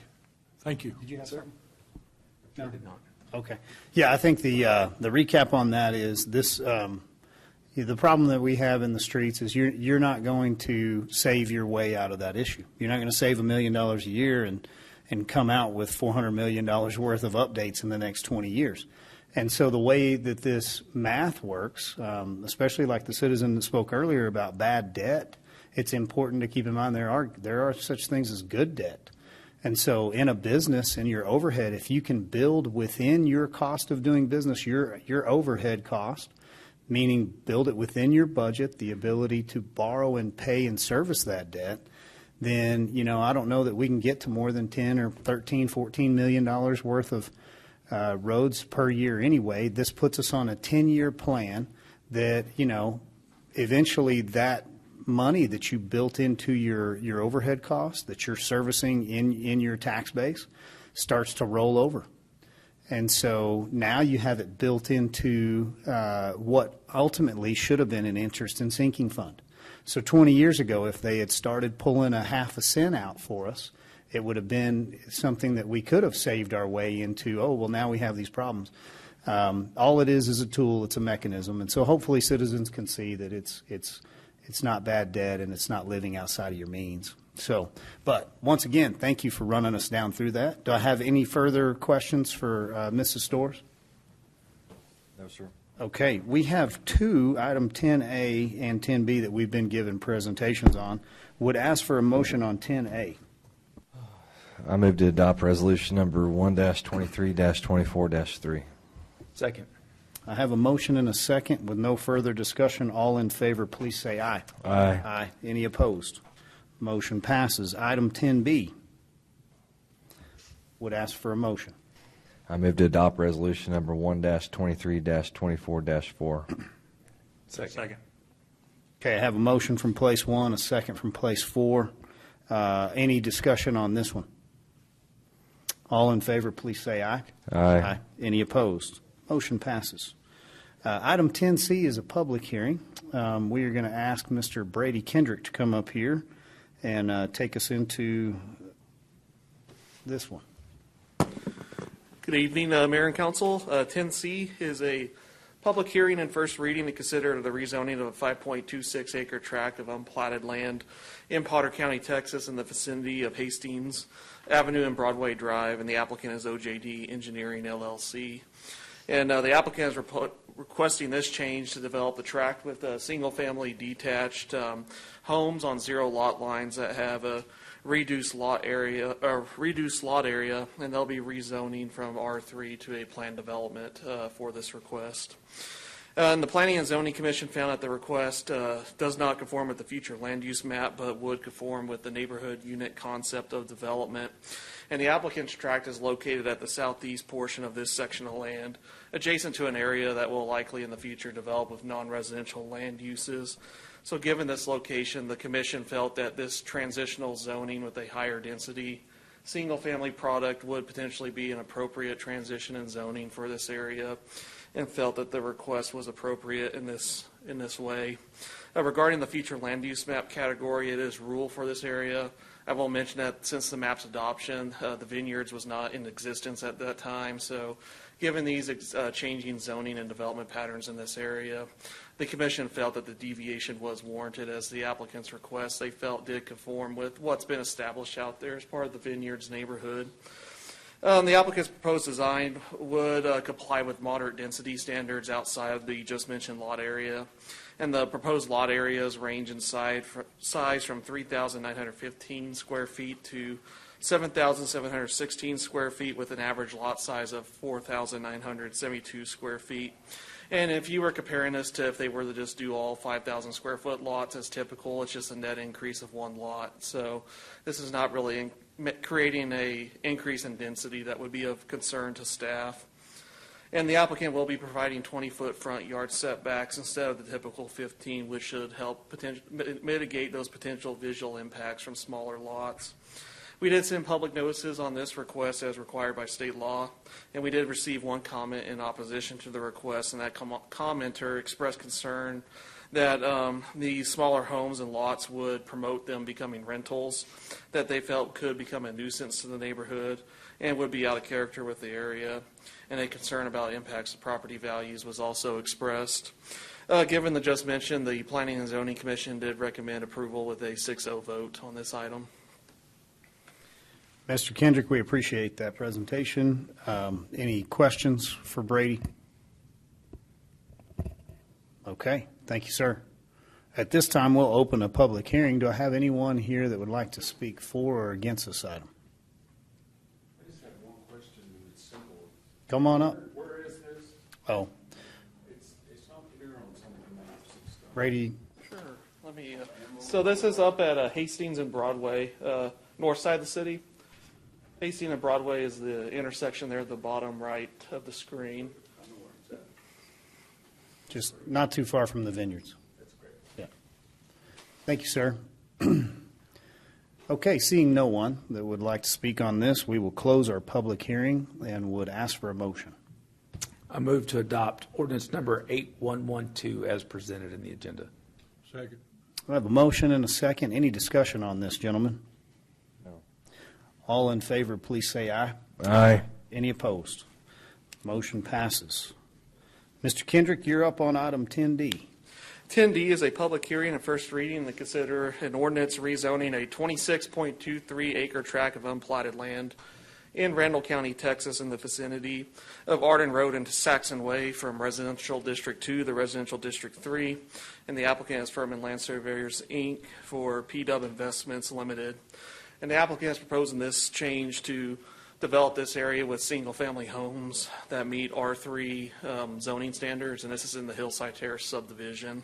Thank you. Did you have something? No, I did not. Okay. Yeah, I think the recap on that is this. The problem that we have in the streets is you're not going to save your way out of that issue. You're not going to save $1 million a year and come out with $400 million worth of updates in the next 20 years. And so the way that this math works, especially like the citizen that spoke earlier about bad debt, it's important to keep in mind there are such things as good debt. And so in a business, in your overhead, if you can build within your cost of doing business, your overhead cost, meaning build it within your budget, the ability to borrow and pay and service that debt, then, I don't know that we can get to more than 10 or 13, $14 million worth of roads per year anyway. This puts us on a 10-year plan that, eventually that money that you built into your overhead costs that you're servicing in your tax base starts to roll over. And so now you have it built into what ultimately should have been an interest and sinking fund. So 20 years ago, if they had started pulling a half a cent out for us, it would have been something that we could have saved our way into, now we have these problems. All it is a tool, it's a mechanism. And so hopefully citizens can see that it's not bad debt and it's not living outside of your means. So, but once again, thank you for running us down through that. Do I have any further questions for Mrs. Storrs? No, sir. Okay, we have two, item 10A and 10B, that we've been given presentations on. Would ask for a motion on 10A. I move to adopt resolution number 1-23-24-3. Second. I have a motion and a second with no further discussion. All in favor, please say aye. Aye. Aye. Any opposed? Motion passes. Item 10B. Would ask for a motion. I move to adopt resolution number 1-23-24-4. Second. Okay, I have a motion from place one, a second from place four. Any discussion on this one? All in favor, please say aye. Aye. Any opposed? Motion passes. Item 10C is a public hearing. We are going to ask Mr. Brady Kendrick to come up here and take us into this one. Good evening, Mayor and Council. 10C is a Public hearing and first reading to consider the rezoning of a 5.26 acre tract of unplatted land in Potter County, Texas, in the vicinity of Hastings Avenue and Broadway Drive, and the applicant is OJD Engineering LLC. And the applicant is requesting this change to develop the tract with single-family detached homes on 0 lot lines that have a reduced lot area, and they'll be rezoning from R3 to a planned development for this request. And the Planning and Zoning Commission found that the request does not conform with the future land use map, but would conform with the neighborhood unit concept of development. And the applicant's tract is located at the southeast portion of this section of land, adjacent to an area that will likely in the future develop with non-residential land uses. So given this location, the commission felt that this transitional zoning with a higher density single-family product would potentially be an appropriate transition in zoning for this area, and felt that the request was appropriate in this way. Regarding the future land use map category, it is rule for this area. I will mention that since the map's adoption, the vineyards was not in existence at that time. So given these changing zoning and development patterns in this area, the commission felt that the deviation was warranted, as the applicant's request they felt did conform with what's been established out there as part of the vineyards neighborhood. The applicant's proposed design would comply with moderate density standards outside of the just mentioned lot area. And the proposed lot areas range in size from 3,915 square feet to 7,716 square feet, with an average lot size of 4,972 square feet. And if you were comparing this to if they were to just do all 5,000 square foot lots as typical, it's just a net increase of 1 lot. So this is not really creating a increase in density that would be of concern to staff. And the applicant will be providing 20-foot front yard setbacks instead of the typical 15, which should help mitigate those potential visual impacts from smaller lots. We did send public notices on this request as required by state law, and we did receive 1 comment in opposition to the request, and that commenter expressed concern that the smaller homes and lots would promote them becoming rentals, that they felt could become a nuisance to the neighborhood and would be out of character with the area. And a concern about impacts to property values was also expressed. Given the just mentioned, the Planning and Zoning Commission did recommend approval with a 6-0 vote on this item. Mr. Kendrick, we appreciate that presentation. Any questions for Brady? Okay, thank you, sir. At this time, we'll open a public hearing. Do I have anyone here that would like to speak for or against this item? I just have one question, and it's simple. Come on up. Where is this? Oh, It's up here on some of the maps and stuff. Brady. Sure. Let me. So this is up at Hastings and Broadway, north side of the city. Hastings and Broadway is the intersection there at the bottom right of the screen. I know where it's at. Just not too far from the vineyards. That's great. Yeah. Thank you, sir. Okay, seeing no one that would like to speak on this, we will close our public hearing and would ask for a motion. I move to adopt ordinance number 8112 as presented in the agenda. Second. I have a motion and a second. Any discussion on this, gentlemen? No. All in favor, please say aye. Aye. Any opposed? Motion passes. Mr. Kendrick, you're up on item 10D. 10D is a public hearing and first reading to consider an ordinance rezoning a 26.23 acre tract of unplatted land in Randall County, Texas, in the vicinity of Arden Road into Saxon Way from Residential District 2 to Residential District 3. And the applicant is Furman Land Surveyors, Inc. for PW Investments Limited. And the applicant is proposing this change to develop this area with single-family homes that meet R3 zoning standards, and this is in the Hillside Terrace subdivision.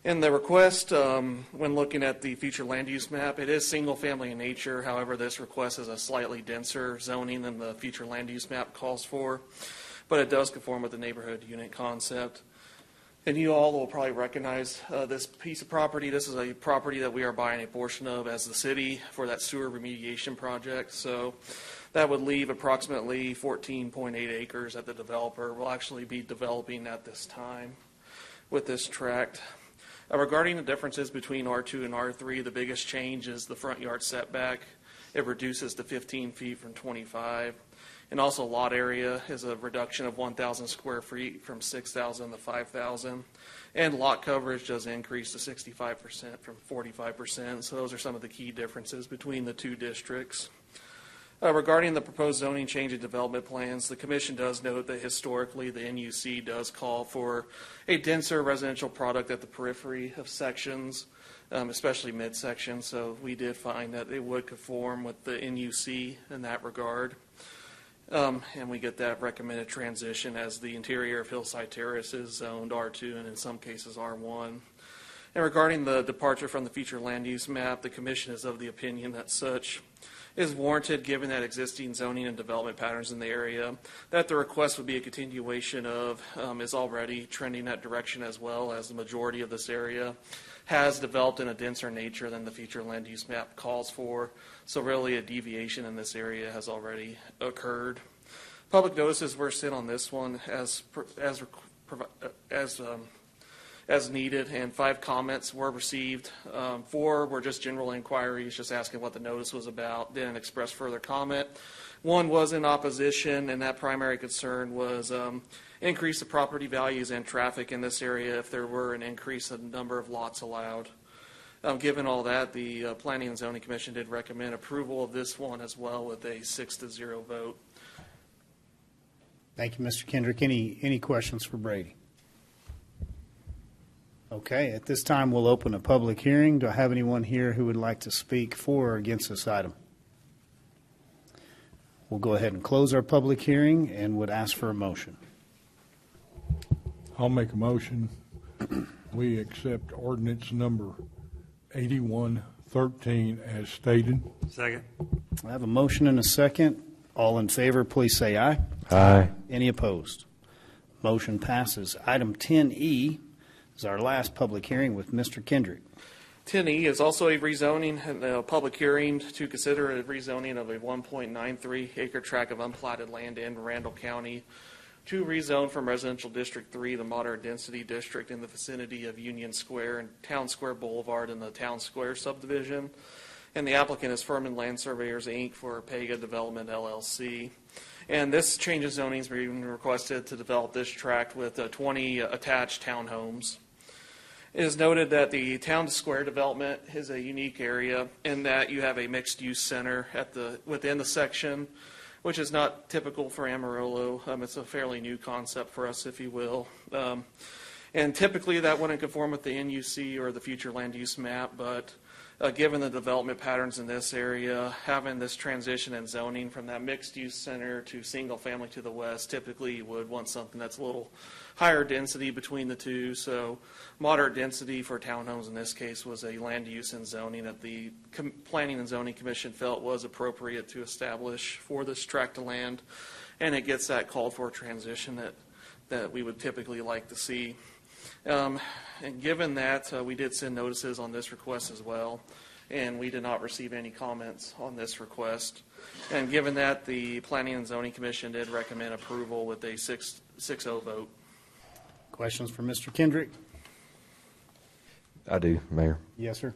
In the request, when looking at the future land use map, it is single-family in nature. However, this request is a slightly denser zoning than the future land use map calls for, but it does conform with the neighborhood unit concept. And you all will probably recognize this piece of property. This is a property that we are buying a portion of as the city for that sewer remediation project. So that would leave approximately 14.8 acres that the developer will actually be developing at this time with this tract. Regarding the differences between R2 and R3, the biggest change is the front yard setback. It reduces to 15 feet from 25. And also lot area is a reduction of 1,000 square feet from 6,000 to 5,000. And lot coverage does increase to 65% from 45%. So those are some of the key differences between the two districts. Regarding the proposed zoning change and development plans, the commission does note that historically the NUC does call for a denser residential product at the periphery of sections, especially midsection. So we did find that it would conform with the NUC in that regard. And we get that recommended transition as the interior of Hillside Terrace is zoned R2 and in some cases R1. And regarding the departure from the future land use map, the commission is of the opinion that such is warranted given that existing zoning and development patterns in the area, that the request would be a continuation of, is already trending that direction, as well as the majority of this area has developed in a denser nature than the future land use map calls for. So really a deviation in this area has already occurred. Public notices were sent on this one as needed, and 5 comments were received. 4 were just general inquiries, just asking what the notice was about, didn't express further comment. 1 was in opposition, and that primary concern was increase the property values and traffic in this area if there were an increase in the number of lots allowed. Given all that, the Planning and Zoning Commission did recommend approval of this one as well with a 6-0 vote. Thank you, Mr. Kendrick. Any questions for Brady? Okay, at this time, we'll open a public hearing. Do I have anyone here who would like to speak for or against this item? We'll go ahead and close our public hearing and would ask for a motion. I'll make a motion. We accept ordinance number 8113 as stated. Second. I have a motion and a second. All in favor, please say aye. Aye. Any opposed? Motion passes. Item 10E is our last public hearing with Mr. Kendrick. 10E is also a rezoning and a public hearing to consider a rezoning of a 1.93 acre tract of unplatted land in Randall County to rezone from Residential District 3, the moderate density district in the vicinity of Union Square and Town Square Boulevard in the Town Square subdivision. And the applicant is Furman Land Surveyors, Inc. for Pega Development, LLC. And this change of zoning is being requested to develop this tract with 20 attached townhomes. It is noted that the Town Square development is a unique area in that you have a mixed-use center within the section, which is not typical for Amarillo. It's a fairly new concept for us, if you will. And typically that wouldn't conform with the NUC or the future land use map, but given the development patterns in this area, having this transition in zoning from that mixed-use center to single-family to the west, typically you would want something that's a little higher density between the two. So moderate density for townhomes in this case was a land use and zoning that the Planning and Zoning Commission felt was appropriate to establish for this tract of land, and it gets that called for transition that we would typically like to see. And given that, we did send notices on this request as well, and we did not receive any comments on this request. And given that, the Planning and Zoning Commission did recommend approval with a 6-0 vote. Questions for Mr. Kendrick? I do, Mayor. Yes, sir.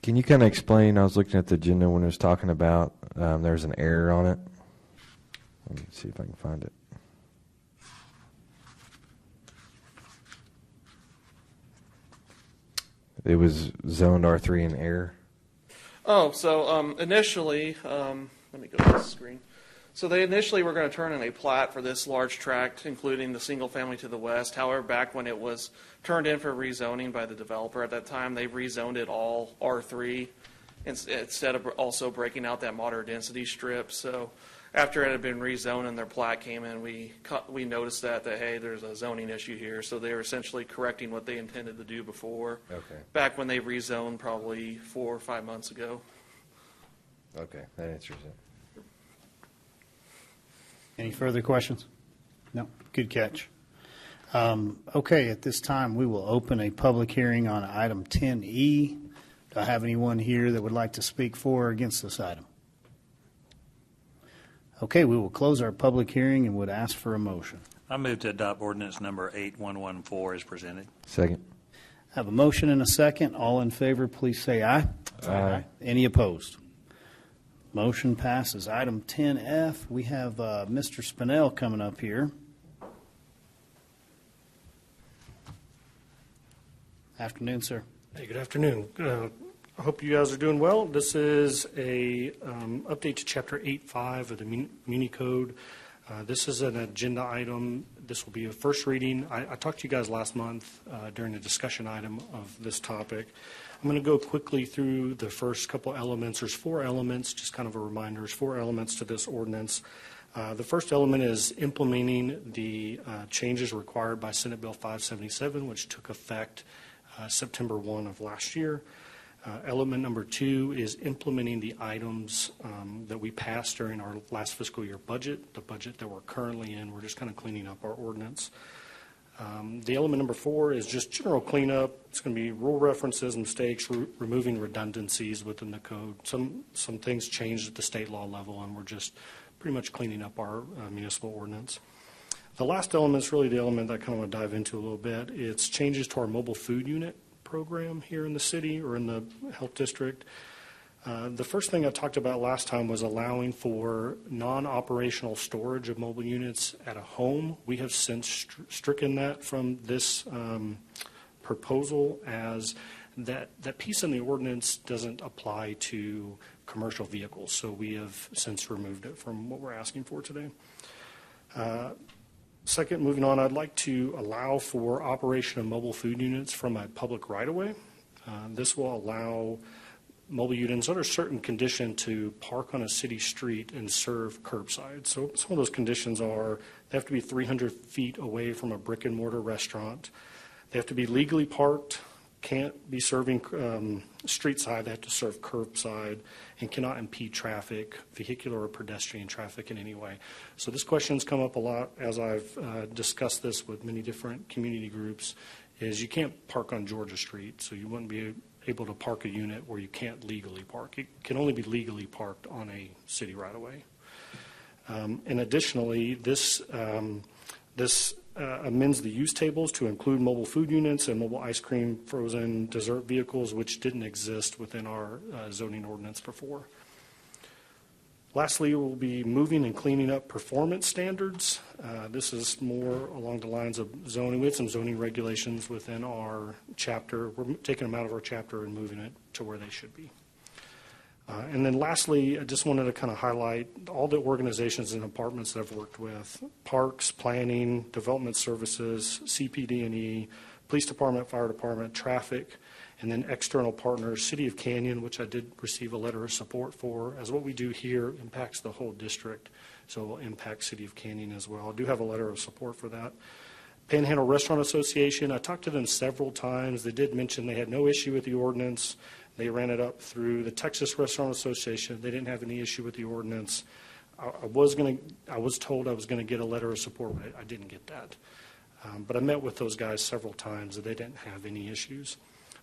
Can you kind of explain, I was looking at the agenda when it was talking about there's an error on it. Let me see if I can find it. It was zoned R3 in error. Oh, so initially, let me go to the screen. So they initially were going to turn in a plat for this large tract, including the single family to the west. However, back when it was turned in for rezoning by the developer at that time, they rezoned it all R3 instead of also breaking out that moderate density strip. So after it had been rezoned and their plat came in, we noticed that hey, there's a zoning issue here. So they were essentially correcting what they intended to do before. Okay. Back when they rezoned probably 4 or 5 months ago. Okay, that answers it. Any further questions? No? Good catch. Okay, at this time, we will open a public hearing on item 10E. Do I have anyone here that would like to speak for or against this item? Okay, we will close our public hearing and would ask for a motion. I move to adopt ordinance number 8114 as presented. Second. I have a motion and a second. All in favor, please say aye. Aye. Any opposed? Motion passes. Item 10F, we have Mr. Spinell coming up here. Afternoon, sir. Hey, good afternoon. I hope you guys are doing well. This is a update to Chapter 8.5 of the Muni Code. This is an agenda item. This will be a first reading. I talked to you guys last month during a discussion item of this topic. I'm going to go quickly through the first couple elements. There's 4 elements, just kind of a reminder. There's 4 elements to this ordinance. The first element is implementing the changes required by Senate Bill 577, which took effect September 1 of last year. Element number 2 is implementing the items that we passed during our last fiscal year budget, the budget that we're currently in. We're just kind of cleaning up our ordinance. The element number 4 is just general cleanup. It's going to be rule references, mistakes, removing redundancies within the code. Some things changed at the state law level, and we're just pretty much cleaning up our municipal ordinance. The last element is really the element that I kind of want to dive into a little bit. It's changes to our mobile food unit program here in the city or in the health district. The first thing I talked about last time was allowing for non-operational storage of mobile units at a home. We have since stricken that from this proposal, as that piece in the ordinance doesn't apply to commercial vehicles. So we have since removed it from what we're asking for today. Second, moving on, I'd like to allow for operation of mobile food units from a public right-of-way. This will allow mobile units under certain condition to park on a city street and serve curbside. So some of those conditions are they have to be 300 feet away from a brick and mortar restaurant. They have to be legally parked, can't be serving street side, they have to serve curbside, and cannot impede traffic, vehicular or pedestrian traffic in any way. So this question's come up a lot as I've discussed this with many different community groups, is you can't park on Georgia Street, so you wouldn't be able to park a unit where you can't legally park. It can only be legally parked on a city right-of-way. And additionally, this amends the use tables to include mobile food units and mobile ice cream, frozen dessert vehicles, which didn't exist within our zoning ordinance before. Lastly, we'll be moving and cleaning up performance standards. This is more along the lines of zoning. We have some zoning regulations within our chapter. We're taking them out of our chapter and moving it to where they should be. And then lastly, I just wanted to kind of highlight all the organizations and departments that I've worked with: parks, planning, development services, CPD&E, police department, fire department, traffic, and then external partners, City of Canyon, which I did receive a letter of support for, as what we do here impacts the whole district, so it will impact City of Canyon as well. I do have a letter of support for that. Panhandle Restaurant Association, I talked to them several times. They did mention they had no issue with the ordinance. They ran it up through the Texas Restaurant Association. They didn't have any issue with the ordinance. I was told I was going to get a letter of support, but I didn't get that. But I met with those guys several times, and they didn't have any issues.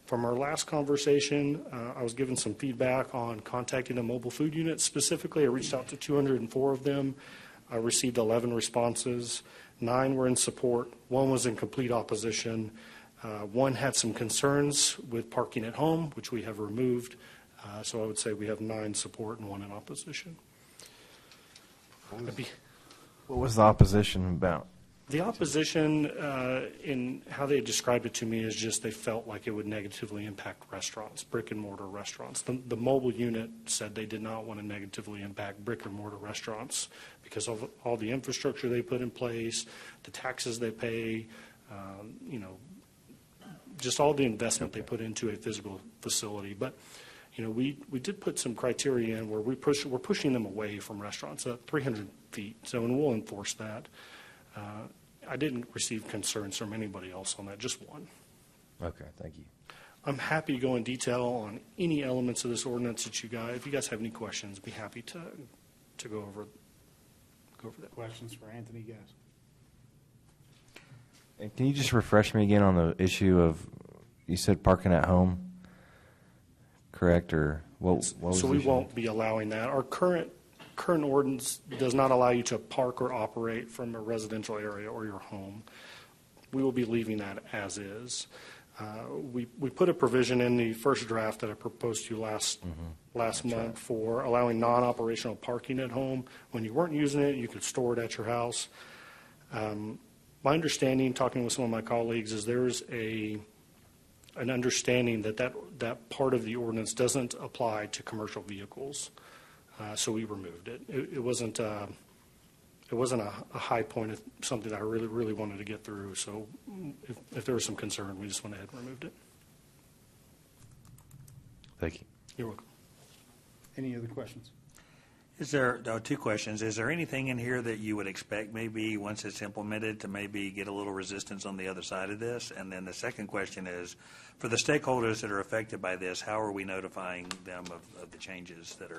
From our last conversation, I was given some feedback on contacting the mobile food unit. Specifically, I reached out to 204 of them. I received 11 responses. 9 were in support. 1 was in complete opposition. 1 had some concerns with parking at home, which we have removed. So I would say we have 9 support and 1 in opposition. What was the opposition about? The opposition, in how they described it to me, is just they felt like it would negatively impact restaurants, brick and mortar restaurants. The mobile unit said they did not want to negatively impact brick and mortar restaurants because of all the infrastructure they put in place, the taxes they pay, just all the investment they put into a physical facility. But we did put some criteria in where we're pushing them away from restaurants at 300 feet. So, and we'll enforce that. I didn't receive concerns from anybody else on that, just 1. Okay, thank you. I'm happy to go in detail on any elements of this ordinance that if you guys have any questions, I'd be happy to go over that. Questions for Anthony, guys? And can you just refresh me again on the issue of, you said parking at home, correct? Or what was so the we issue? won't be allowing that. Our current ordinance does not allow you to park or operate from a residential area or your home. We will be leaving that as is. We put a provision in the first draft that I proposed to you last month for allowing non-operational parking at home. When you weren't using it, you could store it at your house. My understanding, talking with some of my colleagues, is there's an understanding that part of the ordinance doesn't apply to commercial vehicles, so we removed it. It wasn't a high point of something that I really wanted to get through. So if there was some concern, we just went ahead and removed it. Thank you. You're welcome. Any other questions? Is there, two questions. Is there anything in here that you would expect maybe once it's implemented to maybe get a little resistance on the other side of this? And then the second question is, for the stakeholders that are affected by this, how are we notifying them of the changes that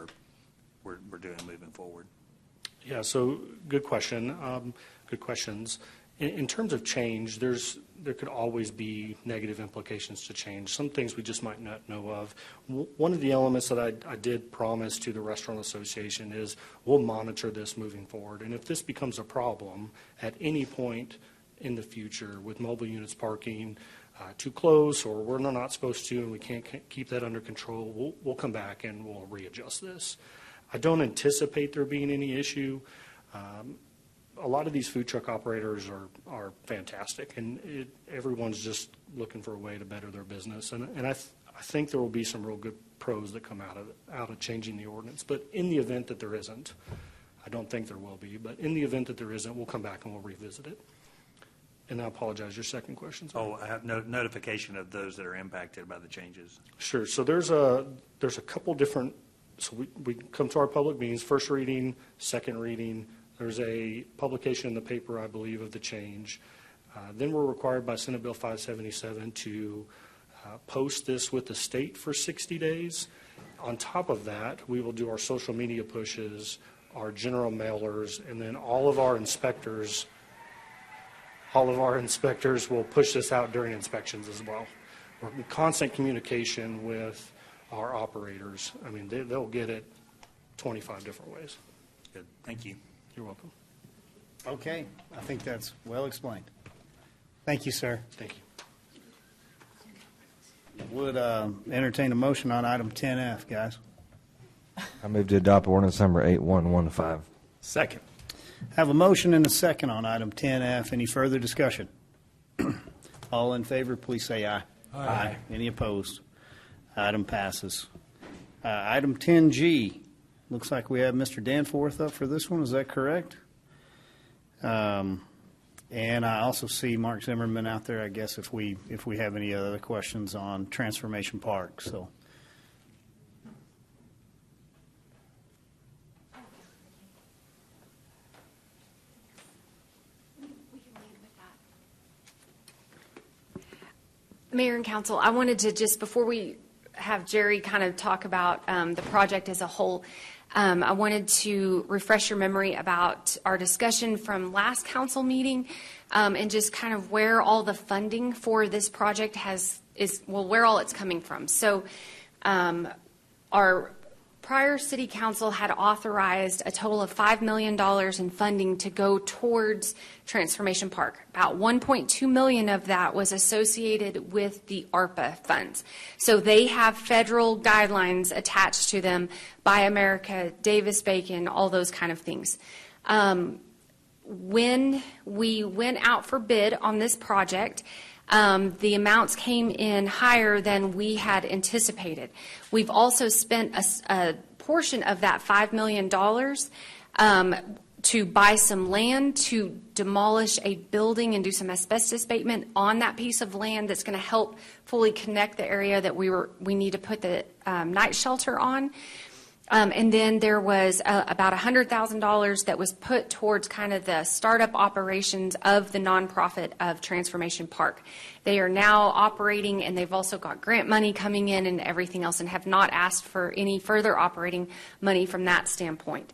we're doing moving forward? Yeah, so good question. Good questions. In terms of change, there could always be negative implications to change. Some things we just might not know of. One of the elements that I did promise to the Restaurant Association is we'll monitor this moving forward. And if this becomes a problem at any point in the future with mobile units parking too close, or we're not supposed to and we can't keep that under control, we'll come back and we'll readjust this. I don't anticipate there being any issue. A lot of these food truck operators are fantastic, and everyone's just looking for a way to better their business. And I think there will be some real good pros that come out of changing the ordinance. But in the event that there isn't, I don't think there will be, but in the event that there isn't, we'll come back and we'll revisit it. And I apologize, your second question. Oh, I have notification of those that are impacted by the changes. Sure. So there's a couple different, so we come to our public meetings, first reading, second reading. There's a publication in the paper, I believe, of the change. Then we're required by Senate Bill 577 to post this with the state for 60 days. On top of that, we will do our social media pushes, our general mailers, and then all of our inspectors will push this out during inspections as well. We're in constant communication with our operators. I mean, they'll get it 25 different ways. Good. Thank you. You're welcome. Okay, I think that's well explained. Thank you, sir. Thank you. Would entertain a motion on item 10F, guys. I move to adopt ordinance number 8115. Second. Have a motion and a second on item 10F. Any further discussion? All in favor, please say aye. Aye. Any opposed? Item passes. Item 10G. Looks like we have Mr. Danforth up for this one. Is that correct? And I also see Mark Zimmerman out there, I guess, if we have any other questions on Transformation Park. So. Mayor and Council, I wanted to just, before we have Jerry kind of talk about the project as a whole, I wanted to refresh your memory about our discussion from last council meeting and just kind of where all the funding for this project where all it's coming from. So our prior city council had authorized a total of $5 million in funding to go towards Transformation Park. About $1.2 million of that was associated with the ARPA funds. So they have federal guidelines attached to them, Buy America, Davis-Bacon, all those kind of things. When we went out for bid on this project, the amounts came in higher than we had anticipated. We've also spent a portion of that $5 million to buy some land to demolish a building and do some asbestos abatement on that piece of land that's going to help fully connect the area that we need to put the night shelter on. And then there was about $100,000 that was put towards kind of the startup operations of the nonprofit of Transformation Park. They are now operating, and they've also got grant money coming in and everything else, and have not asked for any further operating money from that standpoint.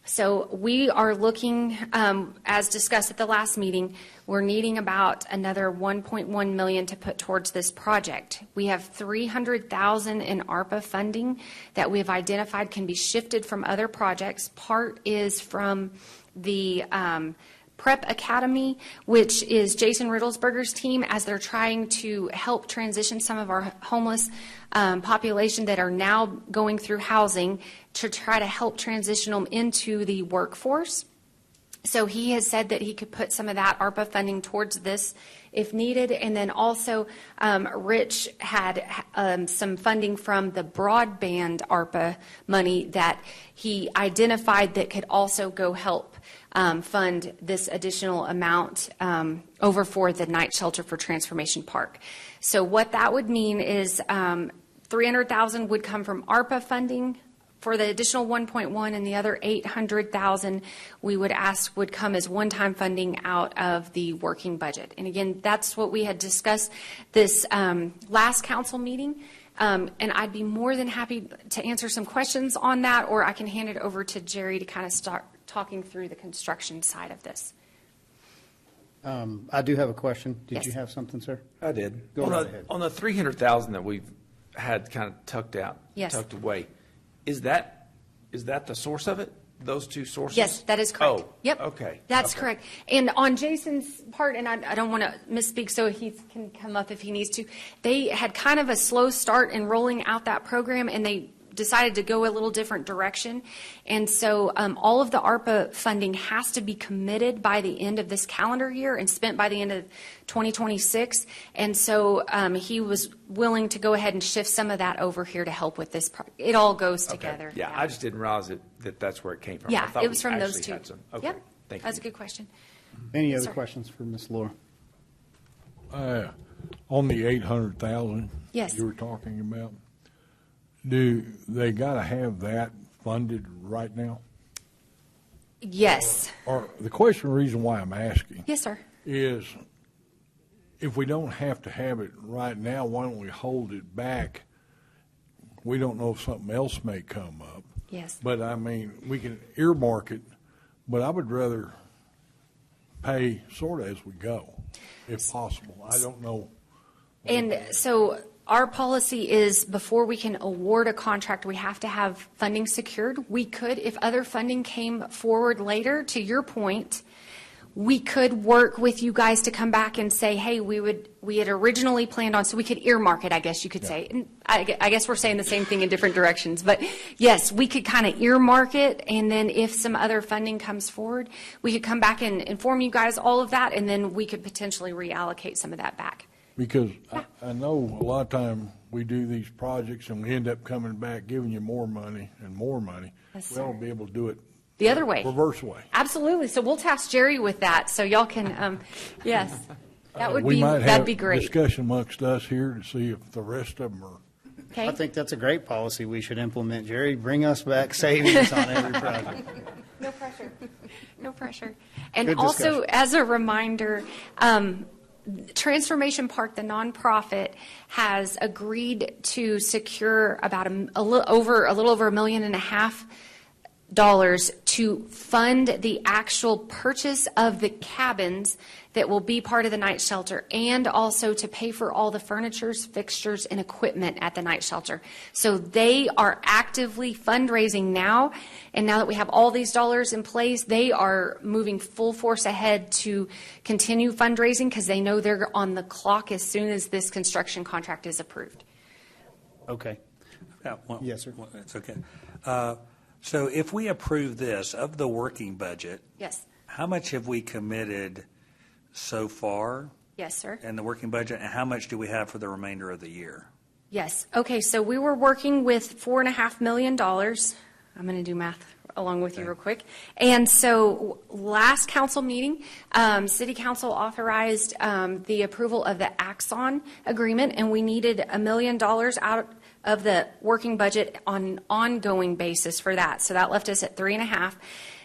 So we are looking, as discussed at the last meeting, we're needing about another $1.1 million to put towards this project. We have $300,000 in ARPA funding that we have identified can be shifted from other projects. Part is from the Prep Academy, which is Jason Riddlesberger's team, as they're trying to help transition some of our homeless population that are now going through housing to try to help transition them into the workforce. So he has said that he could put some of that ARPA funding towards this if needed. And then also Rich had some funding from the broadband ARPA money that he identified that could also go help fund this additional amount over for the night shelter for Transformation Park. So what that would mean is $300,000 would come from ARPA funding for the additional 1.1, and the other $800,000 we would ask would come as one-time funding out of the working budget. And again, that's what we had discussed this last council meeting. And I'd be more than happy to answer some questions on that, or I can hand it over to Jerry to kind of start talking through the construction side of this. I do have a question. Did Yes. you have something, sir? I did. Go right ahead. On the $300,000 that we've had kind of tucked away, is that the source of it? Those two sources? Yes, that is correct. Oh, yep. okay. That's Okay. correct. And on Jason's part, and I don't want to misspeak, so he can come up if he needs to, they had kind of a slow start in rolling out that program, and they decided to go a little different direction. And so all of the ARPA funding has to be committed by the end of this calendar year and spent by the end of 2026. And so he was willing to go ahead and shift some of that over here to help with this. It all goes together. Yeah, I just didn't realize that that's where it came from. I Yeah, thought it was we from those actually two. had some. Okay, Yep, thank you. that's a good question. Any Yes, other sir. questions for Ms. Laura? On the 800,000 Yes. you were talking about, do they got to have that funded right now? Yes. Or the reason why I'm asking Yes, sir. is if we don't have to have it right now, why don't we hold it back? We don't know if something else may come up. Yes. But I mean, we can earmark it, but I would rather pay sort of as we go, if possible. I don't know. And so our policy is before we can award a contract, we have to have funding secured. We could, if other funding came forward later, to your point, we could work with you guys to come back and say, hey, we had originally planned on, so we could earmark it, I guess you could say. And I guess we're saying the same thing in different directions. But yes, we could kind of earmark it, and then if some other funding comes forward, we could come back and inform you guys all of that, and then we could potentially reallocate some of that back. Because I know a lot of time we do these projects and we end up coming back giving you more money and more money. Yes, We ought sir. to be able to do it The other way. reverse way. Absolutely. So we'll task Jerry with that, so y'all can, yes, that would We be, might that'd have be great. discussion amongst us here to see if the rest of them are. Okay. I think that's a great policy we should implement, Jerry. Bring us back savings on every project. No pressure. No pressure. And Good also, discussion. as a reminder, Transformation Park, the nonprofit, has agreed to secure about a little over $1.5 million to fund the actual purchase of the cabins that will be part of the night shelter, and also to pay for all the furnitures, fixtures, and equipment at the night shelter. So they are actively fundraising now, and now that we have all these dollars in place, they are moving full force ahead to continue fundraising because they know they're on the clock as soon as this construction contract is approved. Okay. Yes, sir. It's okay. So if we approve this of the working budget, Yes. how much have we committed so far Yes, sir. in the working budget, and how much do we have for the remainder of the year? Yes. Okay, so we were working with $4.5 million. I'm going to do math along with you real quick. And so last council meeting, City Council authorized the approval of the Axon agreement, and we needed $1 million out of the working budget on an ongoing basis for that. So that left us at 3.5.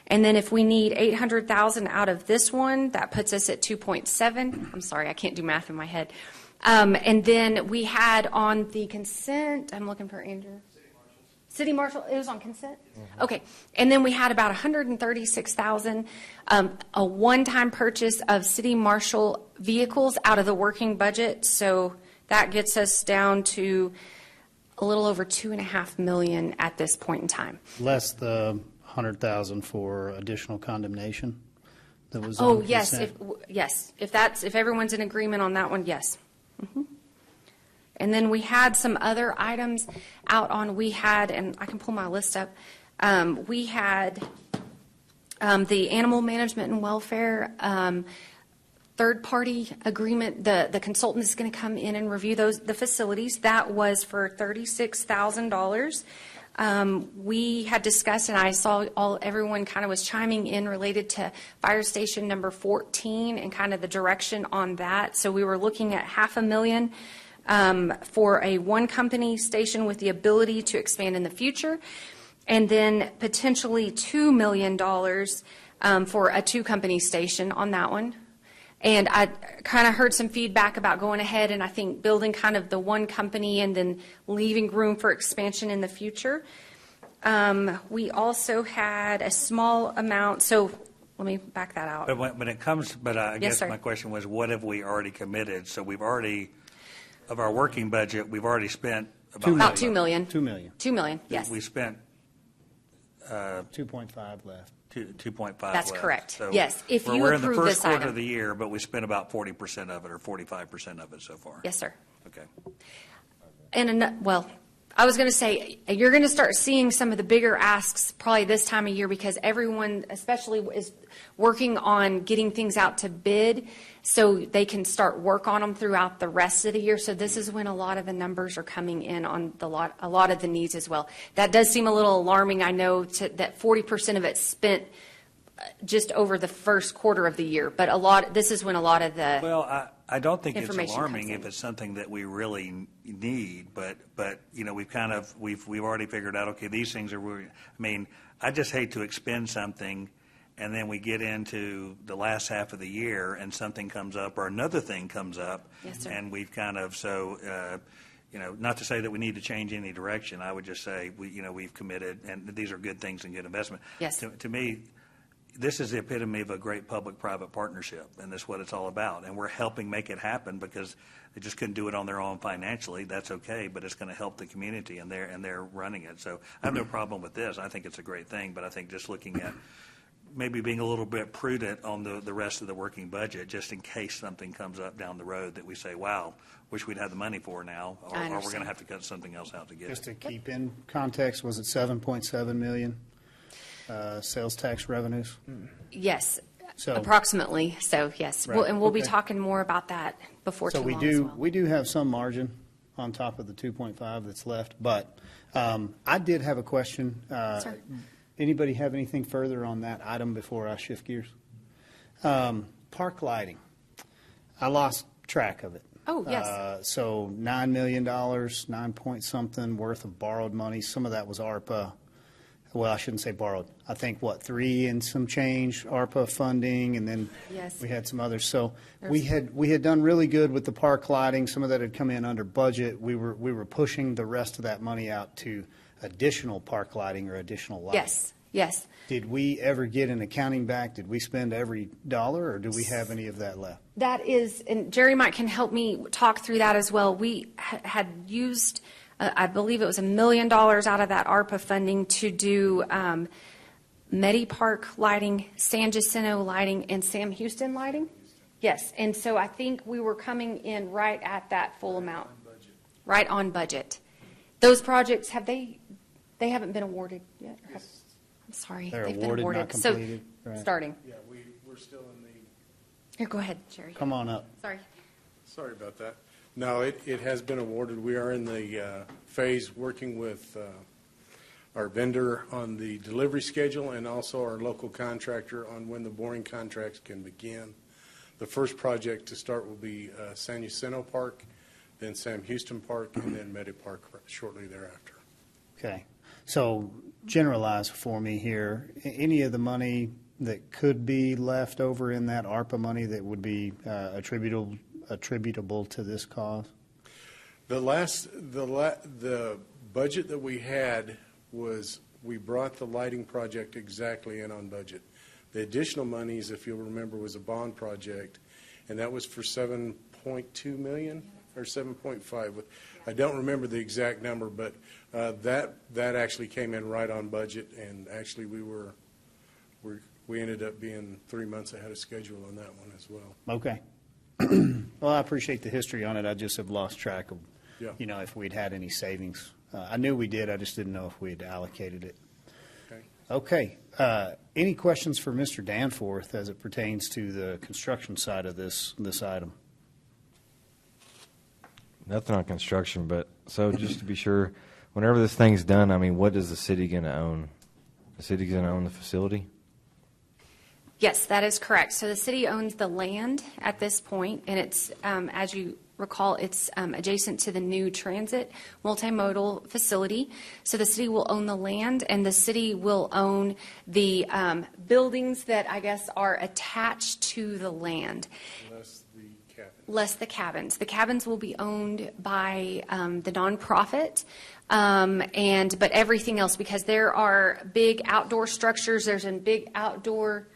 And then if we need 800,000 out of this one, that puts us at 2.7. I'm sorry, I can't do math in my head. And then we had on the consent, I'm looking for Andrew. City Marshal, it was on consent? Okay. And then we had about 136,000, a one-time purchase of City Marshal vehicles out of the working budget. So that gets us down to a little over $2.5 million at this point in time. Less the 100,000 for additional condemnation that was Oh, on yes, consent? if everyone's in agreement on that one, yes. Mhm. And then we had some other items out on, and I can pull my list up, we had the animal management and welfare third-party agreement. The consultant is going to come in and review the facilities. That was for $36,000. We had discussed, and I saw everyone kind of was chiming in related to fire station number 14 and kind of the direction on that. So we were looking at $500,000 for a one-company station with the ability to expand in the future, and then potentially $2 million for a two-company station on that one. And I kind of heard some feedback about going ahead and I think building kind of the one company and then leaving room for expansion in the future. We also had a small amount, so let me back that out. But I Yes, guess sir. my question was, what have we already committed? So we've already, of our working budget, we've already spent About $2 million. $2 million. $2 million, yes. We spent 2.5 left. 2.5 That's left. correct. So Yes, if you we're in the approve first this quarter item. of the year, but we spent about 40% of it or 45% of it so far. Yes, sir. Okay. Well, I was going to say, you're going to start seeing some of the bigger asks probably this time of year because everyone especially is working on getting things out to bid so they can start work on them throughout the rest of the year. So this is when a lot of the numbers are coming in on a lot of the needs as well. That does seem a little alarming, I know, that 40% of it's spent just over the first quarter of the year. But this is when a lot of the Well, I don't think it's information alarming comes in. if it's something that we really need, but you know, we've already figured out, okay, these things are, I mean, I just hate to expend something and then we get into the last half of the year and something comes up or another thing comes up. Yes, sir. And we've kind of, you know, not to say that we need to change any direction. I would just say, we've committed, and these are good things and good investment. Yes. To me, this is the epitome of a great public-private partnership, and that's what it's all about. And we're helping make it happen because they just couldn't do it on their own financially. That's okay, but it's going to help the community, and they're running it. So I have no problem with this. I think it's a great thing, but I think just looking at maybe being a little bit prudent on the rest of the working budget, just in case something comes up down the road that we say, wow, wish we'd had the money for now, or we're going to have to cut something else out to get Just it. to keep in context, was it 7.7 million sales tax revenues? Yes, So- approximately. So, yes. Right, And we'll be okay. talking more about that before So too we long as do, well. we do have some margin on top of the 2.5 that's left, but I did have a question. Sir. Anybody have anything further on that item before I shift gears? Park lighting. I lost track of it. Oh, yes. So $9 million, 9 point something worth of borrowed money. Some of that was ARPA. Well, I shouldn't say borrowed. I think, 3 and some change ARPA funding, and then Yes. we had some others. So we had done really good with the park lighting. Some of that had come in under budget. We were pushing the rest of that money out to additional park lighting or additional lighting. Yes, yes. Did we ever get an accounting back? Did we spend every dollar, or do we have any of that left? That is, and Jerry Mike can help me talk through that as well. We had used, I believe it was $1 million out of that ARPA funding to do MediPark lighting, San Jacinto lighting, and Sam Houston lighting. Yes, and so I think we were coming in right at that full amount. Right on budget. Those projects, they haven't been awarded yet? I'm sorry. They're They've awarded, been not awarded. completed, So, right. starting. Yeah, we're still in the. Here, go ahead, Jerry. Come on up. Sorry. Sorry about that. No, it has been awarded. We are in the phase working with our vendor on the delivery schedule and also our local contractor on when the boring contracts can begin. The first project to start will be San Jacinto Park, then Sam Houston Park, and then MediPark shortly thereafter. Okay. So generalize for me here. Any of the money that could be left over in that ARPA money that would be attributable to this cause? The budget that we had was, we brought the lighting project exactly in on budget. The additional monies, if you'll remember, was a bond project, and that was for 7.2 million or 7.5. I don't remember the exact number, but that actually came in right on budget, and actually we we ended up being 3 months ahead of schedule on that one as well. Okay. Well, I appreciate the history on it. I just have lost track of, Yeah. if we'd had any savings. I knew we did. I just didn't know if we had allocated it. Okay. Okay. Any questions for Mr. Danforth as it pertains to the construction side of this item? Nothing on construction, but so just to be sure, whenever this thing's done, I mean, what is the city going to own? The city's going to own the facility? Yes, that is correct. So the city owns the land at this point, and it's, as you recall, it's adjacent to the new transit multimodal facility. So the city will own the land, and the city will own the buildings that I guess are attached to the land. Less the cabins. The cabins will be owned by the nonprofit, but everything else, because there are big outdoor structures. There's a big outdoor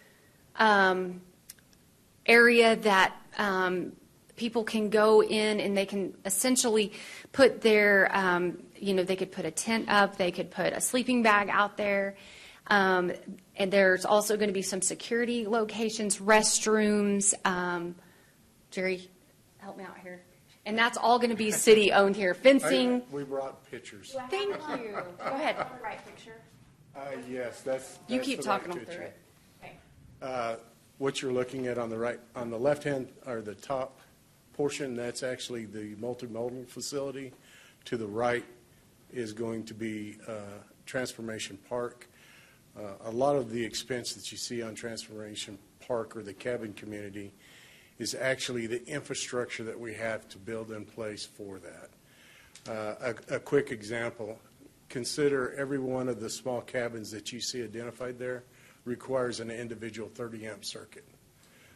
area that people can go in, and they can essentially put their, they could put a tent up, they could put a sleeping bag out there. And there's also going to be some security locations, restrooms. Jerry, help me out here. And that's all going to be city-owned here. Fencing. We brought pictures. Thank you. Go ahead. Right picture. Yes, that's You keep the talking right them through picture. it. What you're looking at on the right, on the left-hand, or the top portion, that's actually the multimodal facility. To the right is going to be Transformation Park. A lot of the expense that you see on Transformation Park or the cabin community is actually the infrastructure that we have to build in place for that. A quick example, consider every one of the small cabins that you see identified there requires an individual 30-amp circuit.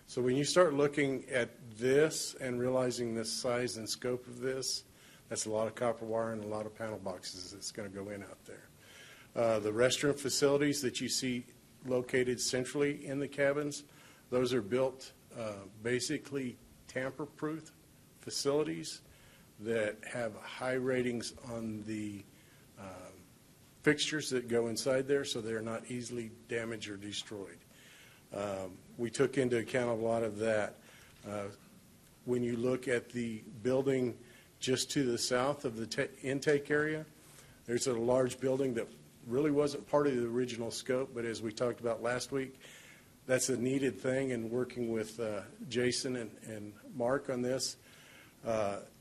So when you start looking at this and realizing the size and scope of this, that's a lot of copper wire and a lot of panel boxes that's going to go in out there. The restroom facilities that you see located centrally in the cabins, those are built basically tamper-proof facilities that have high ratings on the fixtures that go inside there, so they're not easily damaged or destroyed. We took into account a lot of that. When you look at the building just to the south of the intake area, there's a large building that really wasn't part of the original scope, but as we talked about last week, that's a needed thing, and working with Jason and Mark on this,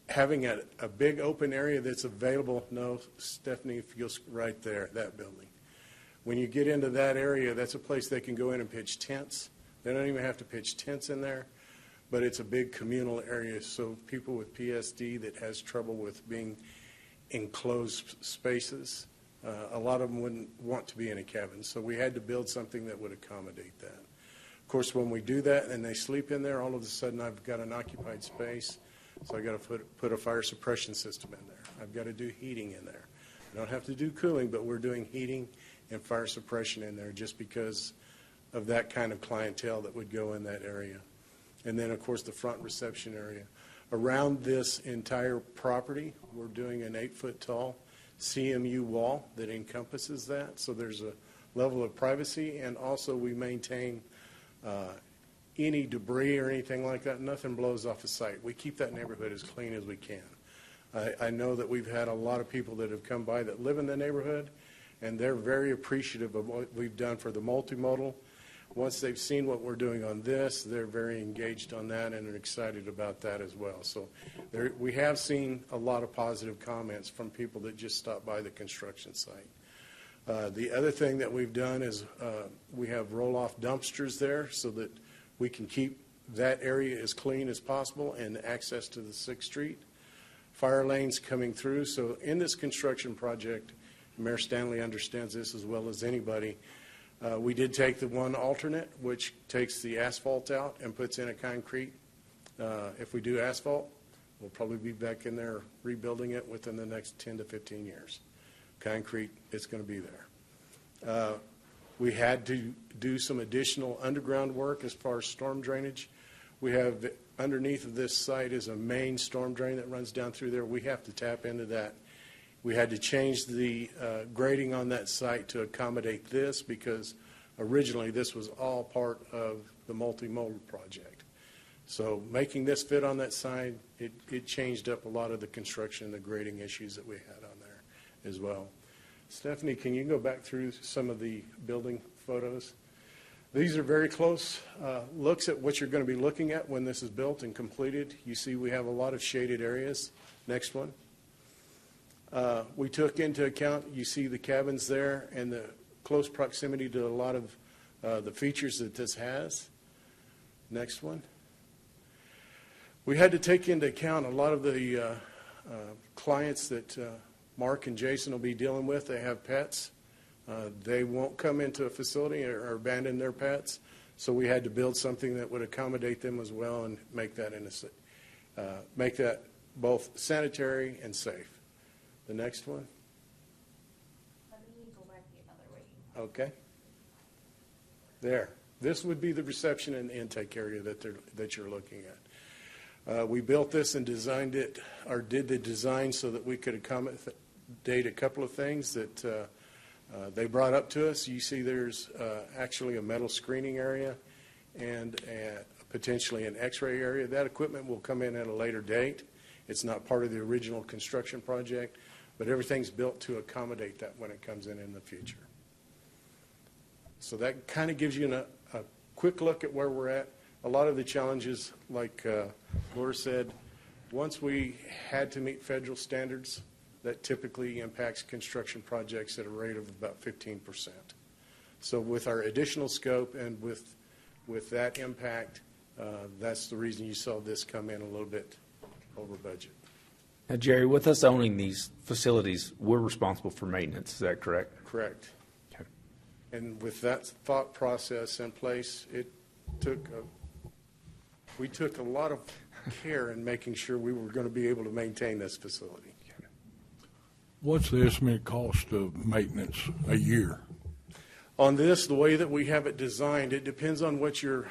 having a big open area that's available. No, Stephanie, if you'll right there, that building. When you get into that area, that's a place they can go in and pitch tents. They don't even have to pitch tents in there, but it's a big communal area, so people with PSD that has trouble with being enclosed spaces, a lot of them wouldn't want to be in a cabin, so we had to build something that would accommodate that. Of course, when we do that and they sleep in there, all of a sudden I've got an occupied space. So I got to put a fire suppression system in there. I've got to do heating in there. I don't have to do cooling, but we're doing heating and fire suppression in there just because of that kind of clientele that would go in that area. And then, of course, the front reception area. Around this entire property, we're doing an 8-foot tall CMU wall that encompasses that. So there's a level of privacy, and also we maintain any debris or anything like that, nothing blows off the site. We keep that neighborhood as clean as we can. I know that we've had a lot of people that have come by that live in the neighborhood, and they're very appreciative of what we've done for the multimodal. Once they've seen what we're doing on this, they're very engaged on that and are excited about that as well. So we have seen a lot of positive comments from people that just stop by the construction site. The other thing that we've done is we have roll-off dumpsters there so that we can keep that area as clean as possible and access to the 6th Street. Fire lanes coming through. So in this construction project, Mayor Stanley understands this as well as anybody, we did take the one alternate, which takes the asphalt out and puts in a concrete. If we do asphalt, we'll probably be back in there rebuilding it within the next 10 to 15 years. Concrete, it's going to be there. We had to do some additional underground work as far as storm drainage. We have underneath of this site is a main storm drain that runs down through there. We have to tap into that. We had to change the grading on that site to accommodate this because originally this was all part of the multimodal project. So making this fit on that side, it changed up a lot of the construction and the grading issues that we had on there as well. Stephanie, can you go back through some of the building photos? These are very close looks at what you're going to be looking at when this is built and completed. You see we have a lot of shaded areas. Next one. We took into account, you see the cabins there and the close proximity to a lot of the features that this has. Next one. We had to take into account a lot of the clients that Mark and Jason will be dealing with. They have pets. They won't come into a facility or abandon their pets, so we had to build something that would accommodate them as well and make that make that both sanitary and safe. The next one. Let me go back the other way. Okay. There. This would be the reception and intake area that you're looking at. We built this and designed it, or did the design so that we could accommodate a couple of things that they brought up to us. You see there's actually a metal screening area and potentially an x-ray area. That equipment will come in at a later date. It's not part of the original construction project, but everything's built to accommodate that when it comes in the future. So that kind of gives you a quick look at where we're at. A lot of the challenges, like Laura said, once we had to meet federal standards, that typically impacts construction projects at a rate of about 15%. So with our additional scope and with that impact, that's the reason you saw this come in a little bit over budget. Now, Jerry, with us owning these facilities, we're responsible for maintenance. Is that correct? Correct. Okay. And with that thought process in place, we took a lot of care in making sure we were going to be able to maintain this facility. What's the estimated cost of maintenance a year? On this, the way that we have it designed, it depends on what you're,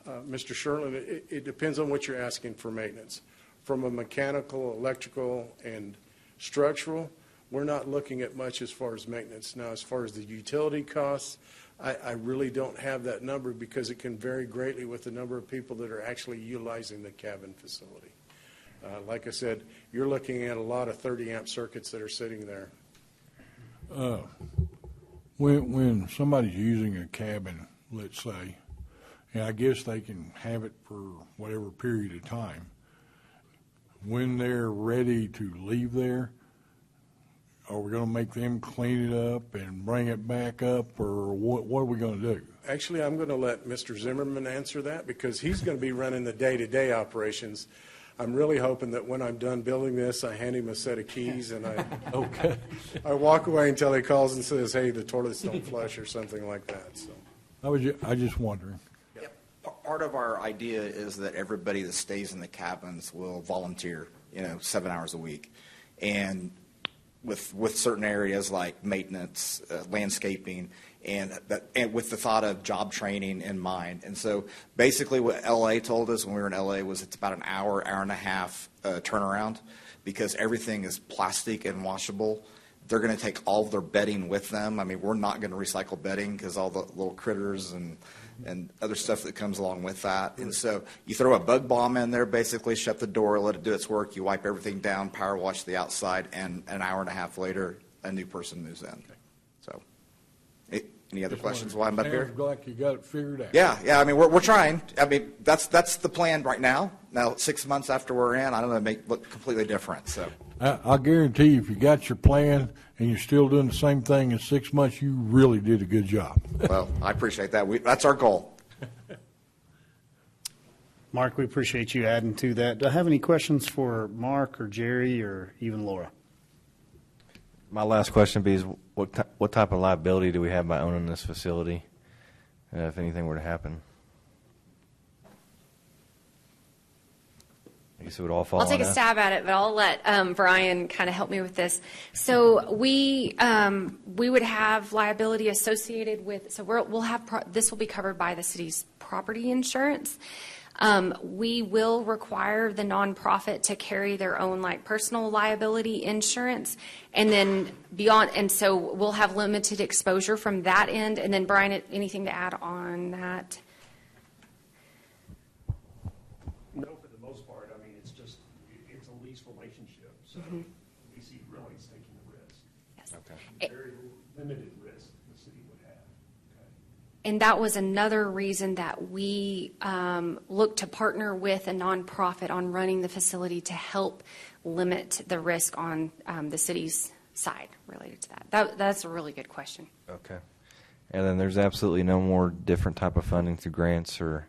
Mr. Sherlin, it depends on what you're asking for maintenance. From a mechanical, electrical, and structural, we're not looking at much as far as maintenance. Now, as far as the utility costs, I really don't have that number because it can vary greatly with the number of people that are actually utilizing the cabin facility. Like I said, you're looking at a lot of 30-amp circuits that are sitting there. When somebody's using a cabin, let's say, and I guess they can have it for whatever period of time, when they're ready to leave there, are we going to make them clean it up and bring it back up, or what are we going to do? Actually, I'm going to let Mr. Zimmerman answer that because he's going to be running the day-to-day operations. I'm really hoping that when I'm done building this, I hand him a set of keys and Okay. I walk away until he calls and says, hey, the toilets don't flush or something like that. So I just wondering. Part of our idea is that everybody that stays in the cabins will volunteer, 7 hours a week. And with certain areas like maintenance, landscaping, and with the thought of job training in mind. And so basically what LA told us when we were in LA was it's about an hour and a half turnaround because everything is plastic and washable. They're going to take all of their bedding with them. I mean, we're not going to recycle bedding because all the little critters and other stuff that comes along with that. And so you throw a bug bomb in there, basically shut the door, let it do its work. You wipe everything down, power wash the outside, and an hour and a half later, a new person moves in. Okay. So any other questions while I'm up here? Sounds like you got it figured out. Yeah. I mean, we're trying. I mean, that's the plan right now. Now, 6 months after we're in, I don't know, it may look completely different. So I'll guarantee you, if you got your plan and you're still doing the same thing in 6 months, you really did a good job. Well, I appreciate that. That's our goal. Mark, we appreciate you adding to that. Do I have any questions for Mark or Jerry or even Laura? My last question would be, what type of liability do we have by owning this facility if anything were to happen? I guess it would all fall I'll take on a us. stab at it, but I'll let Brian kind of help me with this. So we would have liability associated with. So we'll have this will be covered by the city's property insurance. We will require the nonprofit to carry their own like personal liability insurance, and then beyond, and so we'll have limited exposure from that end. And then Brian, anything to add on that? No, for the most part. I mean, it's a lease relationship, so we see really is taking the risk. Yes. Okay. Very limited risk the city would have. And that was another reason that we looked to partner with a nonprofit on running the facility to help limit the risk on the city's side related to that. That's a really good question. Okay. And then there's absolutely no more different type of funding through grants or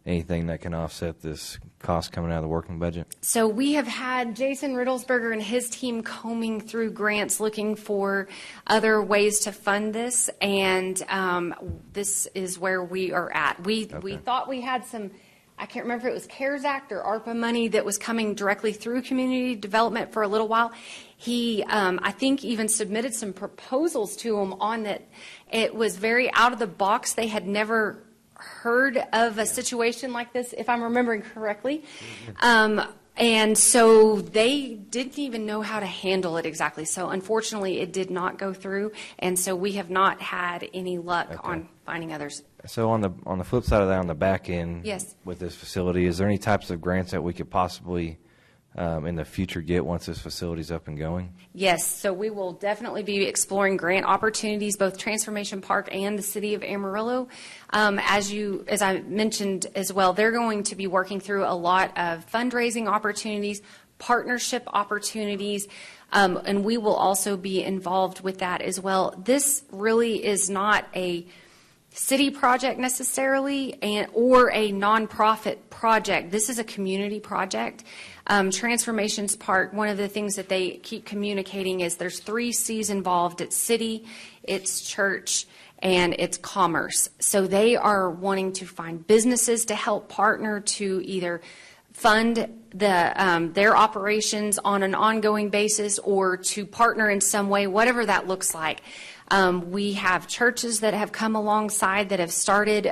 anything that can offset this cost coming out of the working budget? So we have had Jason Riddlesberger and his team combing through grants looking for other ways to fund this, and this is where we are at. We thought we had some, I can't remember if it was CARES Act or ARPA money that was coming directly through community development for a little while. He, I think, even submitted some proposals to him on that. It was very out of the box. They had never heard of a situation like this, if I'm remembering correctly. And so they didn't even know how to handle it exactly. So unfortunately, it did not go through. And so we have not had any luck on finding others. So on the flip side of that, on the back end, yes, with this facility, is there any types of grants that we could possibly in the future get once this facility is up and going? Yes, so we will definitely be exploring grant opportunities, both Transformation Park and the City of Amarillo. As I mentioned as well, they're going to be working through a lot of fundraising opportunities, partnership opportunities, and we will also be involved with that as well. This really is not a city project necessarily, or a nonprofit project. This is a community project. Transformations Park, one of the things that they keep communicating is there's 3 C's involved. It's city, it's church, and it's commerce. So they are wanting to find businesses to help partner to either fund their operations on an ongoing basis or to partner in some way, whatever that looks like. We have churches that have come alongside that have started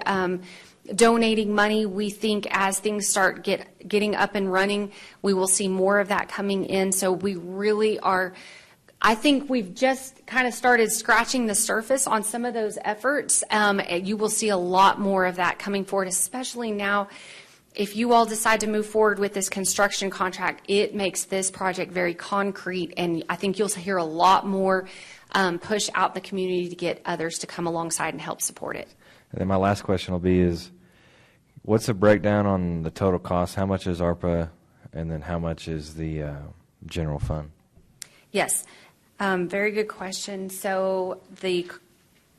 donating money. We think as things start getting up and running, we will see more of that coming in. So we really are, I think we've just kind of started scratching the surface on some of those efforts. You will see a lot more of that coming forward, especially now. If you all decide to move forward with this construction contract, it makes this project very concrete, and I think you'll hear a lot more push out the community to get others to come alongside and help support it. And then my last question will be is, what's the breakdown on the total cost? How much is ARPA, and then how much is the general fund? Yes, very good question. So the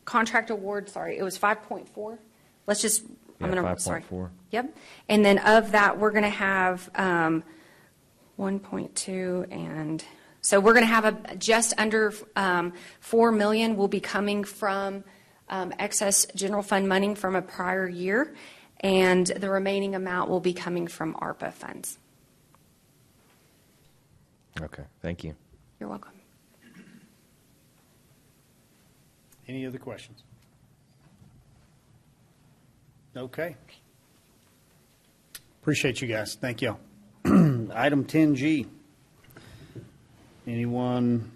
contract award, it was 5.4. Let's just, yeah, 5.4. Yep. And then of that, we're going to have 1.2, and so we're going to have just under $4 million will be coming from excess general fund money from a prior year, and the remaining amount will be coming from ARPA funds. Okay, thank you. You're welcome. Any other questions? Okay. Appreciate you guys. Thank you. Item 10G. Anyone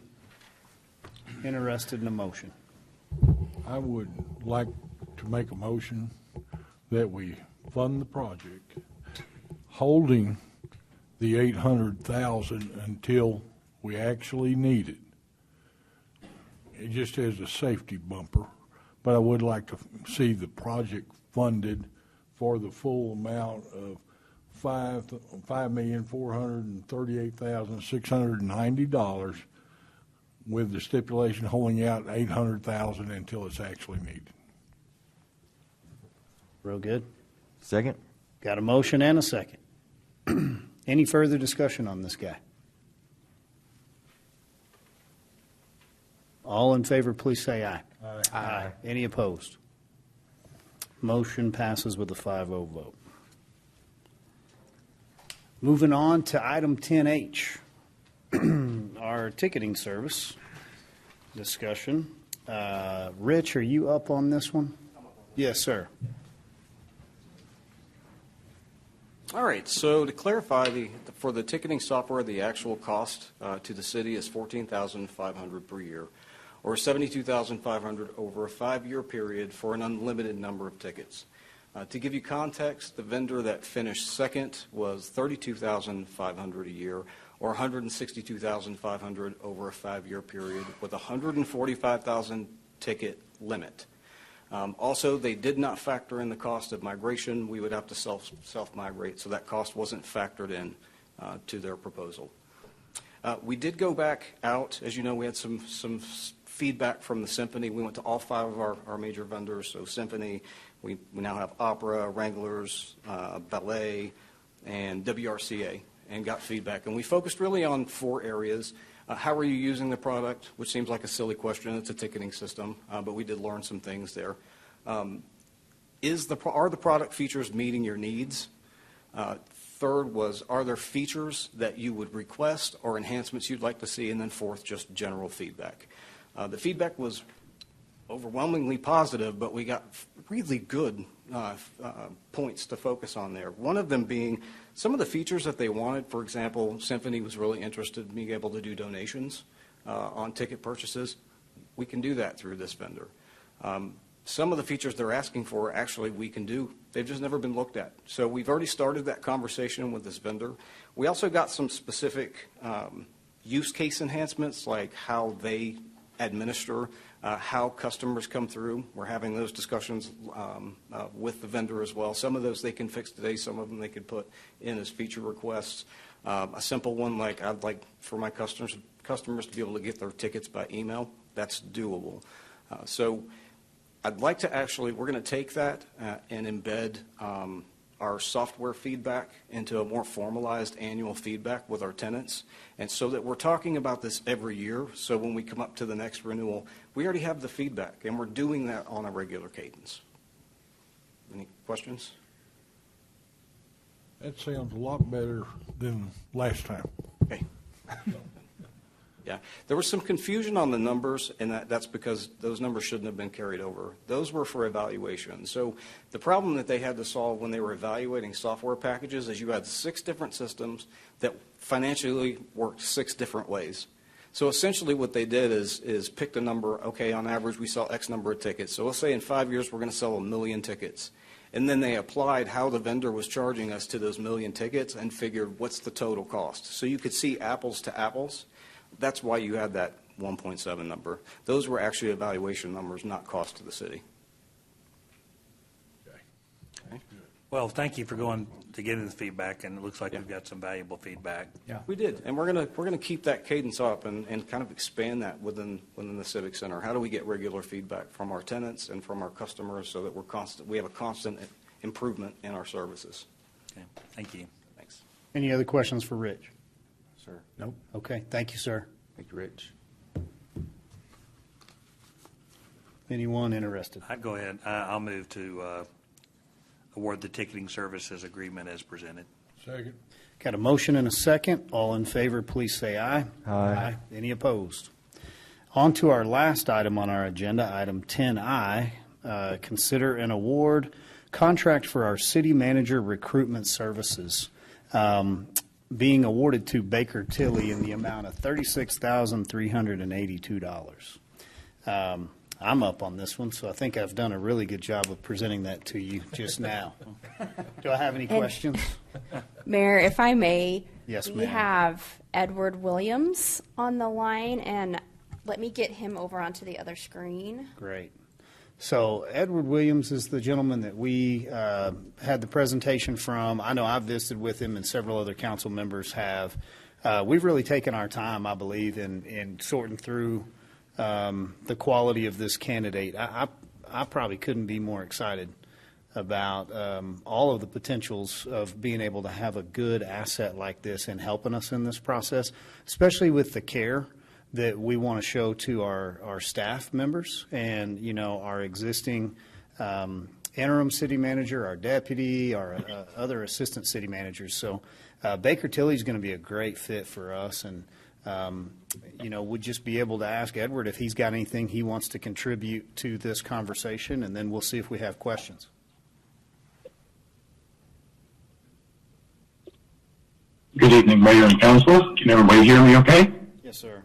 interested in a motion? I would like to make a motion that we fund the project, holding the $800,000 until we actually need it. It just has a safety bumper, but I would like to see the project funded for the full amount of $5,438,690, with the stipulation holding out $800,000 until it's actually needed. Real good. Second. Got a motion and a second. Any further discussion on this guy? All in favor, please say aye. Aye. Aye. Any opposed? Motion passes with a 5-0 vote. Moving on to item 10H, our ticketing service discussion. Rich, are you up on this one? Yes, sir. All right, so to clarify, for the ticketing software, the actual cost to the city is $14,500 per year, or $72,500 over a 5-year period for an unlimited number of tickets. To give you context, the vendor that finished second was $32,500 a year, or $162,500 over a 5-year period, with a 145,000 ticket limit. Also, they did not factor in the cost of migration. We would have to self-migrate, so that cost wasn't factored in to their proposal. We did go back out. As you know, we had some feedback from the Symphony. We went to all 5 of our major vendors, so Symphony, we now have Opera, Wranglers, Ballet, and WRCA, and got feedback. And we focused really on 4 areas. How are you using the product, which seems like a silly question. It's a ticketing system, but we did learn some things there. Are the product features meeting your needs? Third was, are there features that you would request or enhancements you'd like to see? And then fourth, just general feedback. The feedback was overwhelmingly positive, but we got really good points to focus on there. One of them being some of the features that they wanted. For example, Symphony was really interested in being able to do donations on ticket purchases. We can do that through this vendor. Some of the features they're asking for, actually, we can do. They've just never been looked at. So we've already started that conversation with this vendor. We also got some specific use case enhancements, like how they administer, how customers come through. We're having those discussions with the vendor as well. Some of those they can fix today. Some of them they could put in as feature requests. A simple one, like I'd like for my customers to be able to get their tickets by email. That's doable. So I'd like to actually, we're going to take that and embed our software feedback into a more formalized annual feedback with our tenants, and so that we're talking about this every year, so when we come up to the next renewal, we already have the feedback, and we're doing that on a regular cadence. Any questions? That sounds a lot better than last time. Okay. Yeah, there was some confusion on the numbers, and that's because those numbers shouldn't have been carried over. Those were for evaluation. So the problem that they had to solve when they were evaluating software packages is you had 6 different systems that financially worked 6 different ways. So essentially what they did is picked a number. Okay, on average we sell X number of tickets. So let's say in 5 years we're going to sell 1 million tickets. And then they applied how the vendor was charging us to those 1 million tickets and figured what's the total cost. So you could see apples to apples. That's why you had that 1.7 number. Those were actually evaluation numbers, not cost to the city. Okay. Well, thank you for going to getting the feedback, and it looks like we've got some valuable feedback. Yeah, we did, and we're gonna keep that cadence up and kind of expand that within the Civic Center. How do we get regular feedback from our tenants and from our customers so that we have a constant improvement in our services? Okay, thank you. Thanks. Any other questions for Rich? Sir. Nope. Okay, thank you, sir. Thank you, Rich. Anyone interested? I'd go ahead. I'll move to award the ticketing services agreement as presented. Second. Got a motion and a second. All in favor, please say aye. Aye. Any opposed? On to our last item on our agenda, item 10I. Consider an award contract for our city manager recruitment services. Being awarded to Baker Tilly in the amount of $36,382. I'm up on this one, so I think I've done a really good job of presenting that to you just now. Do I have any questions? Mayor, if I may, Yes, we ma'am. have Edward Williams on the line, and let me get him over onto the other screen. Great. So Edward Williams is the gentleman that we had the presentation from. I know I've visited with him, and several other council members have. We've really taken our time, I believe, in sorting through the quality of this candidate. I probably couldn't be more excited about all of the potentials of being able to have a good asset like this and helping us in this process, especially with the care that we want to show to our staff members and, you know, our existing interim city manager, our deputy, our other assistant city managers. So Baker Tilly is going to be a great fit for us, and you know, we'd just be able to ask Edward if he's got anything he wants to contribute to this conversation, and then we'll see if we have questions. Good evening, Mayor and Council. Can everybody hear me okay? Yes, sir.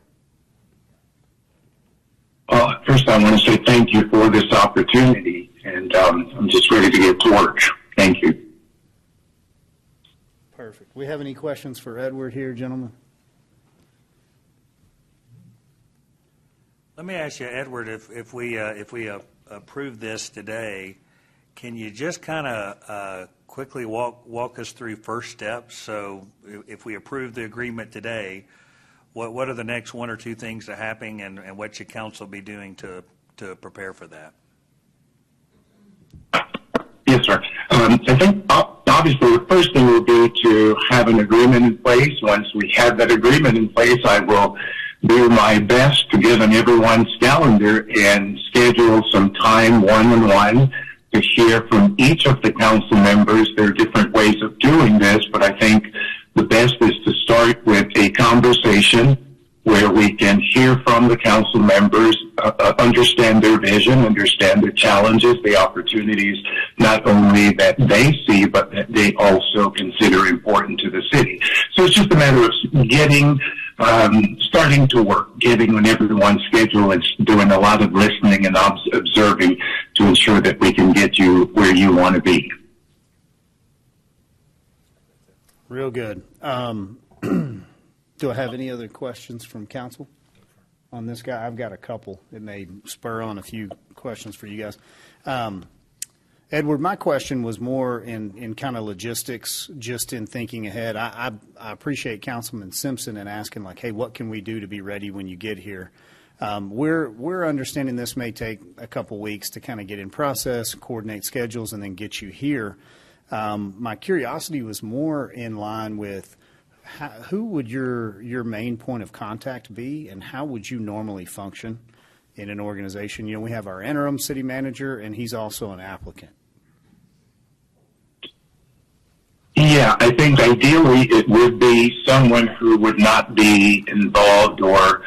First, I want to say thank you for this opportunity, and I'm just ready to get to work. Thank you. Perfect. We have any questions for Edward here, gentlemen? Let me ask you, Edward, if we approve this today, can you just kind of quickly walk us through first steps? So if we approve the agreement today, what are the next one or two things that are happening, and what should council be doing to prepare for that? Yes, sir. I think obviously the first thing will be to have an agreement in place. Once we have that agreement in place, I will do my best to get on everyone's calendar and schedule some time one-on-one to hear from each of the council members. There are different ways of doing this, but I think the best is to start with a conversation where we can hear from the council members, understand their vision, understand their challenges, the opportunities, not only that they see, but that they also consider important to the city. So it's just a matter of getting, starting to work, getting on everyone's schedule and doing a lot of listening and observing to ensure that we can get you where you want to be. Real good. Do I have any other questions from council on this guy? I've got a couple. It may spur on a few questions for you guys. Edward, my question was more in kind of logistics, just in thinking ahead. I appreciate Councilman Simpson and asking, like, hey, what can we do to be ready when you get here? We're understanding this may take a couple weeks to kind of get in process, coordinate schedules, and then get you here. My curiosity was more in line with who would your main point of contact be, and how would you normally function in an organization? You know, we have our interim city manager, and he's also an applicant. Yeah, I think ideally it would be someone who would not be involved or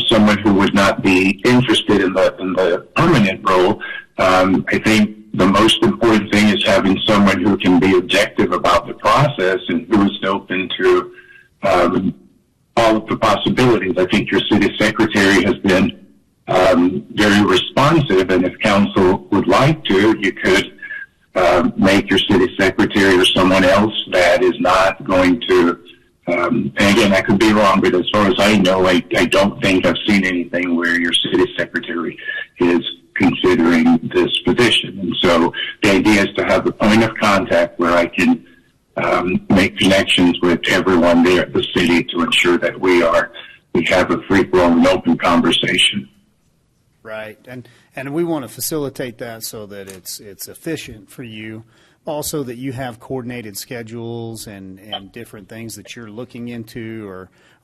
someone who would not be interested in the permanent role. I think the most important thing is having someone who can be objective about the process and who is open to all of the possibilities. I think your city secretary has been very responsive, and if council would like to, you could make your city secretary or someone else that is not going to, and again, I could be wrong, but as far as I know, I don't think I've seen anything where your city secretary is considering this position. And so the idea is to have a point of contact where I can make connections with everyone there at the city to ensure that we have a free-flowing, open conversation. Right, and we want to facilitate that so that it's efficient for you. Also, that you have coordinated schedules and different things that you're looking into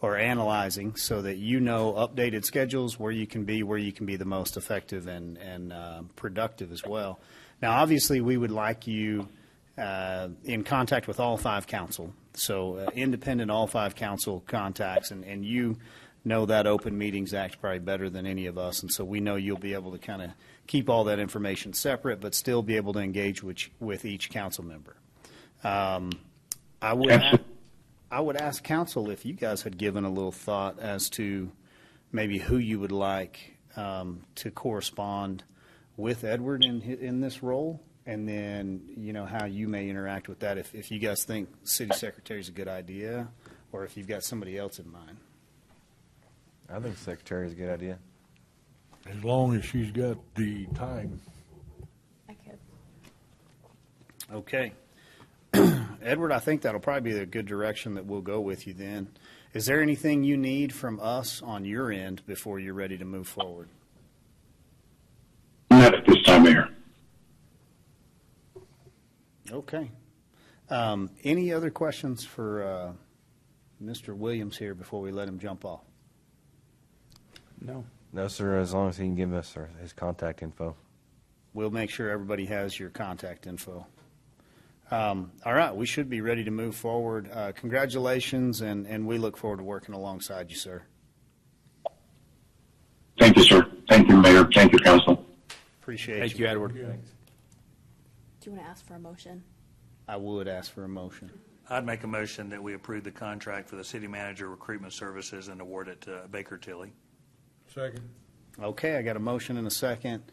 or analyzing, so that you know updated schedules, where you can be the most effective and productive as well. Now, obviously, we would like you in contact with all five council, so independent all five council contacts, and you know that Open Meetings Act probably better than any of us, and so we know you'll be able to kind of keep all that information separate, but still be able to engage with each council member. I would ask council if you guys had given a little thought as to maybe who you would like to correspond with Edward in this role, and then, you know, how you may interact with that, if you guys think city secretary is a good idea, or if you've got somebody else in mind. I think secretary is a good idea. As long as she's got the time. I could. Okay. Edward, I think that'll probably be the good direction that we'll go with you then. Is there anything you need from us on your end before you're ready to move forward? Not at this time, Mayor. Okay. Any other questions for Mr. Williams here before we let him jump off? No. No, sir, as long as he can give us his contact info. We'll make sure everybody has your contact info. All right, we should be ready to move forward. Congratulations, and we look forward to working alongside you, sir. Thank you, sir. Thank you, Mayor. Thank you, Council. Appreciate Thank you, Edward. Do you want to ask for a motion? I would ask for a motion. I'd make a motion that we approve the contract for the city manager recruitment services and award it to Baker Tilly. Second. Okay, I got a motion and a second.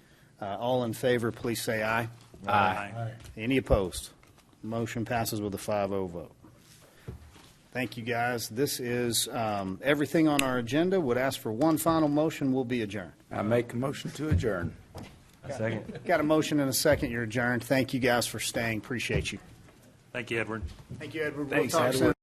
All in favor, please say aye. Aye. Any opposed? Motion passes with a 5-0 vote. Thank you, guys. This is everything on our agenda. Would ask for one final motion. We'll be adjourned. I make a motion to adjourn. Second. Got a motion and a second. You're adjourned. Thank you, guys, for staying. Appreciate you. Thank you, Edward. Thank you, Edward. Thanks, We'll talk Edward. soon.